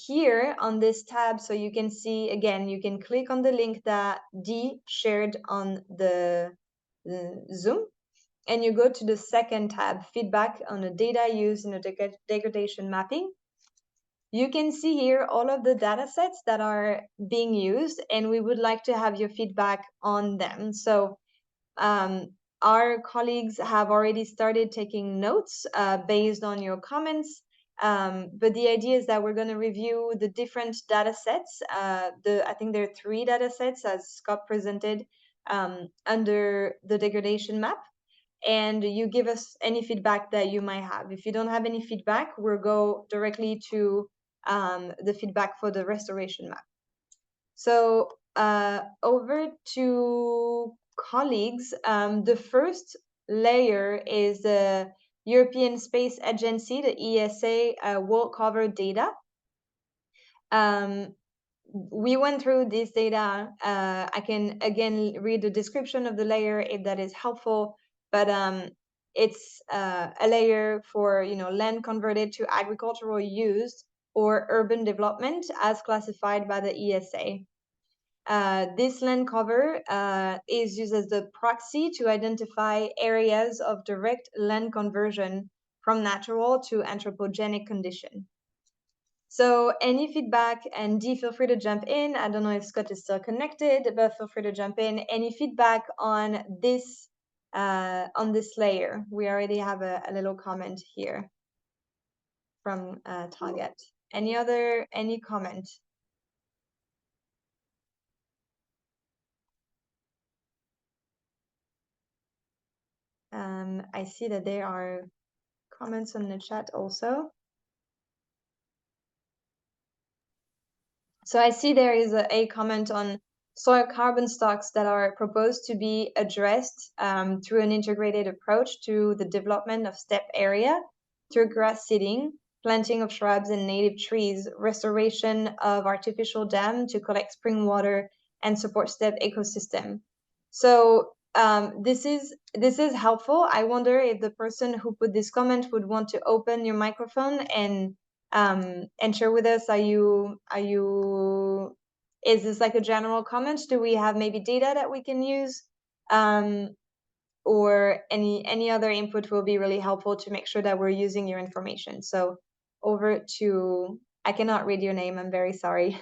here on this tab, so you can see, again, you can click on the link that Dee shared on the Zoom, and you go to the second tab, feedback on the data used in the degradation mapping. You can see here all of the data sets that are being used, and we would like to have your feedback on them. So our colleagues have already started taking notes based on your comments, But the idea is that we're going to review the different data sets. I think there are 3 data sets, as Scott presented, under the degradation map. And you give us any feedback that you might have. If you don't have any feedback, we'll go directly to the feedback for the restoration map. So over to colleagues. The first layer is the European Space Agency, the ESA, world cover data. We went through this data. I can again read the description of the layer if that is helpful, but it's a layer for land converted to agricultural use or urban development as classified by the ESA. This land cover is used as the proxy to identify areas of direct land conversion from natural to anthropogenic condition. So any feedback, and Dee, feel free to jump in. I don't know if Scott is still connected, but feel free to jump in. Any feedback on this layer? We already have a little comment here from Target. Any comment? I see that there are comments on the chat also. So I see there is a comment on soil carbon stocks that are proposed to be addressed through an integrated approach to the development of steppe area through grass seeding, planting of shrubs and native trees, restoration of artificial dam to collect spring water and support steppe ecosystem. So this is helpful. I wonder if the person who put this comment would want to open your microphone and share with us. Is this like a general comment? Do we have maybe data that we can use? Or any other input will be really helpful to make sure that we're using your information. So over to, I cannot read your name, I'm very sorry.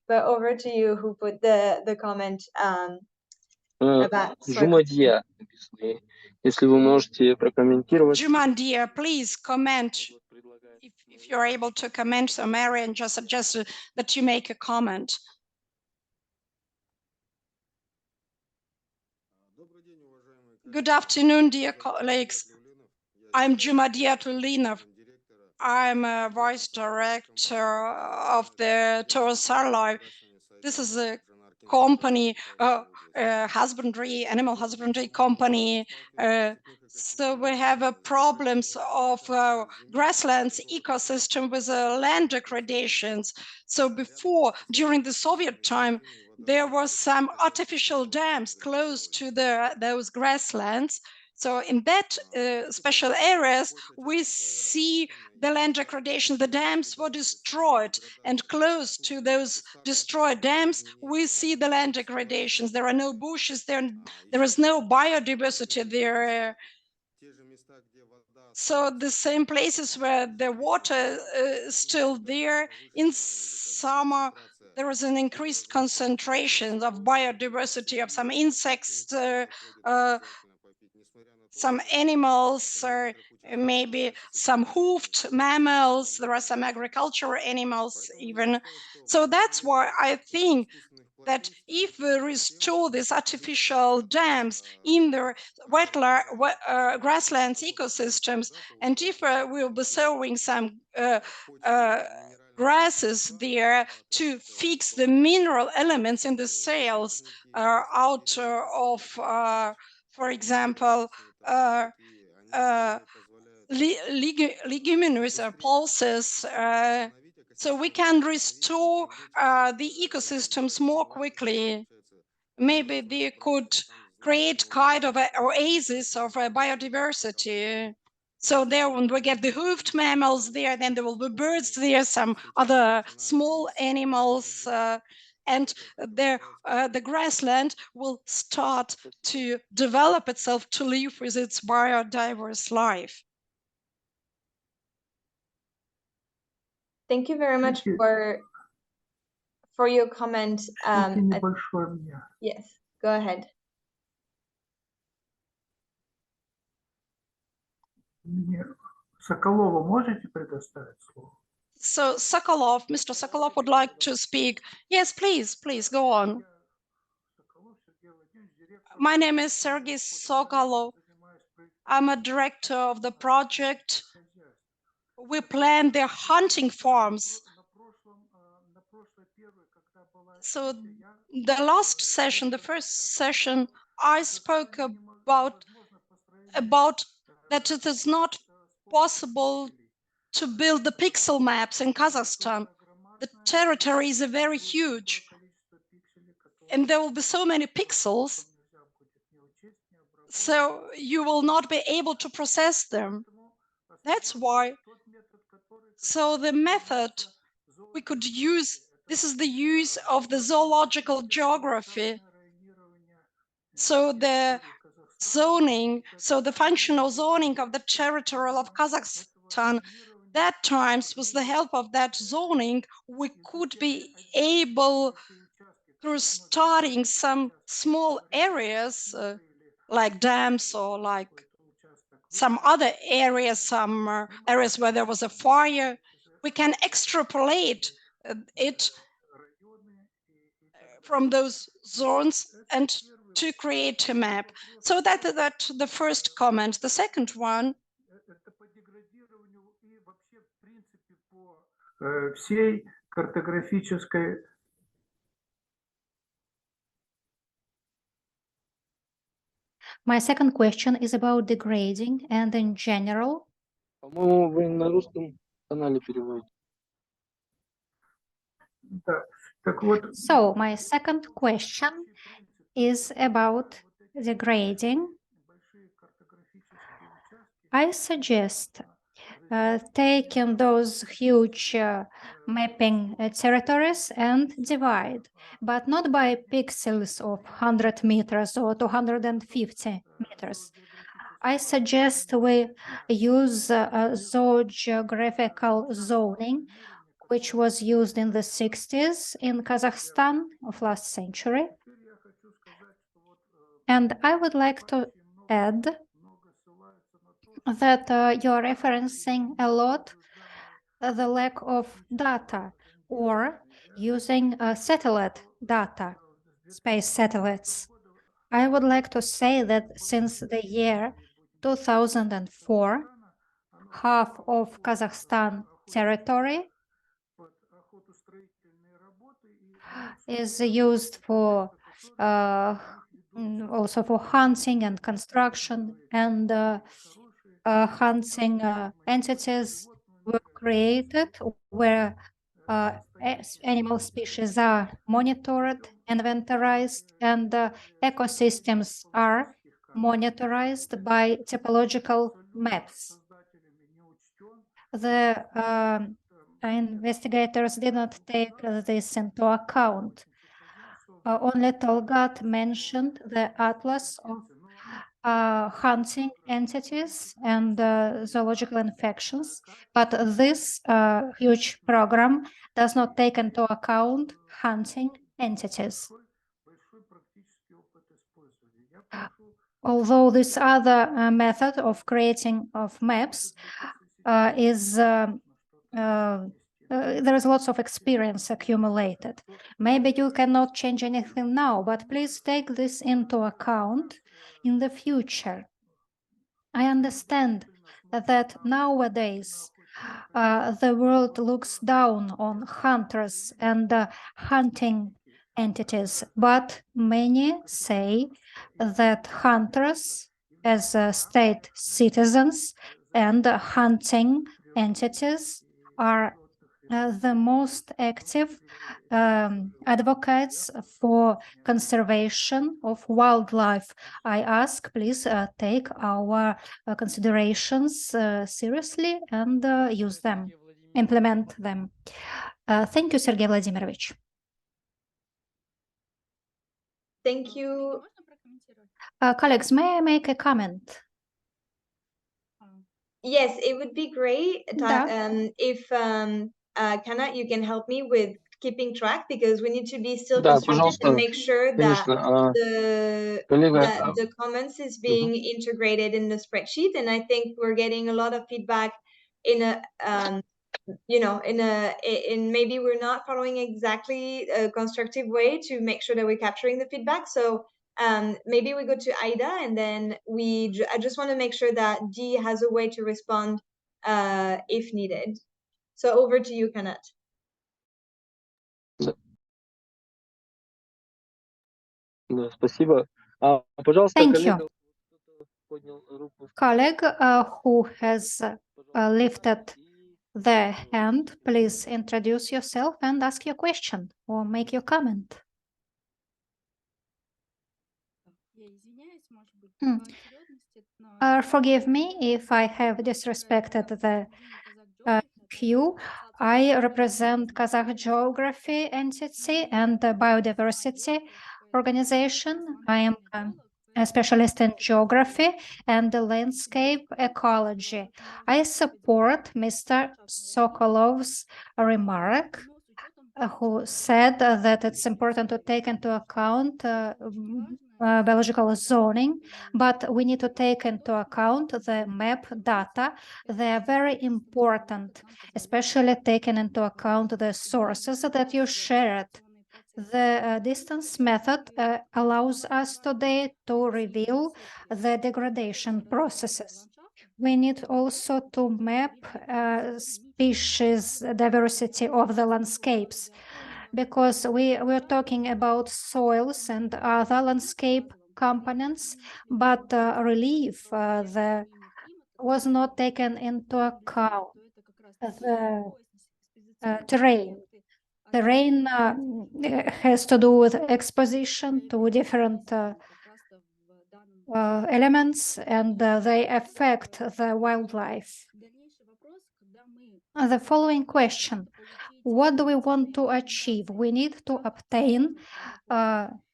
But over to you, who put the comment about Jumadia, если вы можете прокомментировать. Jumandia, please comment. If you're able to comment, so Marian just suggested that you make a comment. Good afternoon, dear colleagues. I'm Jumadia Tulinov. I'm a vice director of the Torosarlive. This is a company, animal husbandry company. So we have problems of grasslands ecosystem with land degradations. So before, during the Soviet time, there were some artificial dams close to those grasslands. So in that special areas, we see the land degradation. The dams were destroyed, and close to those destroyed dams, we see the land degradations. There are no bushes there. There is no biodiversity there. So the same places where the water is still there, in summer, there is an increased concentration of biodiversity of some insects, some animals, or maybe some hoofed mammals. There are some agricultural animals even. So that's why I think that if we restore these artificial dams in the grasslands ecosystems, and if we'll be sowing some grasses there to fix the mineral elements in the soils out of, for example, leguminous pulses, so we can restore the ecosystems more quickly. Maybe they could create kind of an oasis of biodiversity. So there, when we get the hoofed mammals there, then there will be birds there, some other small animals, and the grassland will start to develop itself to live with its biodiverse life. Thank you very much for your comment. Yes, go ahead. Соколову можете предоставить слово? So Sokolov, Mr. Sokolov would like to speak. Yes, please, please go on. My name is Sergey Sokolov. I'm a director of the project. We plan the hunting farms. So the last session, the first session, I spoke about that it is not possible to build the pixel maps in Kazakhstan. The territory is very huge, and there will be so many pixels, so you will not be able to process them. That's why. So the method we could use, this is the use of the zoological geography. So the zoning, so the functional zoning of the territory of Kazakhstan, that times with the help of that zoning, we could be able, through starting some small areas like dams or like some other areas, some areas where there was a fire, we can extrapolate it from those zones and to create a map. So that's the first comment. The second one, Всей картографической. My second question is about degrading and in general. По-моему, вы на русском канале переводите. Да. Так вот. So my second question is about degrading. I suggest taking those huge mapping territories and divide, but not by pixels of 100 meters or 250 meters. I suggest we use zoogeographical zoning, which was used in the 60s in Kazakhstan of last century. And I would like to add that you're referencing a lot the lack of data or using satellite data, space satellites. I would like to say that since the year 2004, half of Kazakhstan territory is used for also for hunting and construction, and hunting entities were created where animal species are monitored, inventorized, and ecosystems are monitored by topological maps. The investigators did not take this into account. Only Tolgat mentioned the atlas of hunting entities and zoological infections, but this huge program does not take into account hunting entities. Although this other method of creating of maps is there is lots of experience accumulated. Maybe you cannot change anything now, but please take this into account in the future. I understand that nowadays the world looks down on hunters and hunting entities, but many say that hunters as state citizens and hunting entities are the most active advocates for conservation of wildlife. I ask, please take our considerations seriously and use them, implement them. Thank you, Sergey Vladimirovich. Thank you. Colleagues, may I make a comment? Yes, it would be great if Kana, you can help me with keeping track, because we need to be still constructive and make sure that the comments is being integrated in the spreadsheet. And I think we're getting a lot of feedback in a in maybe we're not following exactly a constructive way to make sure that we're capturing the feedback. So maybe we go to Aida, and then I just want to make sure that Dee has a way to respond if needed. So over to you, Kanat. Спасибо. Пожалуйста, Thank коллега, you. кто-то поднял руку. Colleague who has lifted the hand, please introduce yourself and ask your question or make your comment. Forgive me if I have disrespected the queue. I represent Kazakh Geography Entity and the Biodiversity Organization. I am a specialist in geography and the landscape ecology. I support Mr. Sokolov's remark, who said that it's important to take into account biological zoning, but we need to take into account the map data. They are very important, especially taking into account the sources that you shared. The distance method allows us today to reveal the degradation processes. We need also to map species diversity of the landscapes, because we're talking about soils and other landscape components, but relief was not taken into account. The terrain. Terrain has to do with exposition to different elements, and they affect the wildlife. The following question: what do we want to achieve? We need to obtain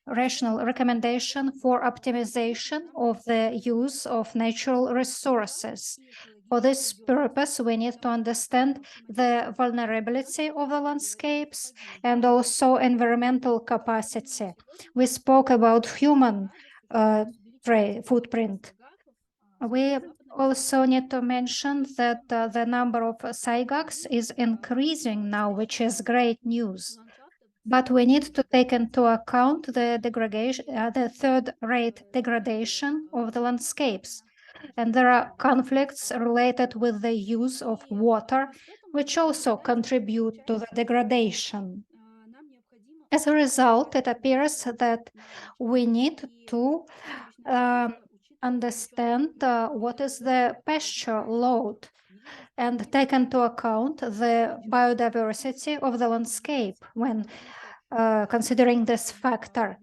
rational recommendation for optimization of the use of natural resources. For this purpose, we need to understand the vulnerability of the landscapes and also environmental capacity. We spoke about human footprint. We also need to mention that the number of saigacs is increasing now, which is great news. But we need to take into account the degradation, the third-rate degradation of the landscapes. And there are conflicts related with the use of water, which also contribute to the degradation. As a result, it appears that we need to understand what is the pasture load and take into account the biodiversity of the landscape when considering this factor.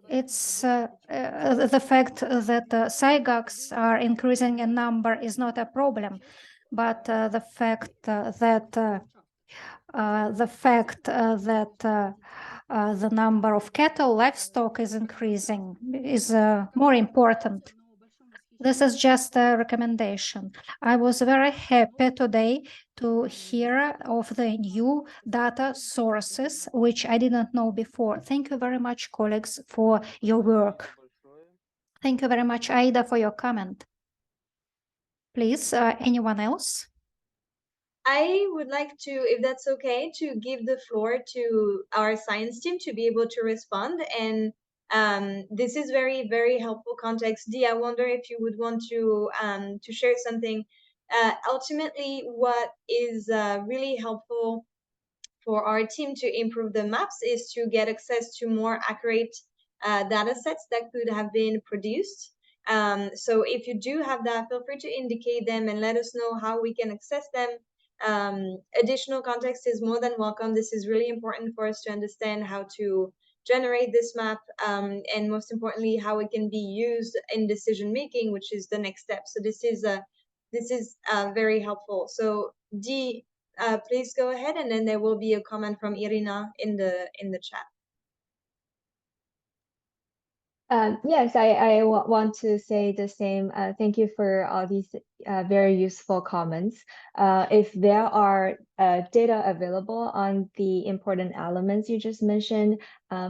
It's the fact that saigacs are increasing in number is not a problem, but the fact that the number of cattle, livestock is increasing is more important. This is just a recommendation. I was very happy today to hear of the new data sources, which I didn't know before. Thank you very much, colleagues, for your work. Thank you very much, Aida, for your comment. Please, anyone else? I would like to, if that's okay, to give the floor to our science team to be able to respond. And this is very, very helpful context. Dee, I wonder if you would want to share something. Ultimately, what is really helpful for our team to improve the maps is to get access to more accurate data sets that could have been produced. So if you do have that, feel free to indicate them and let us know how we can access them. Additional context is more than welcome. This is really important for us to understand how to generate this map, and most importantly, how it can be used in decision making, which is the next step. So this is very helpful. So Dee, please go ahead, and then there will be a comment from Irina in the chat. Yes, I want to say the same. Thank you for all these very useful comments. If there are data available on the important elements you just mentioned,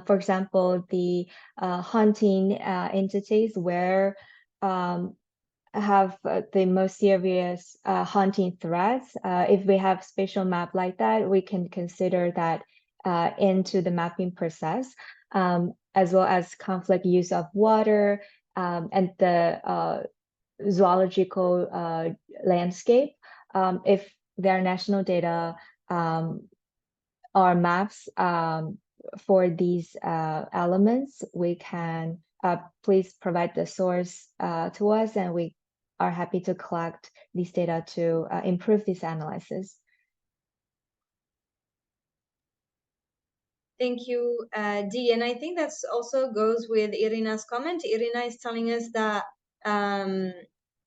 for example, the hunting entities where have the most serious hunting threats. If we have spatial map like that, we can consider that into the mapping process, as well as conflict use of water and the zoological landscape. If there are national data or maps for these elements, we can please provide the source to us, and we are happy to collect these data to improve this analysis. Thank you, Dee. And I think that also goes with Irina's comment. Irina is telling us that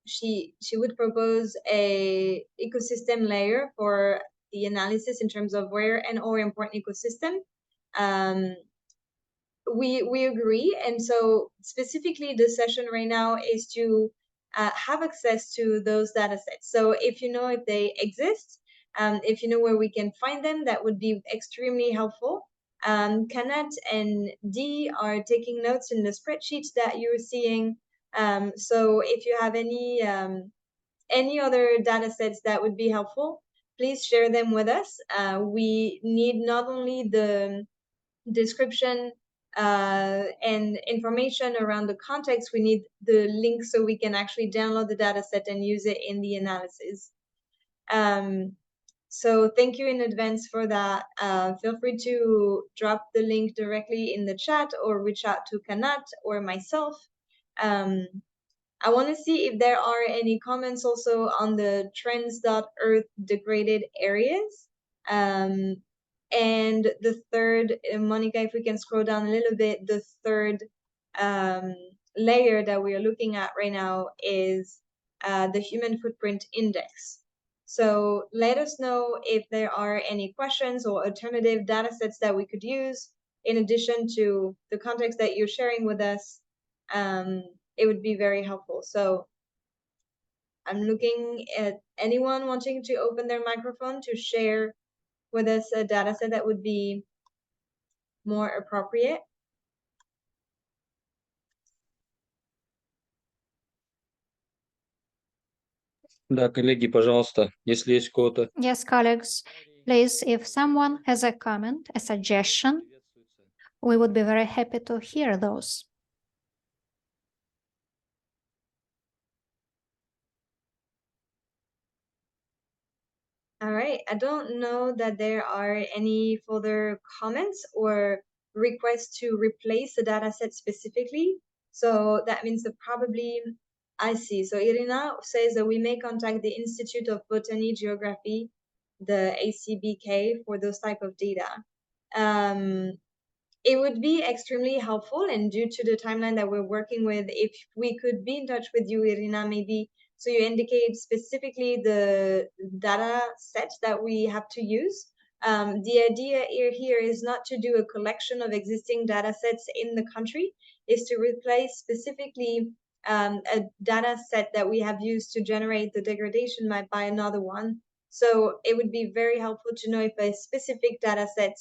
she would propose a ecosystem layer for the analysis in terms of rare and or important ecosystem. We agree, and so specifically the session right now is to have access to those data sets. So if you know if they exist, if you know where we can find them, that would be extremely helpful. Kanat and Dee are taking notes in the spreadsheets that you're seeing. So if you have any other data sets that would be helpful, please share them with us. We need not only the description and information around the context, we need the link so we can actually download the data set and use it in the analysis. So thank you in advance for that. Feel free to drop the link directly in the chat or reach out to Kanat or myself. I want to see if there are any comments also on the trends.earth degraded areas. And the third, Monica, if we can scroll down a little bit, the third layer that we are looking at right now is the human footprint index. So let us know if there are any questions or alternative data sets that we could use in addition to the context that you're sharing with us. It would be very helpful. So I'm looking at anyone wanting to open their microphone to share with us a data set that would be more appropriate. Да, коллеги, пожалуйста, если есть кого-то. Yes, colleagues, please, if someone has a comment, a suggestion, we would be very happy to hear those. All right, I don't know that there are any further comments or requests to replace the data set specifically. So that means that probably, I see. So Irina says that we may contact the Institute of Botany Geography, the ACBK, for those type of data. It would be extremely helpful, and due to the timeline that we're working with, if we could be in touch with you, Irina, maybe, so you indicate specifically the data set that we have to use. The idea here is not to do a collection of existing data sets in the country, is to replace specifically a data set that we have used to generate the degradation map by another one. So it would be very helpful to know if a specific data set,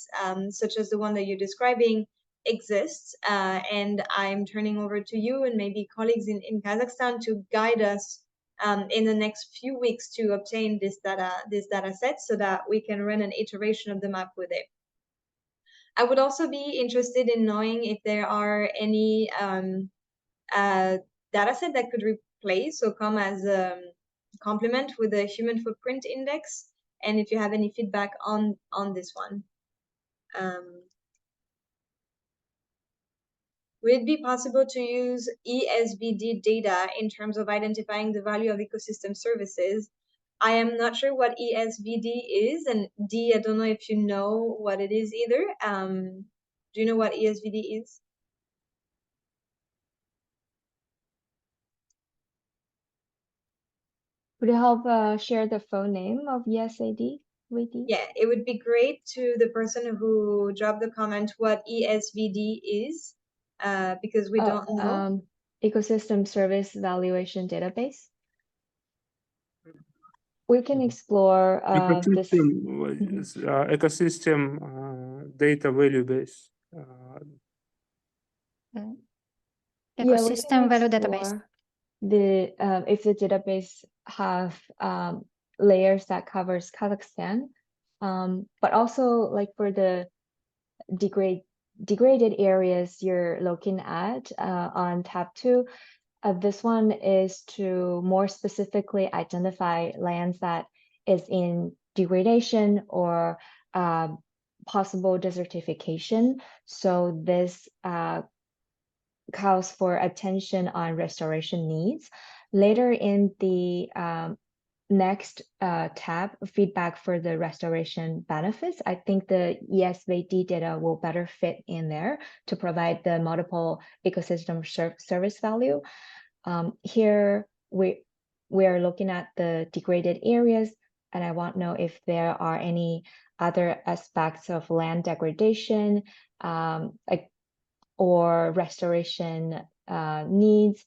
such as the one that you're describing, exists. And I'm turning over to you and maybe colleagues in Kazakhstan to guide us in the next few weeks to obtain this data set so that we can run an iteration of the map with it. I would also be interested in knowing if there are any data set that could replace or come as a complement with the human footprint index, and if you have any feedback on this one. Would it be possible to use ESVD data in terms of identifying the value of ecosystem services? I am not sure what ESVD is, and Dee, I don't know if you know what it is either. Do you know what ESVD is? Would you help share the phone name of ESAD with you? Yeah, it would be great to the person who dropped the comment what ESVD is, because we don't know. Ecosystem Service Valuation Database. We can explore this. Ecosystem data value base. Ecosystem value database. if the database have layers that covers Kazakhstan, but also like for the degraded areas you're looking at on tab 2, this one is to more specifically identify lands that is in degradation or possible desertification. So this calls for attention on restoration needs. Later in the next tab, feedback for the restoration benefits, I think the ESVD data will better fit in there to provide the multiple ecosystem service value. Here we are looking at the degraded areas, and I want to know if there are any other aspects of land degradation like or restoration needs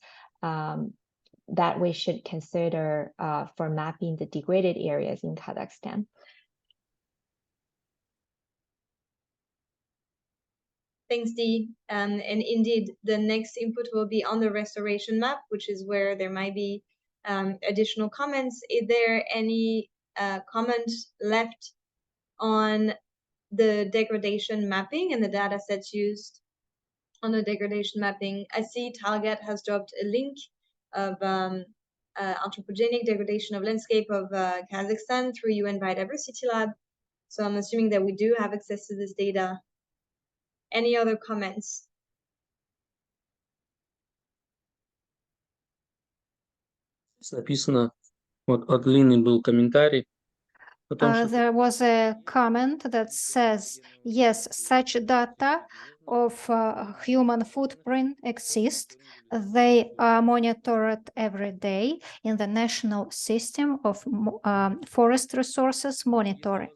that we should consider for mapping the degraded areas in Kazakhstan. Thanks, Dee. And indeed, the next input will be on the restoration map, which is where there might be additional comments. Is there any comments left on the degradation mapping and the data sets used on the degradation mapping? I see Talgat has dropped a link of anthropogenic degradation of landscape of Kazakhstan through UN Biodiversity Lab. So I'm assuming that we do have access to this data. Any other comments? Написано, вот длинный был комментарий. There was a comment that says, yes, such data of human footprint exist. They are monitored every day in the national system of forest resources monitoring.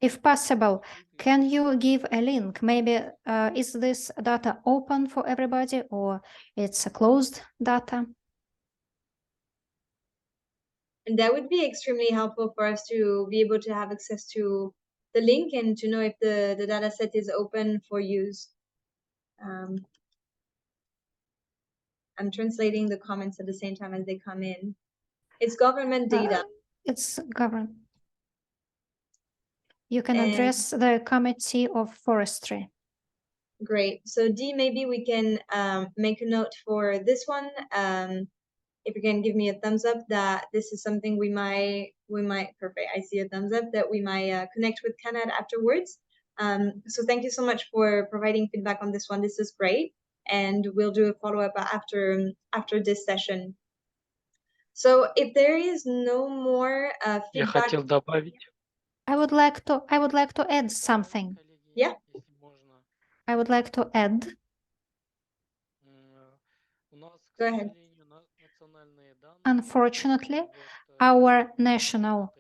If possible, can you give a link? Maybe is this data open for everybody or it's a closed data? And that would be extremely helpful for us to be able to have access to the link and to know if the data set is open for use. I'm translating the comments at the same time as they come in. It's government data. It's government. You can address the Committee of Forestry. Great. So Dee, maybe we can make a note for this one. If you can give me a thumbs up that this is something we might, perfect. I see a thumbs up that we might connect with Kanad afterwards. So thank you so much for providing feedback on this one. This is great. And we'll do a follow-up after this session. So if there is no more feedback. Я хотел добавить. I would like to add something. Yeah. I would like to add. Go ahead. Unfortunately, our national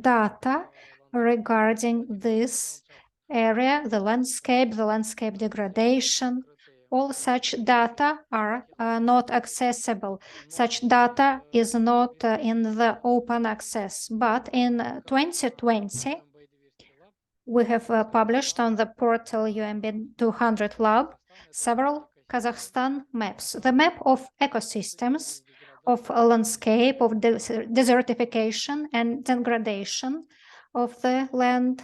data regarding this area, the landscape degradation, all such data are not accessible. Such data is not in the open access, but in 2020, we have published on the portal UMB 200 Lab several Kazakhstan maps. The map of ecosystems, of landscape, of desertification and degradation of the land,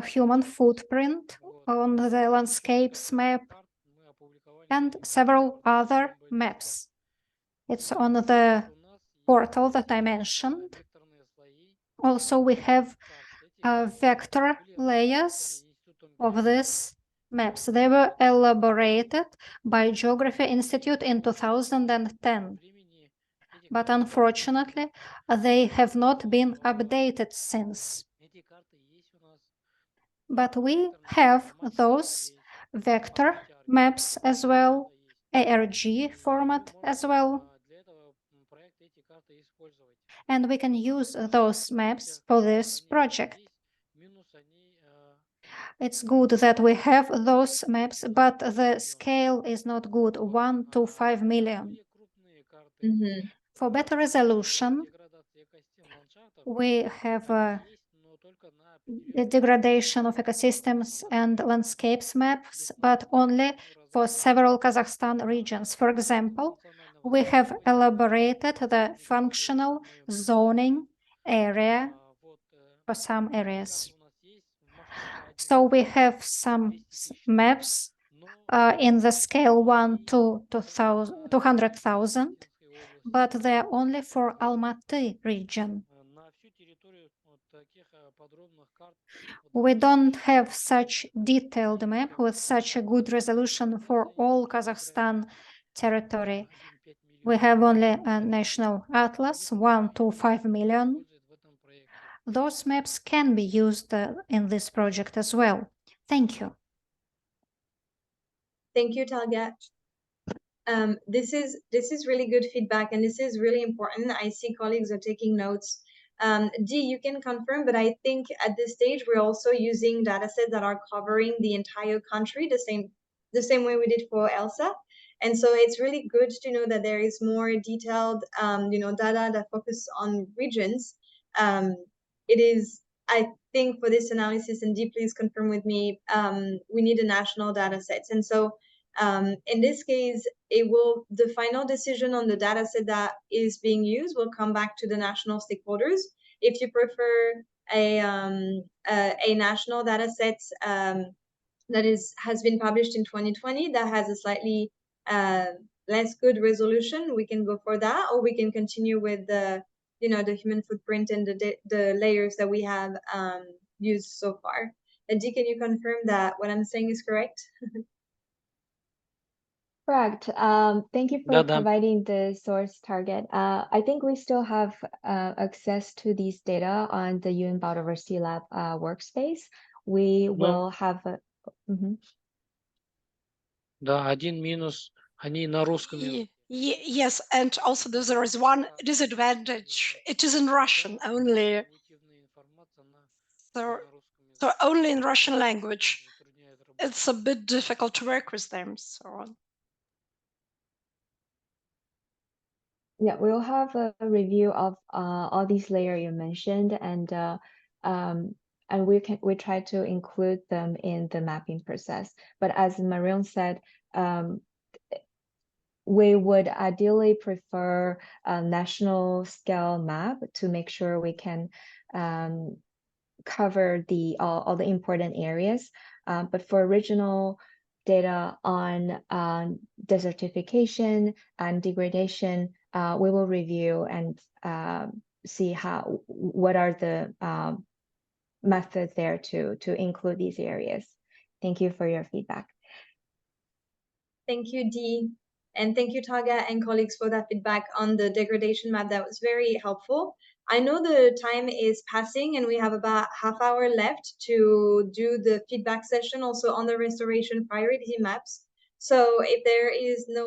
human footprint on the landscapes map, and several other maps. It's on the portal that I mentioned. Also, we have vector layers of these maps. They were elaborated by Geography Institute in 2010. But unfortunately, they have not been updated since. But we have those vector maps as well, ARG format as well. And we can use those maps for this project. It's good that we have those maps, but the scale is not good, 1 to 5 million. Mm-hmm. For better resolution, we have the degradation of ecosystems and landscapes maps, but only for several Kazakhstan regions. For example, we have elaborated the functional zoning area for some areas. So we have some maps in the scale 1 to 200,000, but they're only for Almaty region. We don't have such detailed map with such a good resolution for all Kazakhstan territory. We have only a national atlas, 1 to 5 million. Those maps can be used in this project as well. Thank you. Thank you, Talgat. This is really good feedback, and this is really important. I see colleagues are taking notes. Dee, you can confirm, but I think at this stage we're also using datasets that are covering the entire country, the same way we did for ELSA. And so it's really good to know that there is more detailed, data that focus on regions. It is, I think, for this analysis, and Dee, please confirm with me, we need a national data sets. And so in this case, the final decision on the data set that is being used will come back to the national stakeholders. If you prefer a national data set that has been published in 2020 that has a slightly less good resolution, we can go for that, or we can continue with the human footprint and the layers that we have used so far. Dee, can you confirm that what I'm saying is correct? Correct. Thank you for providing the source target. I think we still have access to these data on the UN Biodiversity Lab workspace. We will have a... Да, один минус, они на русском. Yes, and also there is one disadvantage. It is in Russian only. So only in Russian language. It's a bit difficult to work with them. So. Yeah, we'll have a review of all these layers you mentioned, and we try to include them in the mapping process. But as Marion said, we would ideally prefer a national scale map to make sure we can cover all the important areas. But for regional data on desertification and degradation, we will review and see what are the methods there to include these areas. Thank you for your feedback. Thank you, Dee. And thank you, Taga and colleagues, for that feedback on the degradation map. That was very helpful. I know the time is passing and we have about half hour left to do the feedback session also on the restoration priority maps. So if there is no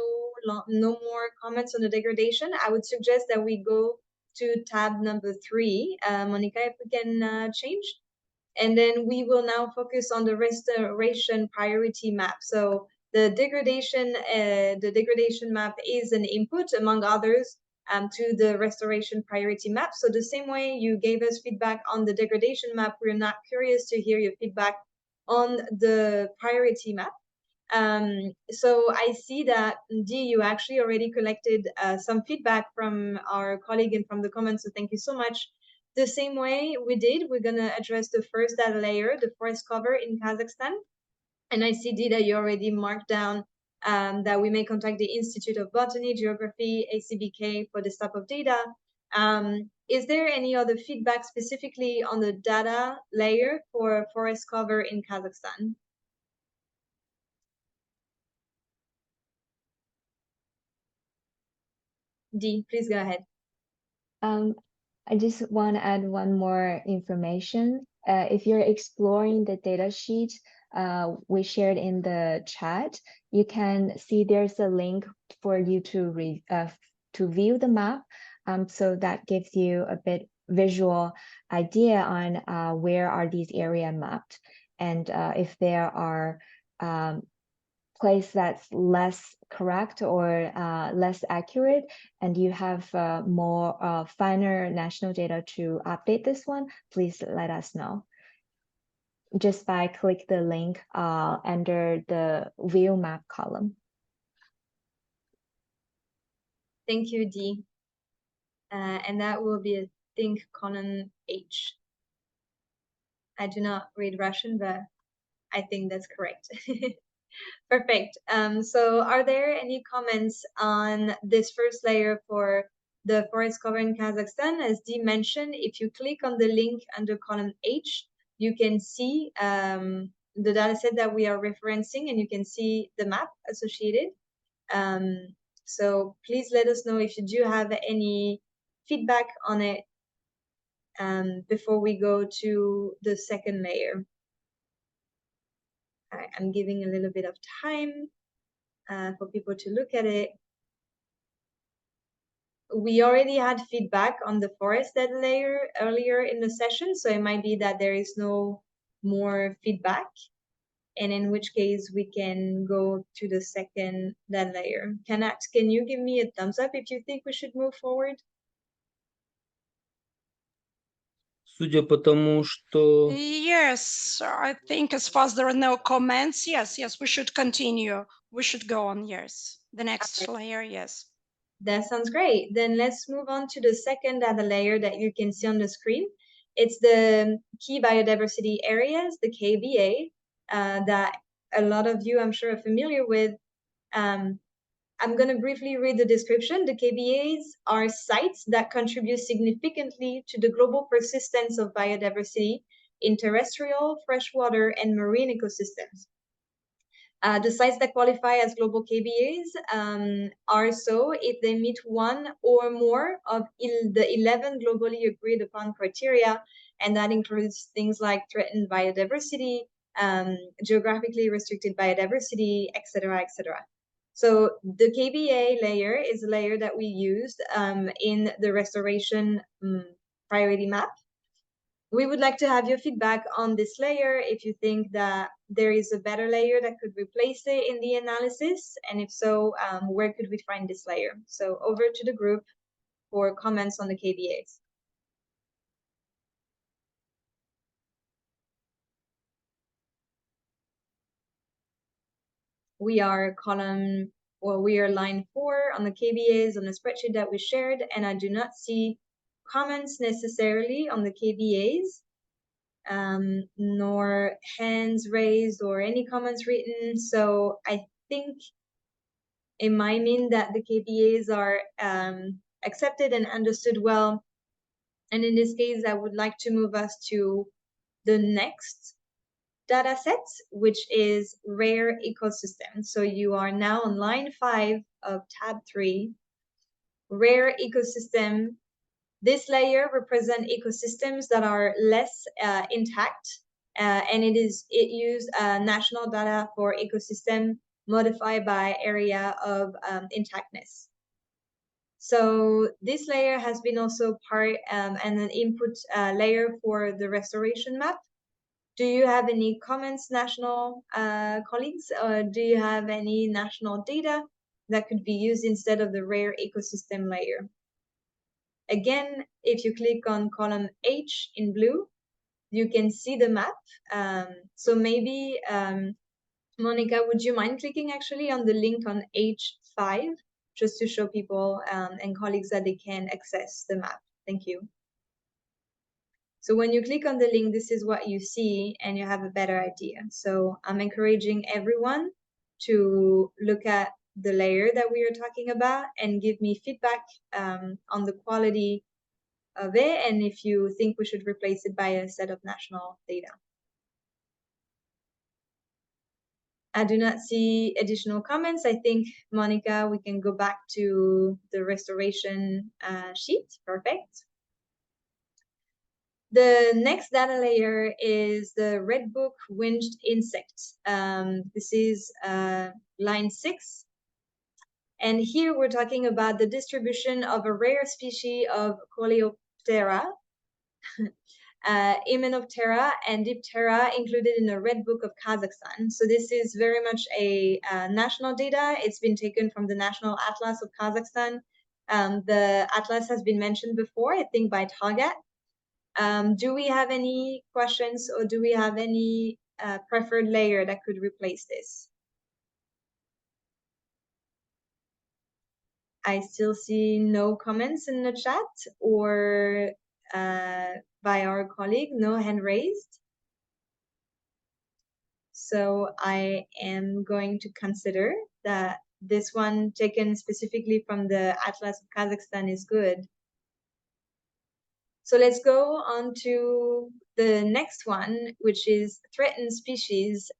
more comments on the degradation, I would suggest that we go to tab number 3. Monica, if we can change. And then we will now focus on the restoration priority map. So the degradation map is an input, among others, to the restoration priority map. So the same way you gave us feedback on the degradation map, we're not curious to hear your feedback on the priority map. So I see that, Dee, you actually already collected some feedback from our colleague and from the comments, so thank you so much. The same way we did, we're going to address the first data layer, the forest cover in Kazakhstan. And I see, Dee, that you already marked down that we may contact the Institute of Botany, Geography, ACBK for this type of data. Is there any other feedback specifically on the data layer for forest cover in Kazakhstan? Dee, please go ahead. I just want to add one more information. If you're exploring the data sheet we shared in the chat, you can see there's a link for you to view the map. So that gives you a bit visual idea on where are these areas mapped, and if there are place that's less correct or less accurate, and you have more finer national data to update this one, please let us know. just by click the link under the view map column. Thank you, Dee. And that will be, I think, column H. I do not read Russian, but I think that's correct. Perfect. So are there any comments on this first layer for the forest cover in Kazakhstan? As Dee mentioned, if you click on the link under column H, you can see the data set that we are referencing, and you can see the map associated. So please let us know if you do have any feedback on it before we go to the second layer. All right, I'm giving a little bit of time for people to look at it. We already had feedback on the forest data layer earlier in the session, so it might be that there is no more feedback, and in which case we can go to the second data layer. Can you give me a thumbs up if you think we should move forward? Судя по тому, что Yes, I think as far as there are no comments, yes, we should continue. We should go on, yes. The next layer, yes. That sounds great. Then let's move on to the second data layer that you can see on the screen. It's the key biodiversity areas, the KBA, that a lot of you, I'm sure, are familiar with. I'm going to briefly read the description. The KBAs are sites that contribute significantly to the global persistence of biodiversity in terrestrial, freshwater, and marine ecosystems. The sites that qualify as global KBAs are so if they meet one or more of the 11 globally agreed upon criteria, and that includes things like threatened biodiversity, geographically restricted biodiversity, etc., etc. So the KBA layer is a layer that we used in the restoration priority map. We would like to have your feedback on this layer, if you think that there is a better layer that could replace it in the analysis, and if so, where could we find this layer? So over to the group for comments on the KBAs. We are line 4 on the KBAs on the spreadsheet that we shared, and I do not see comments necessarily on the KBAs. Nor hands raised or any comments written. So I think it might mean that the KBAs are accepted and understood well. And in this case, I would like to move us to the next data set, which is rare ecosystems. So you are now on line 5 of tab 3, rare ecosystem. This layer represents ecosystems that are less intact, and it used national data for ecosystem modified by area of intactness. So this layer has been also part and an input layer for the restoration map. Do you have any comments, national colleagues, or do you have any national data that could be used instead of the rare ecosystem layer? Again, if you click on column H in blue, you can see the map. So maybe, Monica, would you mind clicking actually on the link on H5, just to show people and colleagues that they can access the map? Thank you. So when you click on the link, this is what you see, and you have a better idea. So I'm encouraging everyone to look at the layer that we are talking about and give me feedback on the quality of it, and if you think we should replace it by a set of national data. I do not see additional comments. I think, Monica, we can go back to the restoration sheet. Perfect. The next data layer is the Red Book winged insect. This is line 6. And here we're talking about the distribution of a rare species of Coleoptera, Hymenoptera and Diptera included in the Red Book of Kazakhstan. So this is very much a national data. It's been taken from the National Atlas of Kazakhstan. The atlas has been mentioned before, I think by Tagat. Do we have any questions, or do we have any preferred layer that could replace this? I still see no comments in the chat or by our colleague, no hand raised. So I am going to consider that this one taken specifically from the Atlas of Kazakhstan is good. So let's go on to the next one, which is threatened species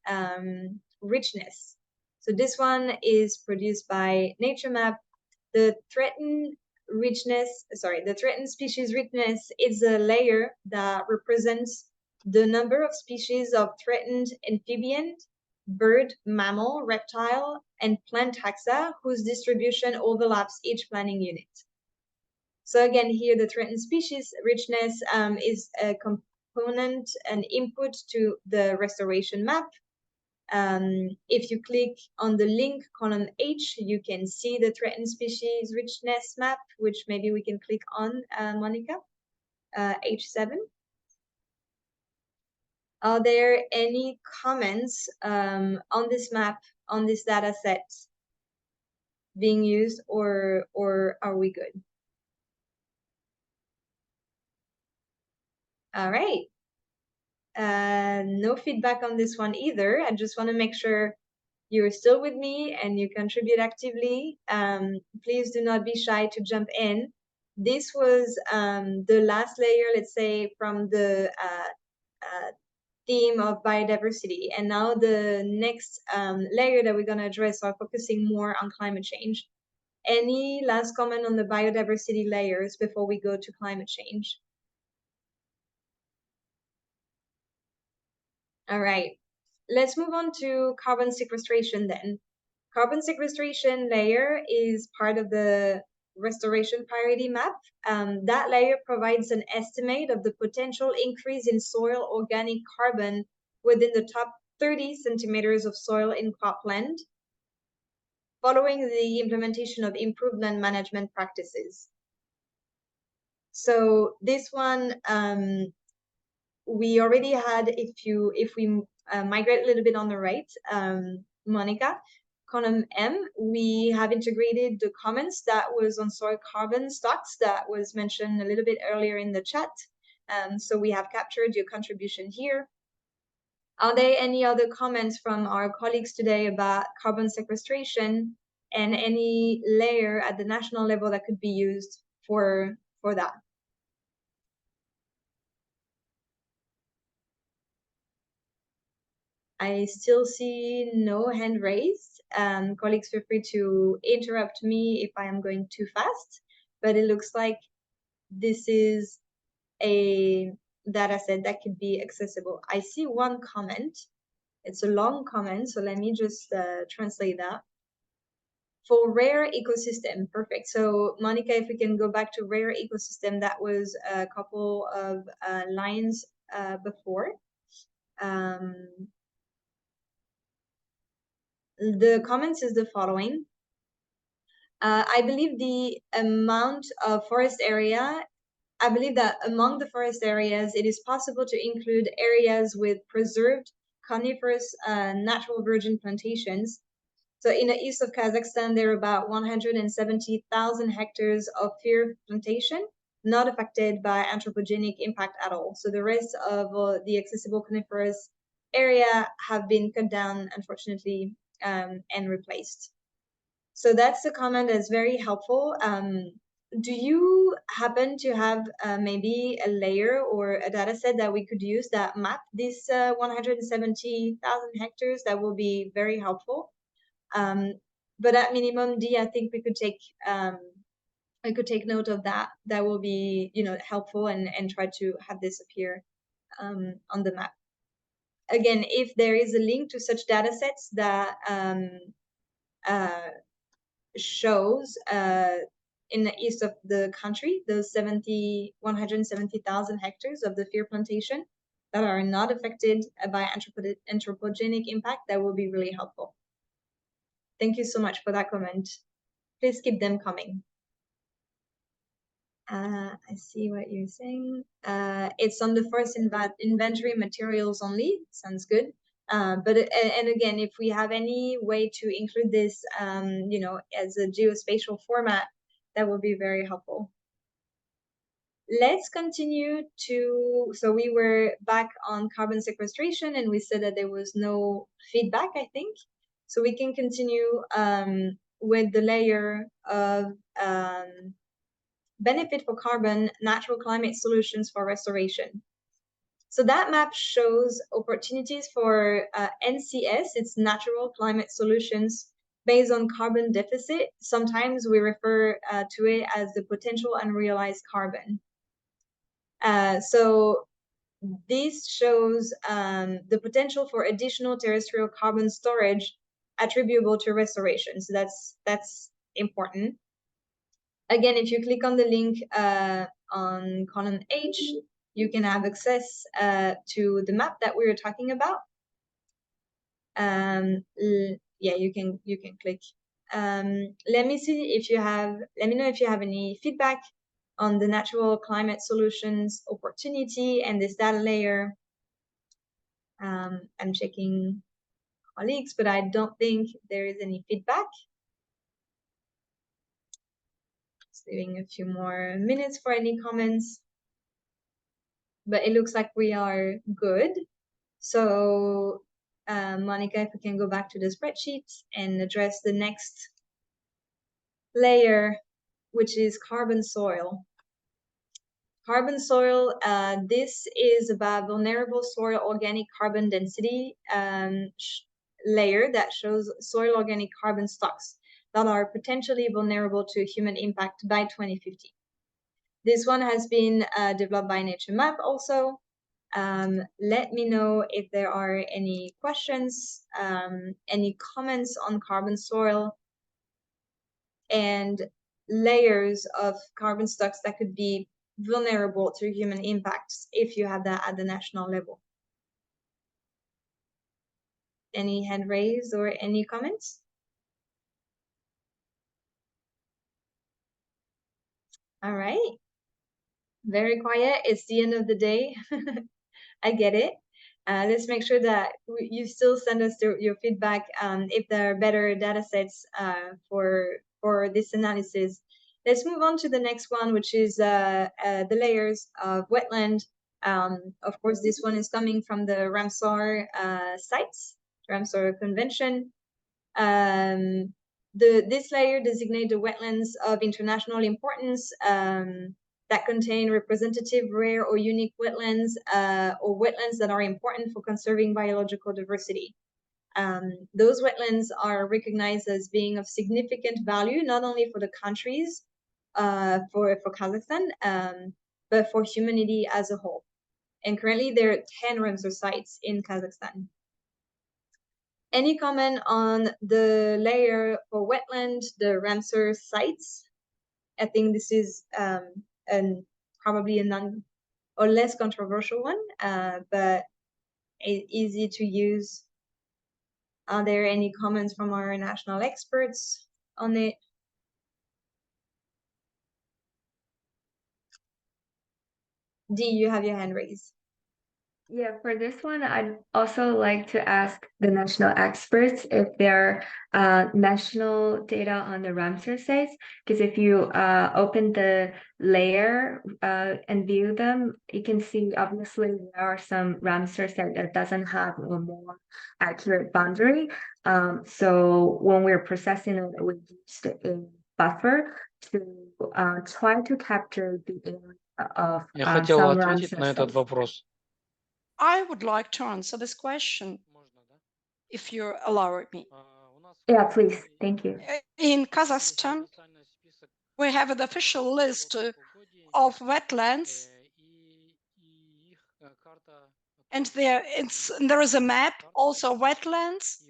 richness. So this one is produced by NatureMap. The threatened species richness is a layer that represents the number of species of threatened amphibian, bird, mammal, reptile, and plant taxa whose distribution overlaps each planning unit. So again, here the threatened species richness is a component and input to the restoration map. If you click on the link column H, you can see the threatened species richness map, which maybe we can click on, Monica, H7. Are there any comments on this map, on this data set being used, or are we good? All right. No feedback on this one either. I just want to make sure you're still with me and you contribute actively. Please do not be shy to jump in. This was the last layer, let's say, from the theme of biodiversity. And now the next layer that we're going to address are focusing more on climate change. Any last comment on the biodiversity layers before we go to climate change? All right, let's move on to carbon sequestration then. Carbon sequestration layer is part of the restoration priority map. That layer provides an estimate of the potential increase in soil organic carbon within the top 30 centimeters of soil in cropland, following the implementation of improved land management practices. So this one, we already had, if we migrate a little bit on the right, Monica, column M, we have integrated the comments that was on soil carbon stocks that was mentioned a little bit earlier in the chat. So we have captured your contribution here. Are there any other comments from our colleagues today about carbon sequestration and any layer at the national level that could be used for that? I still see no hand raised. Colleagues, feel free to interrupt me if I am going too fast, but it looks like this is a data set that could be accessible. I see one comment. It's a long comment, so let me just translate that. For rare ecosystem, perfect. So Monica, if we can go back to rare ecosystem, that was a couple of lines before. The comments is the following. I believe the amount of forest area, I believe that among the forest areas, it is possible to include areas with preserved coniferous natural virgin plantations. So in the east of Kazakhstan, there are about 170,000 hectares of fir plantation, not affected by anthropogenic impact at all. So the rest of the accessible coniferous area have been cut down, unfortunately, and replaced. So that's a comment that's very helpful. Do you happen to have maybe a layer or a data set that we could use that map this 170,000 hectares? That will be very helpful. But at minimum, D, I think we could take note of that. That will be, helpful and try to have this appear on the map. Again, if there is a link to such data sets that shows in the east of the country, those 170,000 hectares of the fir plantation that are not affected by anthropogenic impact, that will be really helpful. Thank you so much for that comment. Please keep them coming. I see what you're saying. It's on the first inventory materials only. Sounds good. But and again, if we have any way to include this, you know, as a geospatial format, that would be very helpful. Let's continue to, so we were back on carbon sequestration and we said that there was no feedback, I think. So we can continue with the layer of benefit for carbon, natural climate solutions for restoration. So that map shows opportunities for NCS, it's natural climate solutions based on carbon deficit. Sometimes we refer to it as the potential unrealized carbon. So this shows the potential for additional terrestrial carbon storage attributable to restoration. So that's important. Again, if you click on the link on column H, you can have access to the map that we were talking about. Yeah, you can click. Let me see if you have, let me know if you have any feedback on the natural climate solutions opportunity and this data layer. I'm checking colleagues, but I don't think there is any feedback. Just leaving a few more minutes for any comments. But it looks like we are good. So Monica, if we can go back to the spreadsheet and address the next layer, which is carbon soil. Carbon soil, this is about vulnerable soil organic carbon density layer that shows soil organic carbon stocks that are potentially vulnerable to human impact by 2050. This one has been developed by Nature Map also. Let me know if there are any questions, any comments on carbon soil and layers of carbon stocks that could be vulnerable to human impacts if you have that at the national level. Any hand raised or any comments? All right. Very quiet. It's the end of the day. I get it. Let's make sure that you still send us your feedback if there are better data sets for this analysis. Let's move on to the next one, which is the layers of wetland. Of course, this one is coming from the Ramsar sites, Ramsar Convention. This layer designates the wetlands of international importance that contain representative, rare, or unique wetlands, or wetlands that are important for conserving biological diversity. Those wetlands are recognized as being of significant value, not only for the countries, for Kazakhstan, but for humanity as a whole. And currently there are 10 Ramsar sites in Kazakhstan. Any comment on the layer for wetland, the Ramsar sites? I think this is probably a non or less controversial one, but easy to use. Are there any comments from our national experts on it? Dee, you have your hand raised. Yeah, for this one, I'd also like to ask the national experts if there are national data on the Ramsar sites, because if you open the layer and view them, you can see obviously there are some Ramsar sites that doesn't have a more accurate boundary. So when we're processing it, we used a buffer to try to capture the area of Я хотел some ответить Ramsar на этот sites. вопрос. I would like to answer this question, if you allow me. Yeah, please. Thank you. In Kazakhstan, we have an official list of wetlands, and there is a map, also wetlands,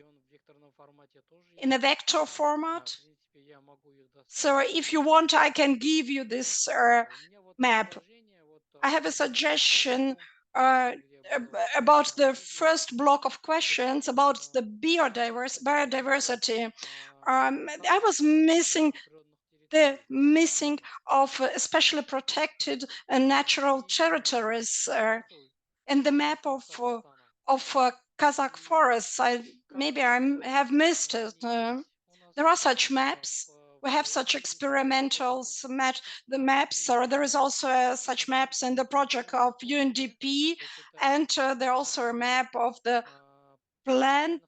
in a vector format. So if you want, I can give you this map. I have a suggestion about the first block of questions about the biodiversity. I was missing the missing of especially protected natural territories. And the map of Kazakh forests, maybe I have missed it. There are such maps. We have such experimental maps, or there is also such maps in the project of UNDP, and there also a map of the planned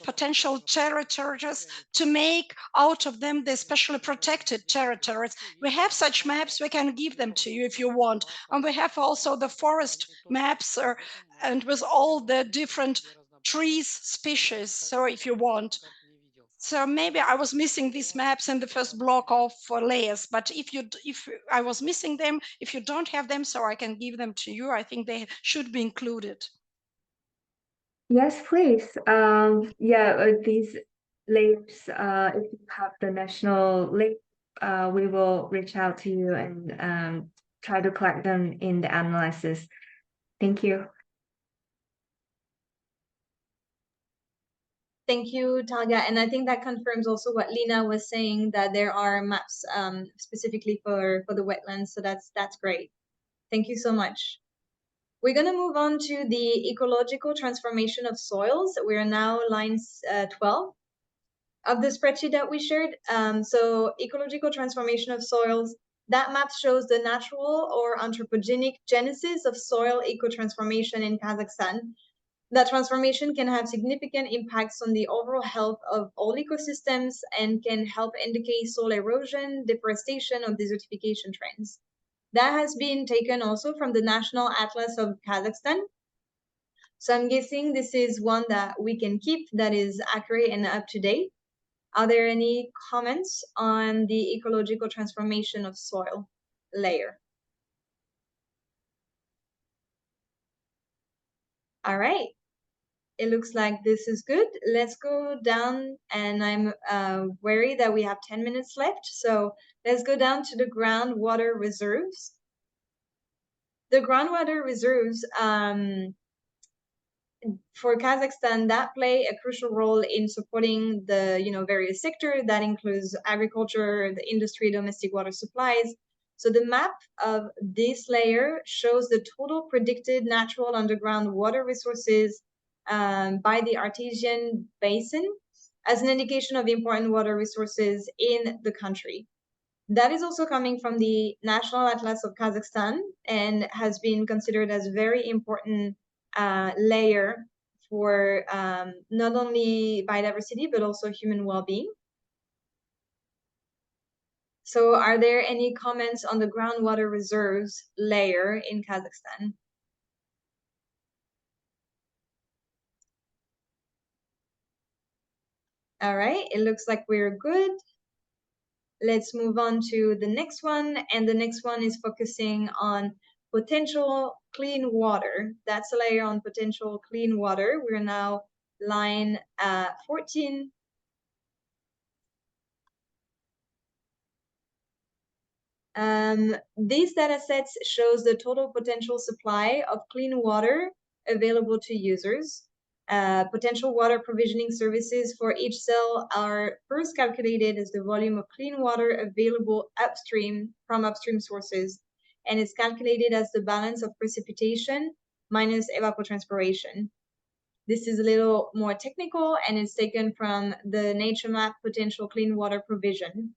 potential territories to make out of them the specially protected territories. We have such maps, we can give them to you if you want. And we have also the forest maps and with all the different trees species, so if you want. So maybe I was missing these maps in the first block of layers, but if I was missing them, if you don't have them, so I can give them to you, I think they should be included. Yes, please. These layers, if you have the national link, we will reach out to you and try to collect them in the analysis. Thank you. Thank you, Talia. And I think that confirms also what Lina was saying, that there are maps specifically for the wetlands. So that's great. Thank you so much. We're going to move on to the ecological transformation of soils. We are now line 12 of the spreadsheet that we shared. So ecological transformation of soils, that map shows the natural or anthropogenic genesis of soil eco-transformation in Kazakhstan. That transformation can have significant impacts on the overall health of all ecosystems and can help indicate soil erosion, deforestation, or desertification trends. That has been taken also from the National Atlas of Kazakhstan. So I'm guessing this is one that we can keep, that is accurate and up to date. Are there any comments on the ecological transformation of soil layer? All right. It looks like this is good. Let's go down, and I'm worried that we have 10 minutes left. So let's go down to the groundwater reserves. The groundwater reserves for Kazakhstan, that play a crucial role in supporting the various sectors. That includes agriculture, the industry, domestic water supplies. So the map of this layer shows the total predicted natural underground water resources by the Artesian Basin as an indication of the important water resources in the country. That is also coming from the National Atlas of Kazakhstan and has been considered as very important layer for not only biodiversity, but also human well-being. So are there any comments on the groundwater reserves layer in Kazakhstan? All right, it looks like we're good. Let's move on to the next one. And the next one is focusing on potential clean water. That's a layer on potential clean water. We're now line 14. These data sets shows the total potential supply of clean water available to users. Potential water provisioning services for each cell are first calculated as the volume of clean water available upstream from upstream sources, and is calculated as the balance of precipitation minus evapotranspiration. This is a little more technical and is taken from the Nature Map Potential Clean Water Provision.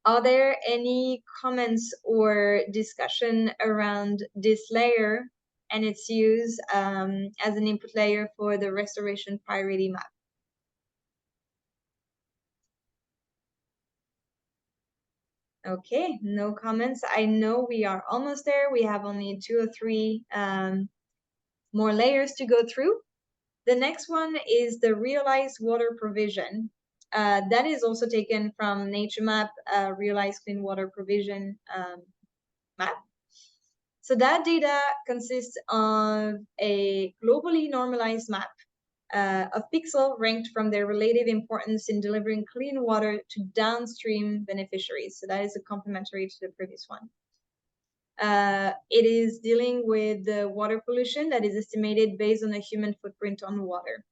Are there any comments or discussion around this layer and its use as an input layer for the restoration priority map? Okay, no comments. I know we are almost there. We have only 2 or 3 more layers to go through. The next one is the realized water provision. That is also taken from Nature Map, Realized Clean Water Provision map. So that data consists of a globally normalized map of pixels ranked from their relative importance in delivering clean water to downstream beneficiaries. So that is a complementary to the previous one. It is dealing with the water pollution that is estimated based on a human footprint on water.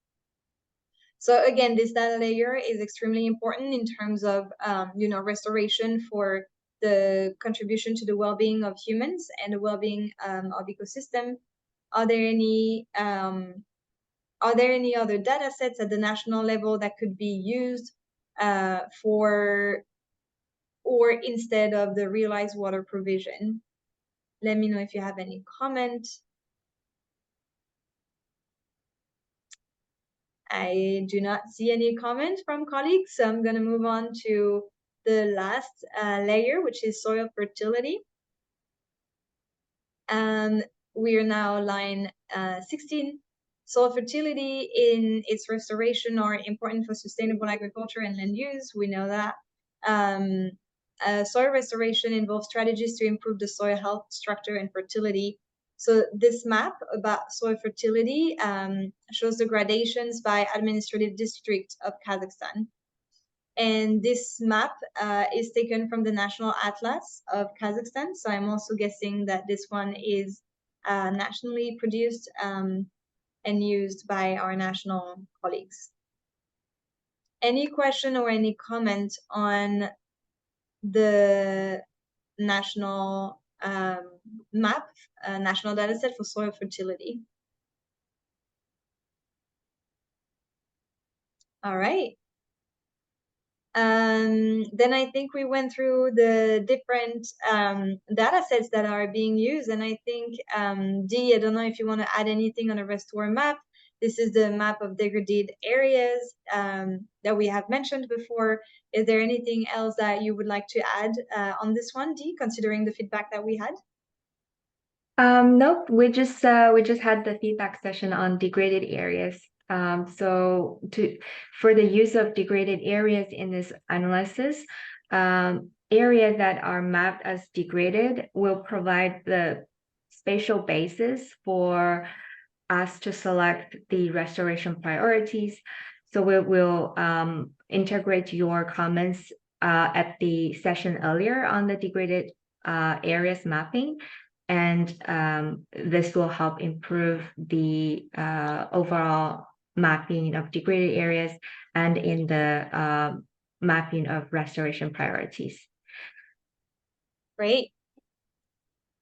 So again, this data layer is extremely important in terms of restoration for the contribution to the well-being of humans and the well-being of ecosystem. Are there any other data sets at the national level that could be used for or instead of the realized water provision? Let me know if you have any comment. I do not see any comments from colleagues, so I'm going to move on to the last layer, which is soil fertility. We are now line 16. Soil fertility in its restoration are important for sustainable agriculture and land use. We know that. Soil restoration involves strategies to improve the soil health, structure, and fertility. So this map about soil fertility shows the gradations by administrative district of Kazakhstan. And this map is taken from the National Atlas of Kazakhstan. So I'm also guessing that this one is nationally produced and used by our national colleagues. Any question or any comment on the national map, national dataset for soil fertility? All right. Then I think we went through the different data sets that are being used. And I think, Dee, I don't know if you want to add anything on a restore map. This is the map of degraded areas that we have mentioned before. Is there anything else that you would like to add on this one, Dee, considering the feedback that we had? Nope, we just had the feedback session on degraded areas. So for the use of degraded areas in this analysis, areas that are mapped as degraded will provide the spatial basis for us to select the restoration priorities. So we will integrate your comments at the session earlier on the degraded areas mapping. And this will help improve the overall mapping of degraded areas and in the mapping of restoration priorities. Great.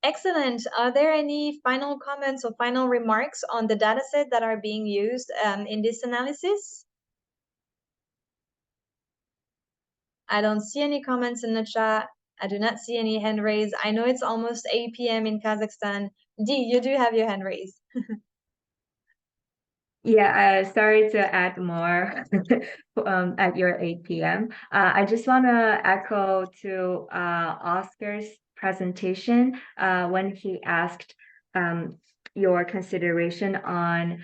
Excellent. Are there any final comments or final remarks on the dataset that are being used in this analysis? I don't see any comments in the chat. I do not see any hand raised. I know it's almost 8 p.m. in Kazakhstan. Dee, you do have your hand raised. Yeah, sorry to add more at your 8 p.m. I just want to echo to Oscar's presentation when he asked your consideration on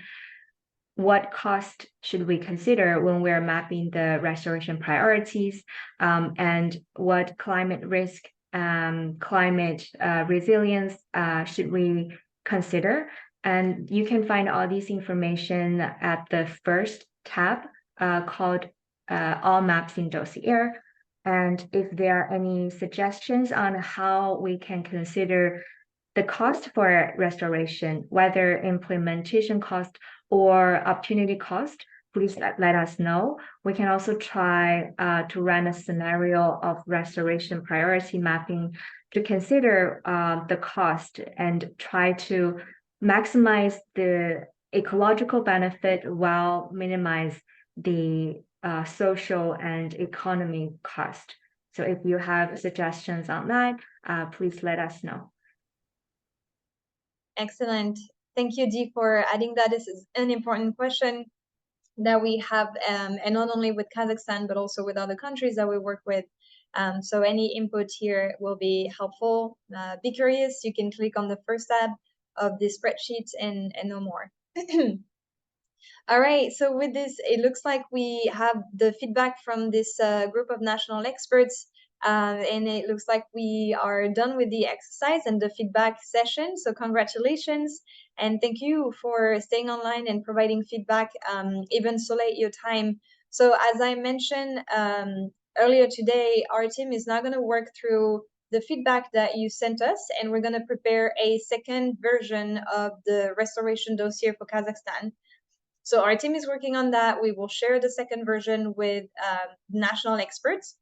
what cost should we consider when we're mapping the restoration priorities and what climate risk, climate resilience should we consider. And you can find all these information at the first tab called All Maps in Dossier. And if there are any suggestions on how we can consider the cost for restoration, whether implementation cost or opportunity cost, please let us know. We can also try to run a scenario of restoration priority mapping to consider the cost and try to maximize the ecological benefit while minimize the social and economic cost. So if you have suggestions on that, please let us know. Excellent. Thank you, Dee, for adding that. This is an important question that we have, and not only with Kazakhstan, but also with other countries that we work with. So any input here will be helpful. Be curious. You can click on the first tab of the spreadsheet and know more. All right, so with this, it looks like we have the feedback from this group of national experts, and it looks like we are done with the exercise and the feedback session. So congratulations, and thank you for staying online and providing feedback, even so late your time. So as I mentioned earlier today, our team is now going to work through the feedback that you sent us, and we're going to prepare a second version of the restoration dossier for Kazakhstan. So our team is working on that. We will share the second version with national experts.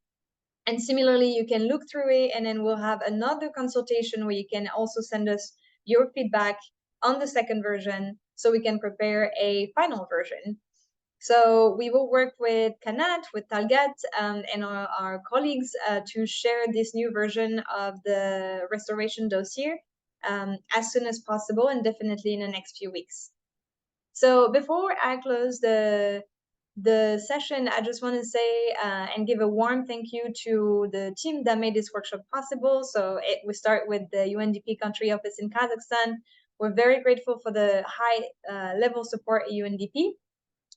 And similarly, you can look through it, and then we'll have another consultation where you can also send us your feedback on the second version so we can prepare a final version. So we will work with Kanat, with Talgat, and our colleagues to share this new version of the restoration dossier as soon as possible, and definitely in the next few weeks. So before I close the session, I just want to say and give a warm thank you to the team that made this workshop possible. So we start with the UNDP country office in Kazakhstan. We're very grateful for the high level support at UNDP.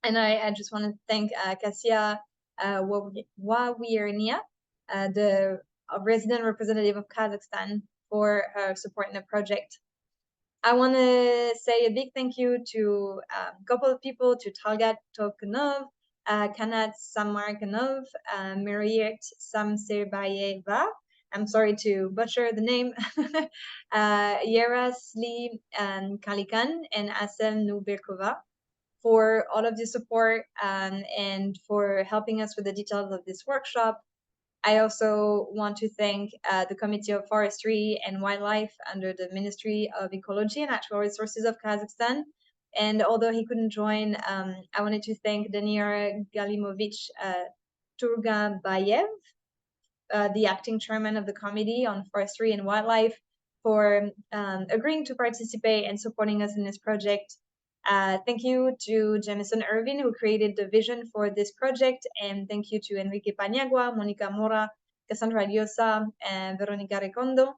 And I just want to thank Kasia Wawirnia, the resident representative of Kazakhstan, for her support in the project. I want to say a big thank you to a couple of people, to Talgat Tokunov, Kanat Samarkanov, Mariet Samserbayeva. I'm sorry to butcher the name. Yerasli Kalikan and Asel Nubirkova for all of the support and for helping us with the details of this workshop. I also want to thank the Committee of Forestry and Wildlife under the Ministry of Ecology and Natural Resources of Kazakhstan. And although he couldn't join, I wanted to thank Danir Galimovich Turgabayev, the acting chairman of the Committee on Forestry and Wildlife, for agreeing to participate and supporting us in this project. Thank you to Jamison Irvin, who created the vision for this project, and thank you to Enrique Paniagua, Monica Mora, Cassandra Diosa, and Veronica Recondo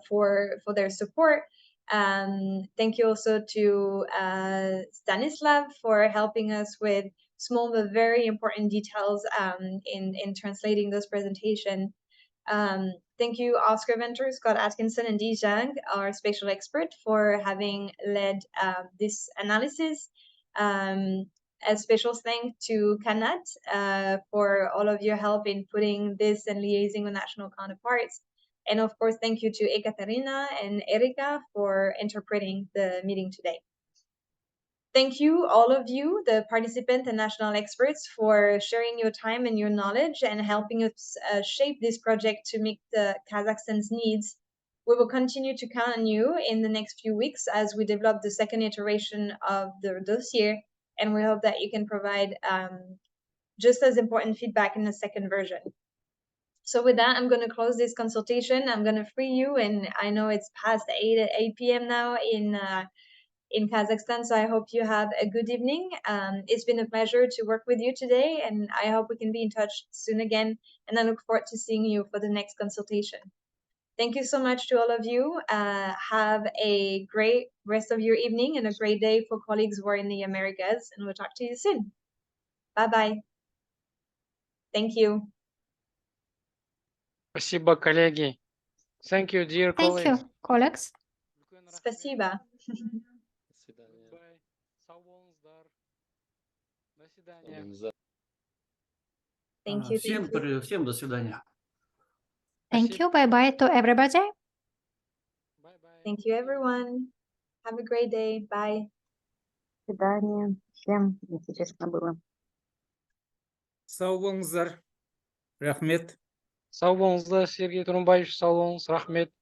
for their support. Thank you also to Stanislav for helping us with small but very important details in translating this presentation. Thank you, Oscar Venter, Scott Atkinson, and Dee Zhang, our spatial expert, for having led this analysis. A special thank to Kanat for all of your help in putting this and liaising with national counterparts. And of course, thank you to Ekaterina and Erika for interpreting the meeting today. Thank you, all of you, the participants and national experts, for sharing your time and your knowledge and helping us shape this project to meet Kazakhstan's needs. We will continue to count on you in the next few weeks as we develop the second iteration of the dossier, and we hope that you can provide just as important feedback in the second version. So with that, I'm going to close this consultation. I'm going to free you, and I know it's past 8 p.m. now in Kazakhstan, so I hope you have a good evening. It's been a pleasure to work with you today, and I hope we can be in touch soon again, and I look forward to seeing you for the next consultation. Thank you so much to all of you. Have a great rest of your evening and a great day for colleagues who are in the Americas, and we'll talk to you soon. Bye-bye. Thank you. Спасибо, коллеги. Thank you, dear Thank colleagues. you, colleagues. Спасибо. Thank you. Всем до свидания. Thank you. Bye-bye to everybody. Thank you, everyone. Have a great day. Bye. До свидания. Всем интересно было. Sağ olыңыздар. Рахмет. Сау болыңыздар, Сергей Турумбаевич, сау болыңыз, рахмет.